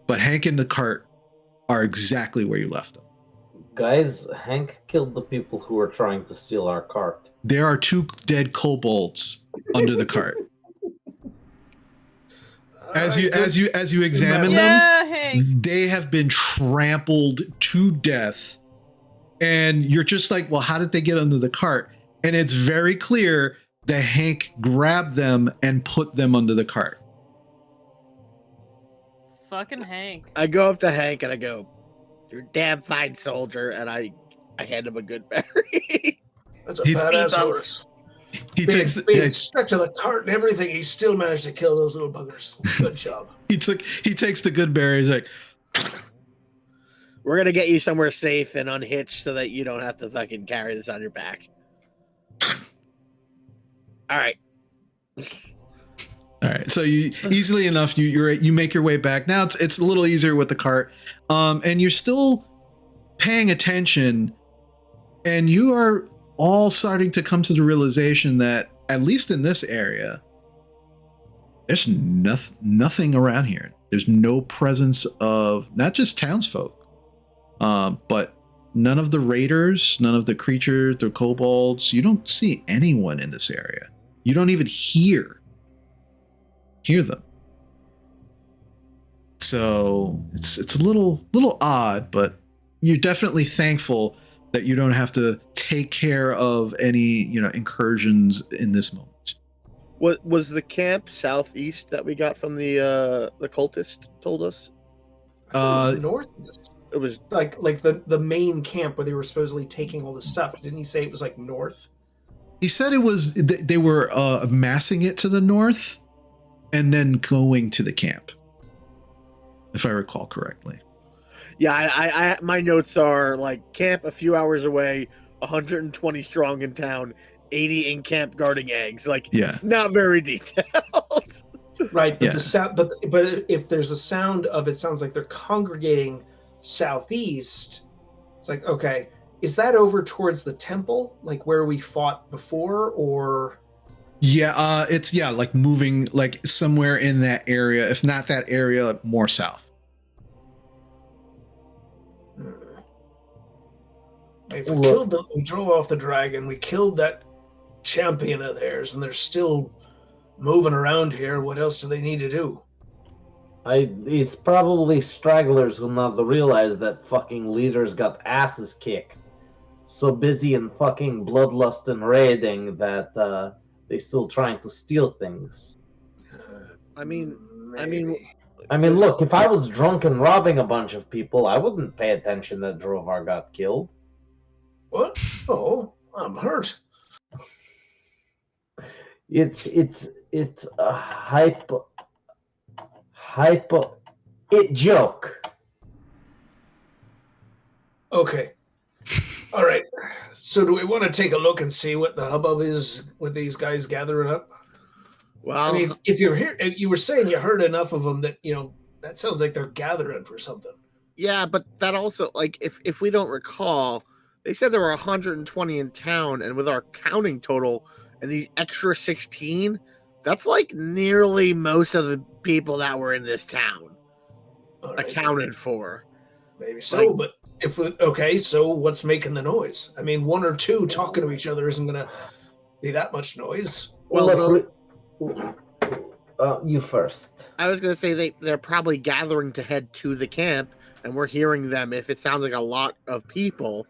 But Hank and the cart are exactly where you left them. Guys, Hank killed the people who were trying to steal our cart. There are 2 dead kobolds under the cart. As you examine them, Hank. they have been trampled to death. And you're just like, well, how did they get under the cart? And it's very clear that Hank grabbed them and put them under the cart. Fucking Hank. I go up to Hank and I go, "You're a damn fine soldier," and I hand him a good berry. That's a He's- badass Speed horse. He Being, takes being stuck to the cart and everything, he still managed to kill those little buggers. Good job. he takes the good berry. He's like, We're gonna get you somewhere safe and unhitched so that you don't have to fucking carry this on your back. All right. all right. So you easily enough you make your way back. Now it's a little easier with the cart, and you're still paying attention, and you are all starting to come to the realization that at least in this area, there's nothing around here. There's no presence of not just townsfolk, but none of the raiders, none of the creatures, the kobolds. You don't see anyone in this area. You don't even hear them. So it's a little odd, but you're definitely thankful that you don't have to take care of any, incursions in this moment. What was the camp southeast that we got from the cultist told us? I thought it was northeast. It was like the main camp where they were supposedly taking all the stuff. Didn't he say it was like north? He said it was they were amassing it to the north and then going to the camp, if I recall correctly. Yeah, I my notes are like camp a few hours away, 120 strong in town, 80 in camp guarding eggs. Like, yeah, not very detailed. Right, but Yeah. the sound, but if there's a sound of it, sounds like they're congregating southeast. It's like, okay, is that over towards the temple, like where we fought before, or? Yeah, it's like moving like somewhere in that area, if not that area, more south. If we killed them, we drove off the dragon, we killed that champion of theirs, and they're still moving around here. What else do they need to do? It's probably stragglers who not realize that fucking leaders got asses kicked. So busy in fucking bloodlust and raiding that they still trying to steal things. I mean, look, if I was drunk and robbing a bunch of people, I wouldn't pay attention that Drovar got killed. What? Oh, I'm hurt. It's a hypo joke. Okay. All right. So do we want to take a look and see what the hubbub is with these guys gathering up? well, I mean, if you're here, you were saying you heard enough of them that, that sounds like they're gathering for something. yeah, but that also, like, if we don't recall, they said there were 120 in town, and with our counting total and these extra 16, that's like nearly most of the people that were in this town All right. accounted for. Maybe so, but so what's making the noise? I mean, one or two talking to each other isn't going to be that much noise. Well, you first. I was going to say they're probably gathering to head to the camp, and we're hearing them. If it sounds like a lot of people,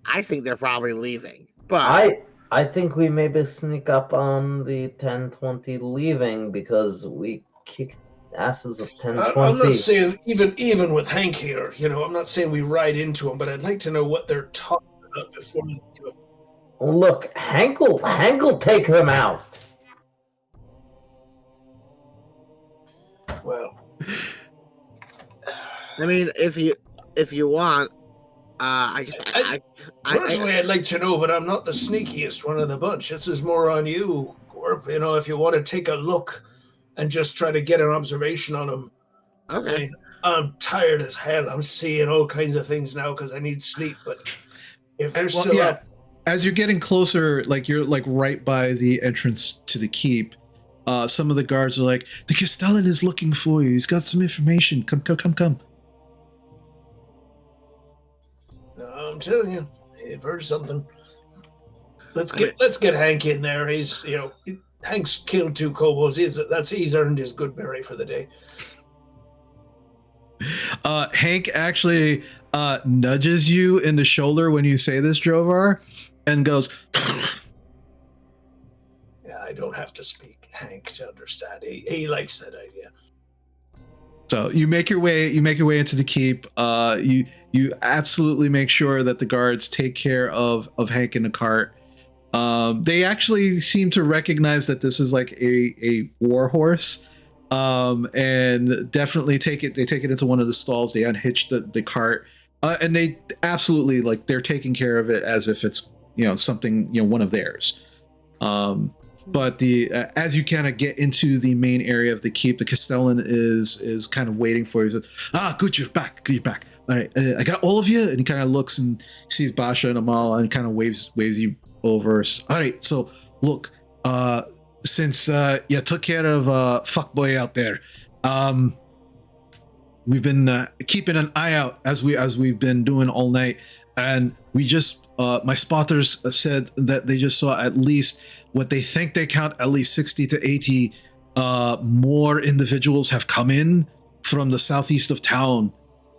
I think they're probably leaving. But I think we maybe sneak up on the 1020 leaving because we kicked asses of 1020. I'm not saying even with Hank here, I'm not saying we ride into him, but I'd like to know what they're talking about before. Look, Hank will take them out. Well, I mean, if you want, I guess personally, I'd like to know, but I'm not the sneakiest one of the bunch. This is more on you, Gorp. If you want to take a look and just try to get an observation on them. Okay. I mean, I'm tired as hell. I'm seeing all kinds of things now because I need sleep. But if they're still up, as you're getting closer, like you're like right by the entrance to the keep, some of the guards are like, "The Castellan is looking for you. He's got some information. Come." I'm telling you, you've heard something. Let's get Hank in there. He's Hank's killed 2 kobolds. He's earned his good berry for the day. Hank actually nudges you in the shoulder when you say this, Drovar, and goes, Yeah, I don't have to speak Hank to understand. He likes that idea. So you make your way into the keep. You absolutely make sure that the guards take care of Hank in the cart. They actually seem to recognize that this is like a war horse, and definitely take it into one of the stalls. They unhitch the cart, and they absolutely, like, they're taking care of it as if it's something one of theirs. But as you kind of get into the main area of the keep, the Castellan is kind of waiting for you. He says, good, you're back. All right, I got all of you. And he kind of looks and sees Basha and Amal and kind of waves you over. All right, so look, since you took care of fuckboy out there, we've been keeping an eye out as we've been doing all night, and we just my spotters said that they just saw at least what they think they count at least 60 to 80 more individuals have come in from the southeast of town,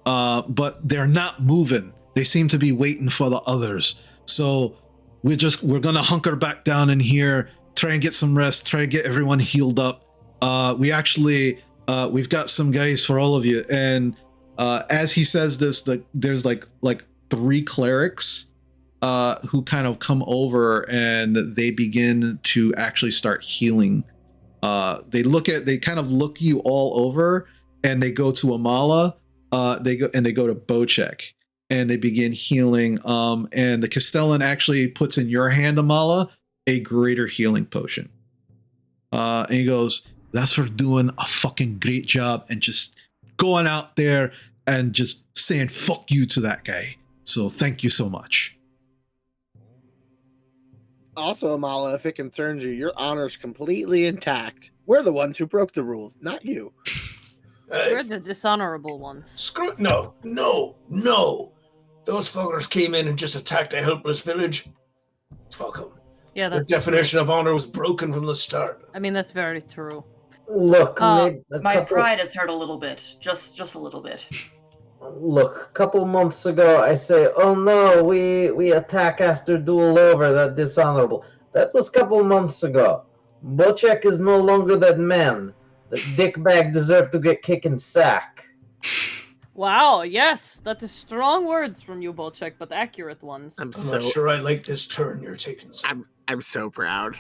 but they're not moving. they seem to be waiting for the others. So we're gonna hunker back down in here, try and get some rest, try and get everyone healed up. We've got some guys for all of you. And as he says this, there's like 3 clerics who kind of come over and they begin to actually start healing. They kind of look you all over, and they go to Amala. They go to Bocek, and they begin healing. And the Castellan actually puts in your hand, Amala, a greater healing potion. And he goes, "That's for doing a fucking great job and just going out there and just saying fuck you to that guy. So thank you so much." Also, Amala, if it concerns you, your honor's completely intact. We're the ones who broke the rules, not you. We're the dishonorable ones. Screw no. Those fuckers came in and just attacked a helpless village. Fuck them. Yeah, Their that's definition of honor was broken from the start. I mean, that's very true. Look, My pride is hurt a little bit. Just a little bit. Look, a couple months ago, I say, "Oh no, we attack after Duel over. That dishonorable." That was a couple months ago. Bocek is no longer that man. The dickbag deserved to get kicked in sack. Wow, yes, that is strong words from you, Bolchek, but accurate ones. I'm not sure I like this turn you're taking. I'm so proud.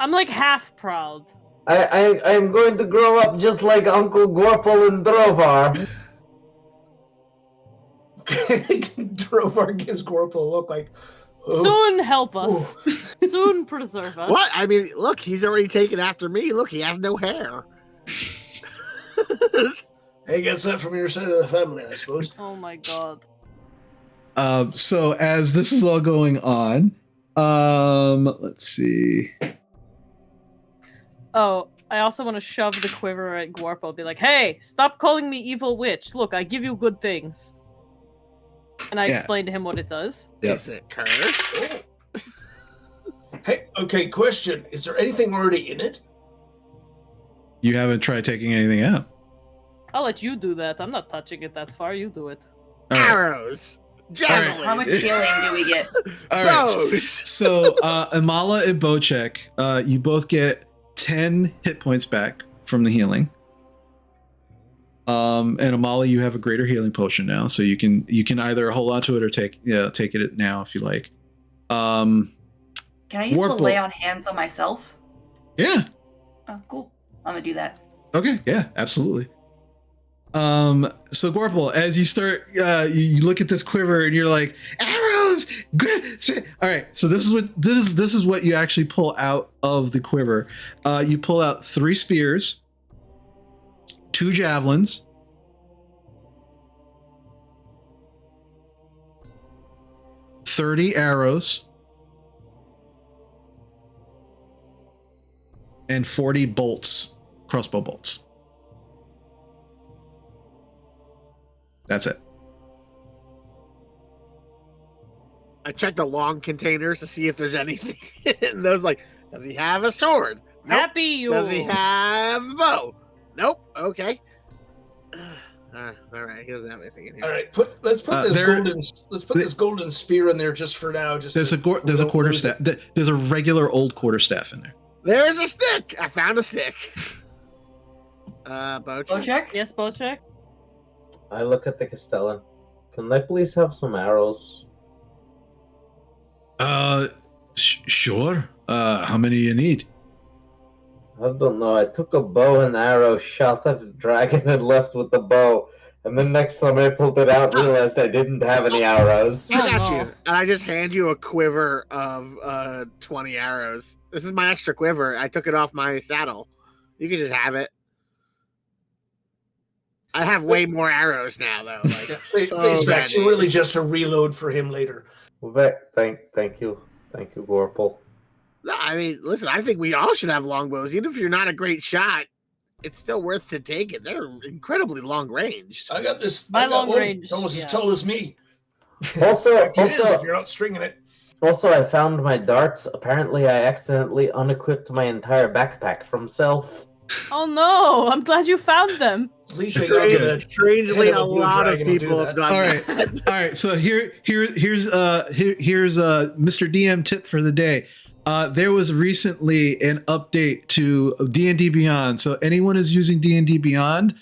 I'm like half proud. I'm going to grow up just like Uncle Gorpal and Drovar. Drovar gives Gorpal a look like, oh. Soon help us. Soon preserve us. What? I mean, look, he's already taken after me. Look, he has no hair. He gets that from your side of the family, I suppose. Oh my god. So as this is all going on, let's see. Oh, I also want to shove the quiver at Gorpo. Be like, hey, stop calling me evil witch. Look, I give you good things. And I explain to him what it does. Yep. Is it cursed? Oh. Hey, okay, question. Is there anything already in it? You haven't tried taking anything out. I'll let you do that. I'm not touching it that far. You do it. All right. Arrows. Javelin. How much healing do we get? All right. Bows. So Amala and Bocek, you both get 10 hit points back from the healing. And Amala, you have a greater healing potion now, so you can either hold on to it or take it now if you like. Can I use the Warple. lay on hands on myself? Yeah. Oh, cool. I'm gonna do that. Okay. Yeah. Absolutely. So Gorpal, as you start, you look at this quiver and you're like, arrows. All right. So this is what you actually pull out of the quiver. You pull out 3 spears, 2 javelins, 30 arrows, and 40 bolts, crossbow bolts. That's it. I checked the long containers to see if there's anything. And those like, does he have a sword? Nope. Happy you. Does he have a bow? Nope. Okay. All right. He doesn't have anything in here. All right, let's put this golden spear in there just for now. There's a quarterstaff. There's a regular old quarterstaff in there. There's a stick. I found a stick. Bocek? Bocek? Yes, Bolchek? I look at the Castellan. Can I please have some arrows? Sure. How many do you need? I don't know. I took a bow and arrow, shot at the dragon, and left with the bow. And then next time I pulled it out, realized I didn't have any arrows. I got you. And I just hand you a quiver of 20 arrows. This is my extra quiver. I took it off my saddle. You can just have it. I have way more arrows now, though. Like, face facts, you're really just a reload for him later. Well, thank you, Gorpal. I mean, listen, I think we all should have longbows. Even if you're not a great shot, it's still worth to take it. They're incredibly long ranged. I got this. My I got long one range, almost yeah. as tall as me. Also, It is if you're not stringing it. Also, I found my darts. Apparently, I accidentally unequipped my entire backpack from self. Oh no! I'm glad you found them. leaping onto the Strangely, head a of a blue lot of dragon will do people have that. done All right, that. all right. So here's Mr. DM tip for the day. There was recently an update to D&D Beyond. So anyone who's using D&D Beyond,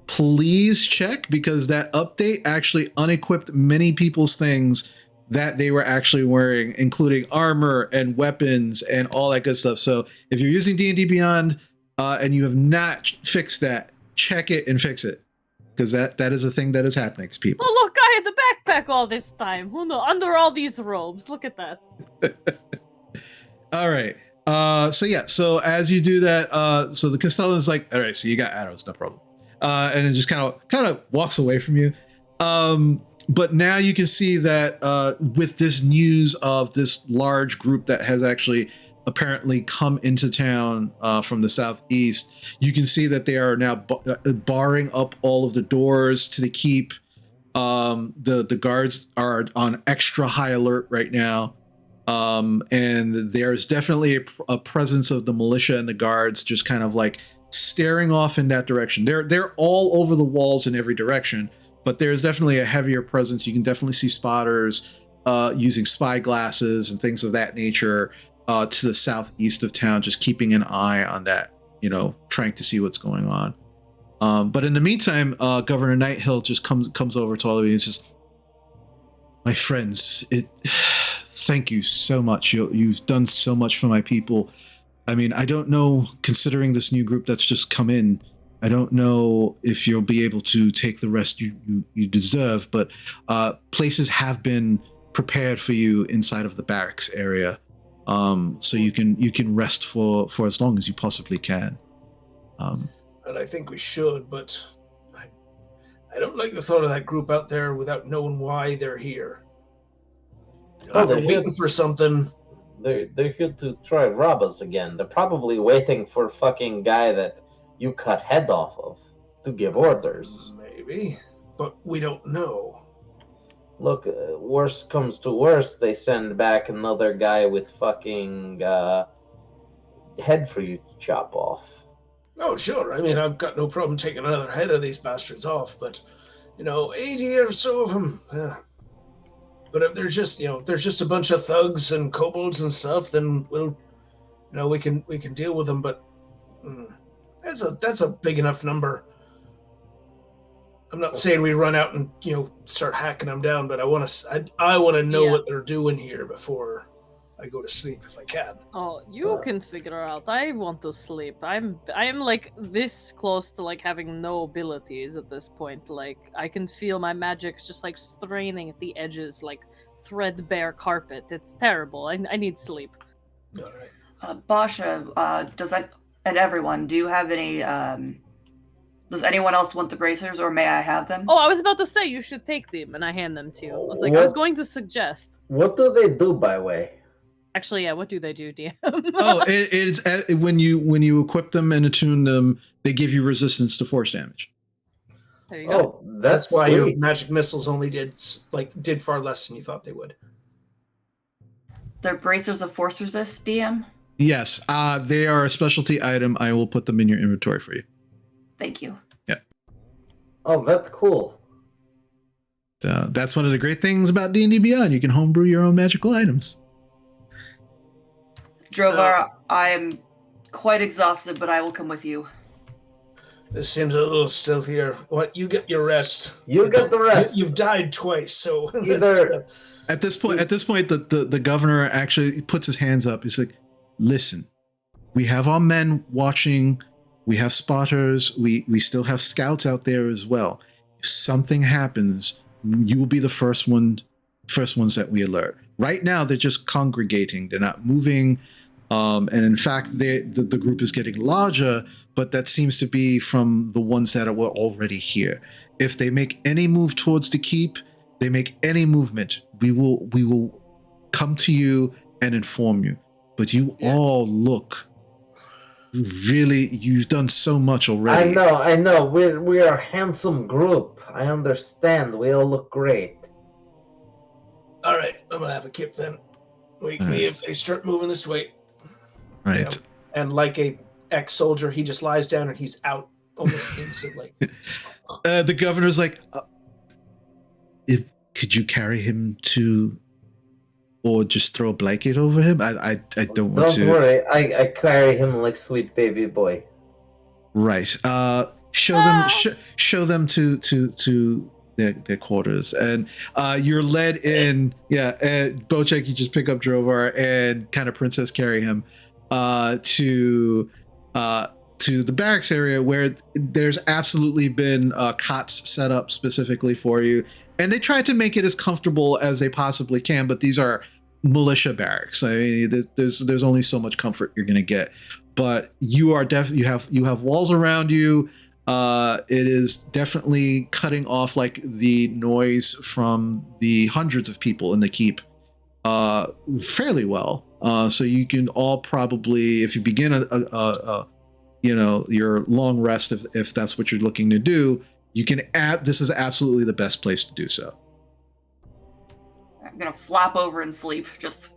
please check, because that update actually unequipped many people's things that they were actually wearing, including armor and weapons and all that good stuff. So if you're using D&D Beyond and you have not fixed that, check it and fix it, because that is a thing that is happening to people. Oh, look, I had the backpack all this time. Who knows? Under all these robes. Look at that. All right. So as you do that, so the Castellan is like, all right, so you got arrows, no problem. And it just kind of walks away from you. But now you can see that with this news of this large group that has actually apparently come into town from the southeast, you can see that they are now barring up all of the doors to the keep. The guards are on extra high alert right now. And there's definitely a presence of the militia and the guards just kind of like staring off in that direction. They're all over the walls in every direction, but there's definitely a heavier presence. You can definitely see spotters using spy glasses and things of that nature to the southeast of town, just keeping an eye on that, trying to see what's going on. But in the meantime, Governor Nighthill just comes over to all of you. It's just, my friends, thank you so much. You've done so much for my people. I mean, I don't know, considering this new group that's just come in, I don't know if you'll be able to take the rest you deserve, but places have been prepared for you inside of the barracks area. So you can rest for as long as you possibly can. And I think we should, but I don't like the thought of that group out there without knowing why they're here. They're waiting for something. They're here to try rob us again. They're probably waiting for fucking guy that you cut head off of to give orders. Maybe, but we don't know. Look, worst comes to worst, they send back another guy with fucking head for you to chop off. Oh, sure. I mean, I've got no problem taking another head of these bastards off, but 80 or so of them. But if there's just a bunch of thugs and kobolds and stuff, then we can deal with them. But that's a big enough number. I'm not saying we run out and start hacking them down, but I want to know what they're doing here before I go to sleep if I can. Oh, you can figure out. I want to sleep. I am like this close to like having no abilities at this point. Like I can feel my magic's just like straining at the edges, like threadbare carpet. It's terrible. I need sleep. All right. Basha, and everyone, do you have any? Does anyone else want the bracers, or may I have them? Oh, I was about to say you should take them, and I hand them to you. I was like, I was going to suggest. What do they do, by the way? Actually, yeah. What do they do, DM? Oh, it is when you equip them and attune them, they give you resistance to force damage. There you go. Oh, That's why your sweet. magic missiles only did far less than you thought they would. They're bracers of force resist, DM? Yes, they are a specialty item. I will put them in your inventory for you. Thank you. Yeah. Oh, that's cool. That's one of the great things about D&D Beyond. You can homebrew your own magical items. Drovar, I am quite exhausted, but I will come with you. This seems a little stealthier. What? You get your rest. You get the rest. You've died twice, so Either At this point, the governor actually puts his hands up. He's like, "Listen, we have our men watching. We have spotters. We still have scouts out there as well. If something happens, you will be the first ones that we alert. Right now, they're just congregating. They're not moving. And in fact, the group is getting larger, but that seems to be from the ones that were already here. If they make any move towards the keep, they make any movement, we will come to you and inform you. But you all look really, you've done so much already." I know. We are a handsome group. I understand. We all look great. All right, I'm gonna have a kip then. Wake me if they start moving this way. Right. And like a ex-soldier, he just lies down and he's out almost instantly. The governor's like, if could you carry him to, or just throw a blanket over him? I don't want to. Don't worry, I carry him like sweet baby boy. Right. Show them to their quarters, and you're led in. Yeah, Bocek, you just pick up Drovar and kind of princess carry him to the barracks area, where there's absolutely been cots set up specifically for you, and they try to make it as comfortable as they possibly can. But these are militia barracks. I mean, there's only so much comfort you're gonna get. But you are you have walls around you. It is definitely cutting off like the noise from the hundreds of people in the keep fairly well. So you can all probably, if you begin your long rest, if that's what you're looking to do, you can add. This is absolutely the best place to do so. I'm gonna flop over and sleep. Just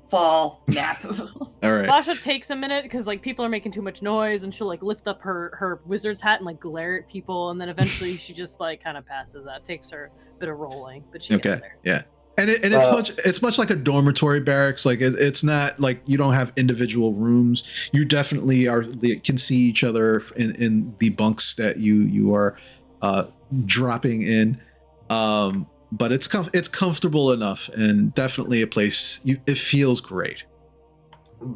fall, nap. All right. Basha takes a minute because like people are making too much noise, and she'll like lift up her wizard's hat and like glare at people, and then eventually she just like kind of passes out. It takes her a bit of rolling, but she gets there. Yeah. And it's much like a dormitory barracks. Like it's not like you don't have individual rooms. You definitely can see each other in the bunks that you are dropping in. But it's comfortable enough, and definitely a place it feels great.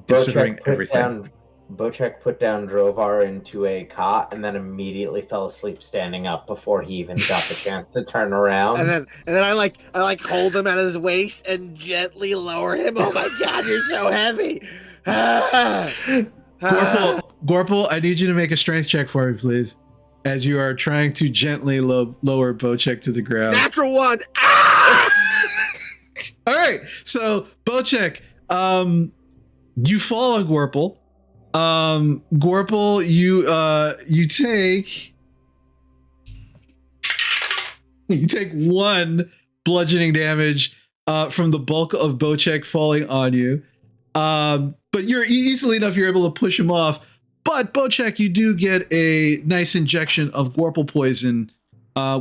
Considering everything. Bocek put down Drovar into a cot and then immediately fell asleep standing up before he even got the chance to turn around. And then I hold him at his waist and gently lower him. Oh my god, you're so heavy. Gorple, I need you to make a strength check for me, please, as you are trying to gently lower Bocek to the ground. Natural one. All right, so Bocek, you fall on Gorple. Gorple, you take 1 bludgeoning damage from the bulk of Bocek falling on you. But you're easily enough, you're able to push him off. But Bocek, you do get a nice injection of Gorple poison,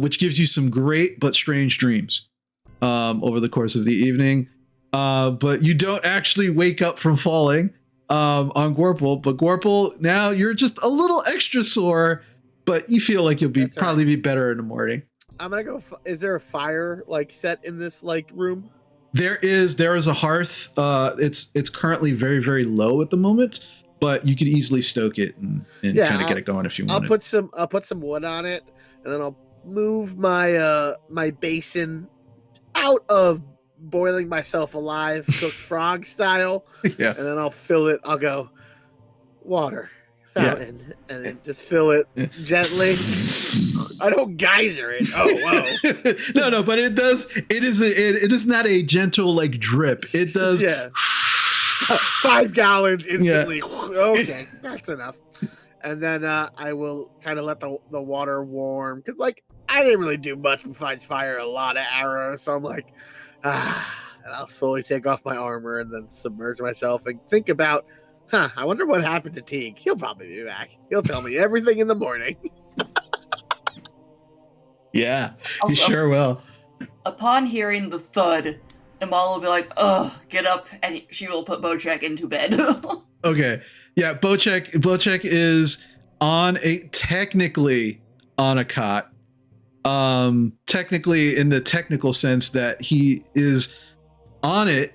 which gives you some great but strange dreams over the course of the evening. But you don't actually wake up from falling on Gorple. But Gorple, now you're just a little extra sore, but you feel like you'll probably be better in the morning. I'm gonna go. Is there a fire like set in this like room? There is a hearth. It's currently very, very low at the moment, but you could easily stoke it and kind of get it going if you want. I'll put some wood on it, and then I'll move my my basin out of boiling myself alive, cooked frog style. Yeah. And then I'll fill it. I'll go fountain, and then just fill it gently. I don't geyser it. Oh, whoa. No, but it does. It is not a gentle like drip. It does. Yeah. 5 gallons instantly. Yeah. Okay, that's enough. And then I will kind of let the water warm, because like I didn't really do much besides fire a lot of arrows. So I'm like, and I'll slowly take off my armor and then submerge myself and think about, I wonder what happened to Teague. He'll probably be back. He'll tell me everything in the morning. Yeah, he sure will. Upon hearing the thud, Amal will be like, "Ugh, get up," and she will put Bocek into bed. Okay, yeah, Bocek is technically on a cot. Technically, in the technical sense that he is on it,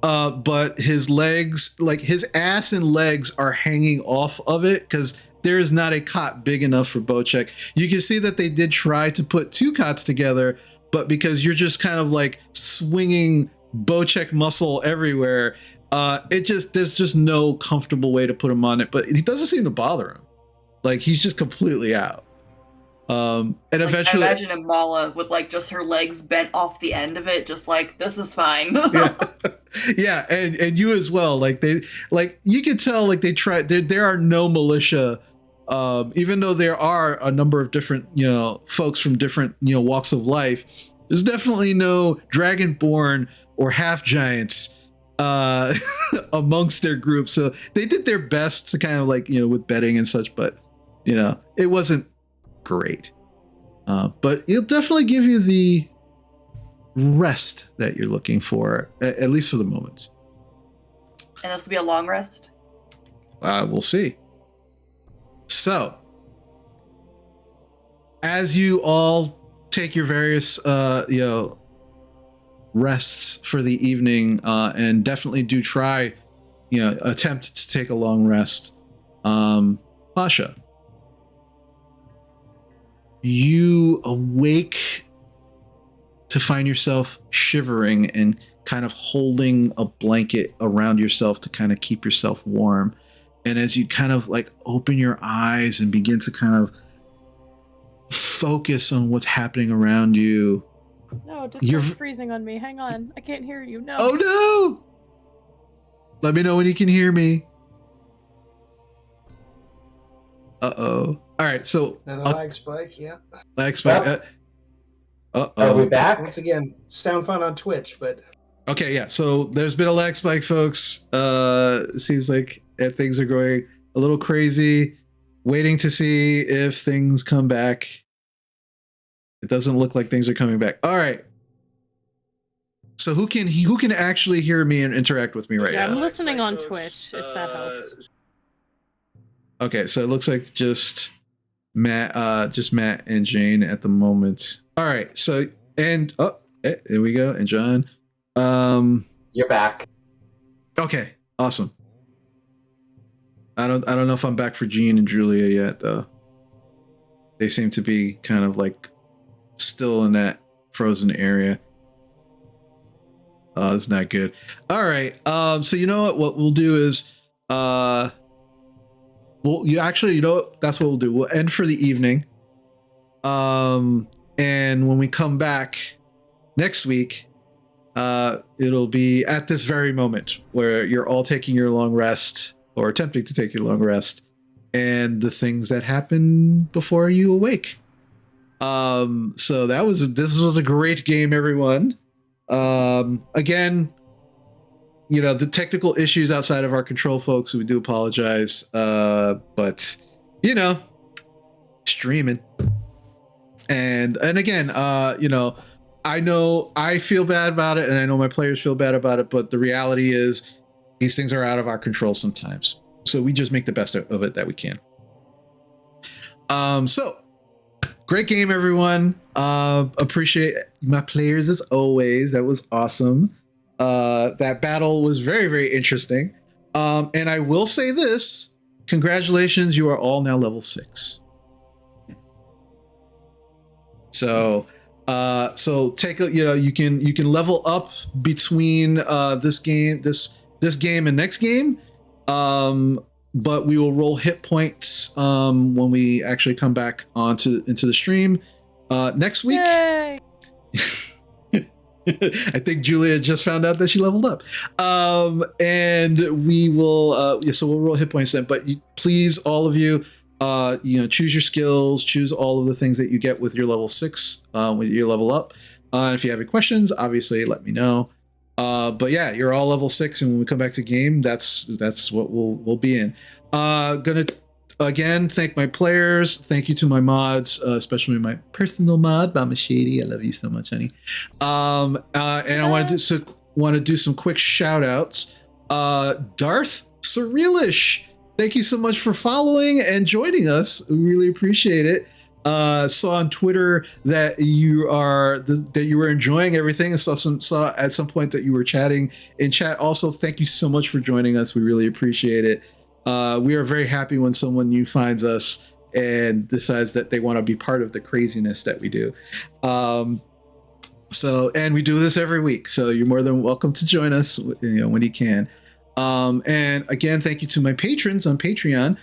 but his legs, like his ass and legs, are hanging off of it because there is not a cot big enough for Bocek. You can see that they did try to put 2 cots together, but because you're just kind of like swinging Bocek muscle everywhere, there's just no comfortable way to put him on it. But he doesn't seem to bother him. Like he's just completely out. And like, eventually, I imagine Amala with like just her legs bent off the end of it, just like, this is fine. Yeah, and you as well. Like you can tell, like they try. There are no militia, even though there are a number of different folks from different walks of life. There's definitely no dragonborn or half giants amongst their group. So they did their best to kind of like with betting and such, but it wasn't great. But it'll definitely give you the rest that you're looking for, at least for the moment. And this will be a long rest? We'll see. So, as you all take your various, rests for the evening, and definitely do try, attempt to take a long rest. Pasha, you awake to find yourself shivering and kind of holding a blanket around yourself to kind of keep yourself warm. And as you kind of like open your eyes and begin to kind of focus on what's happening around you. No, you're freezing on me. Hang on. I can't hear you. No. Oh no! Let me know when you can hear me. Uh-oh. All right, so Another lag spike, yeah. Lag spike. Are we back? Once again, sound fun on Twitch, but okay, yeah. So there's been a lag spike, folks. It seems like things are going a little crazy. Waiting to see if things come back. It doesn't look like things are coming back. All right. So who can actually hear me and interact with me right now? I'm listening on Twitch, if that helps. Okay, so it looks like just Matt and Jane at the moment. All right, so there we go, and John. You're back. Okay, awesome. I don't know if I'm back for Jean and Julia yet though. They seem to be kind of like still in that frozen area. Oh, it's not good. All right. So you know what we'll do is that's what we'll do. We'll end for the evening. And when we come back next week, it'll be at this very moment where you're all taking your long rest or attempting to take your long rest and the things that happen before you awake. So this was a great game, everyone. Again, the technical issues outside of our control, folks, we do apologize. But streaming. And again, I know I feel bad about it and I know my players feel bad about it, but the reality is these things are out of our control sometimes. So we just make the best of it that we can. So great game, everyone. Appreciate my players as always. That was awesome. That battle was very, very interesting. And I will say this, congratulations, you are all now level 6. So take you can level up between this game and next game. But we will roll hit points when we actually come back into the stream next week. Yay! I think Julia just found out that she leveled up. And we will so we'll roll hit points then. But please, all of you, choose your skills, choose all of the things that you get with your level 6 when you level up. If you have any questions, obviously let me know. But yeah, you're all level 6, and when we come back to game, that's what we'll be in. Gonna again thank my players. Thank you to my mods, especially my personal mod, Mama Shady. I love you so much, honey. And I want to do some quick shout outs. Darth Surrealish, thank you so much for following and joining us. We really appreciate it. Saw on Twitter that you were enjoying everything, and saw at some point that you were chatting in chat. Also, thank you so much for joining us. We really appreciate it. We are very happy when someone new finds us and decides that they want to be part of the craziness that we do. And we do this every week, so you're more than welcome to join us when you can. And again, thank you to my patrons on Patreon.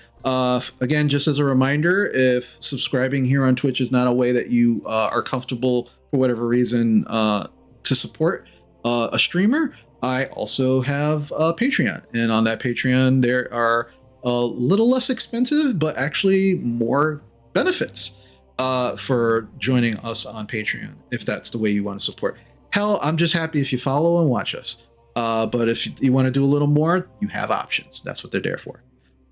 Again, just as a reminder, if subscribing here on Twitch is not a way that you are comfortable for whatever reason to support a streamer, I also have a Patreon. And on that Patreon, there are a little less expensive, but actually more benefits for joining us on Patreon, if that's the way you want to support. Hell, I'm just happy if you follow and watch us. But if you want to do a little more, you have options. That's what they're there for.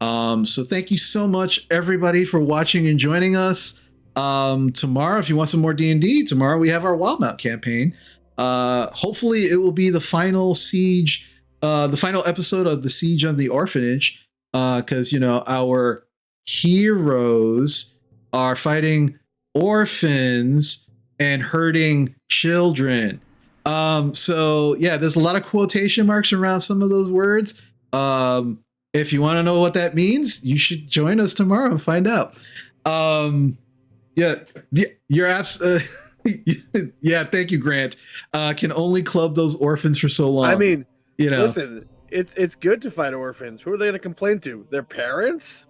So thank you so much, everybody, for watching and joining us. Tomorrow, if you want some more D&D, tomorrow we have our Wildmount campaign. Hopefully it will be the final siege, the final episode of the Siege on the Orphanage, because, our heroes are fighting orphans and hurting children. So yeah, there's a lot of quotation marks around some of those words. If you want to know what that means, you should join us tomorrow and find out. Yeah, you're yeah, thank you, Grant. Can only club those orphans for so long. I mean, listen, it's good to fight orphans. Who are they going to complain to? Their parents?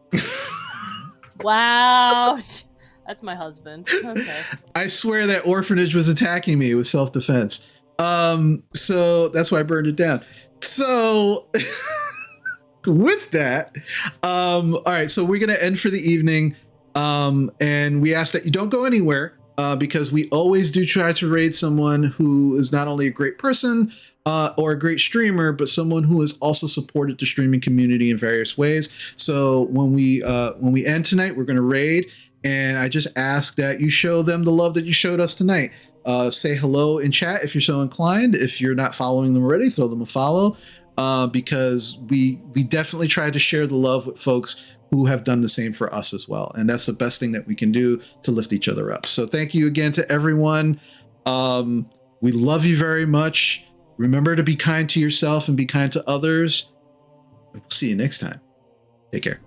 Wow. That's my husband. Okay. I swear that orphanage was attacking me. It was self-defense. So that's why I burned it down. So with that, all right, so we're gonna end for the evening. And we ask that you don't go anywhere, because we always do try to raid someone who is not only a great person or a great streamer, but someone who has also supported the streaming community in various ways. So when we end tonight, we're gonna raid. And I just ask that you show them the love that you showed us tonight. Say hello in chat if you're so inclined. If you're not following them already, throw them a follow, because we definitely try to share the love with folks who have done the same for us as well. And that's the best thing that we can do to lift each other up. So thank you again to everyone. We love you very much. Remember to be kind to yourself and be kind to others. We'll see you next time. Take care.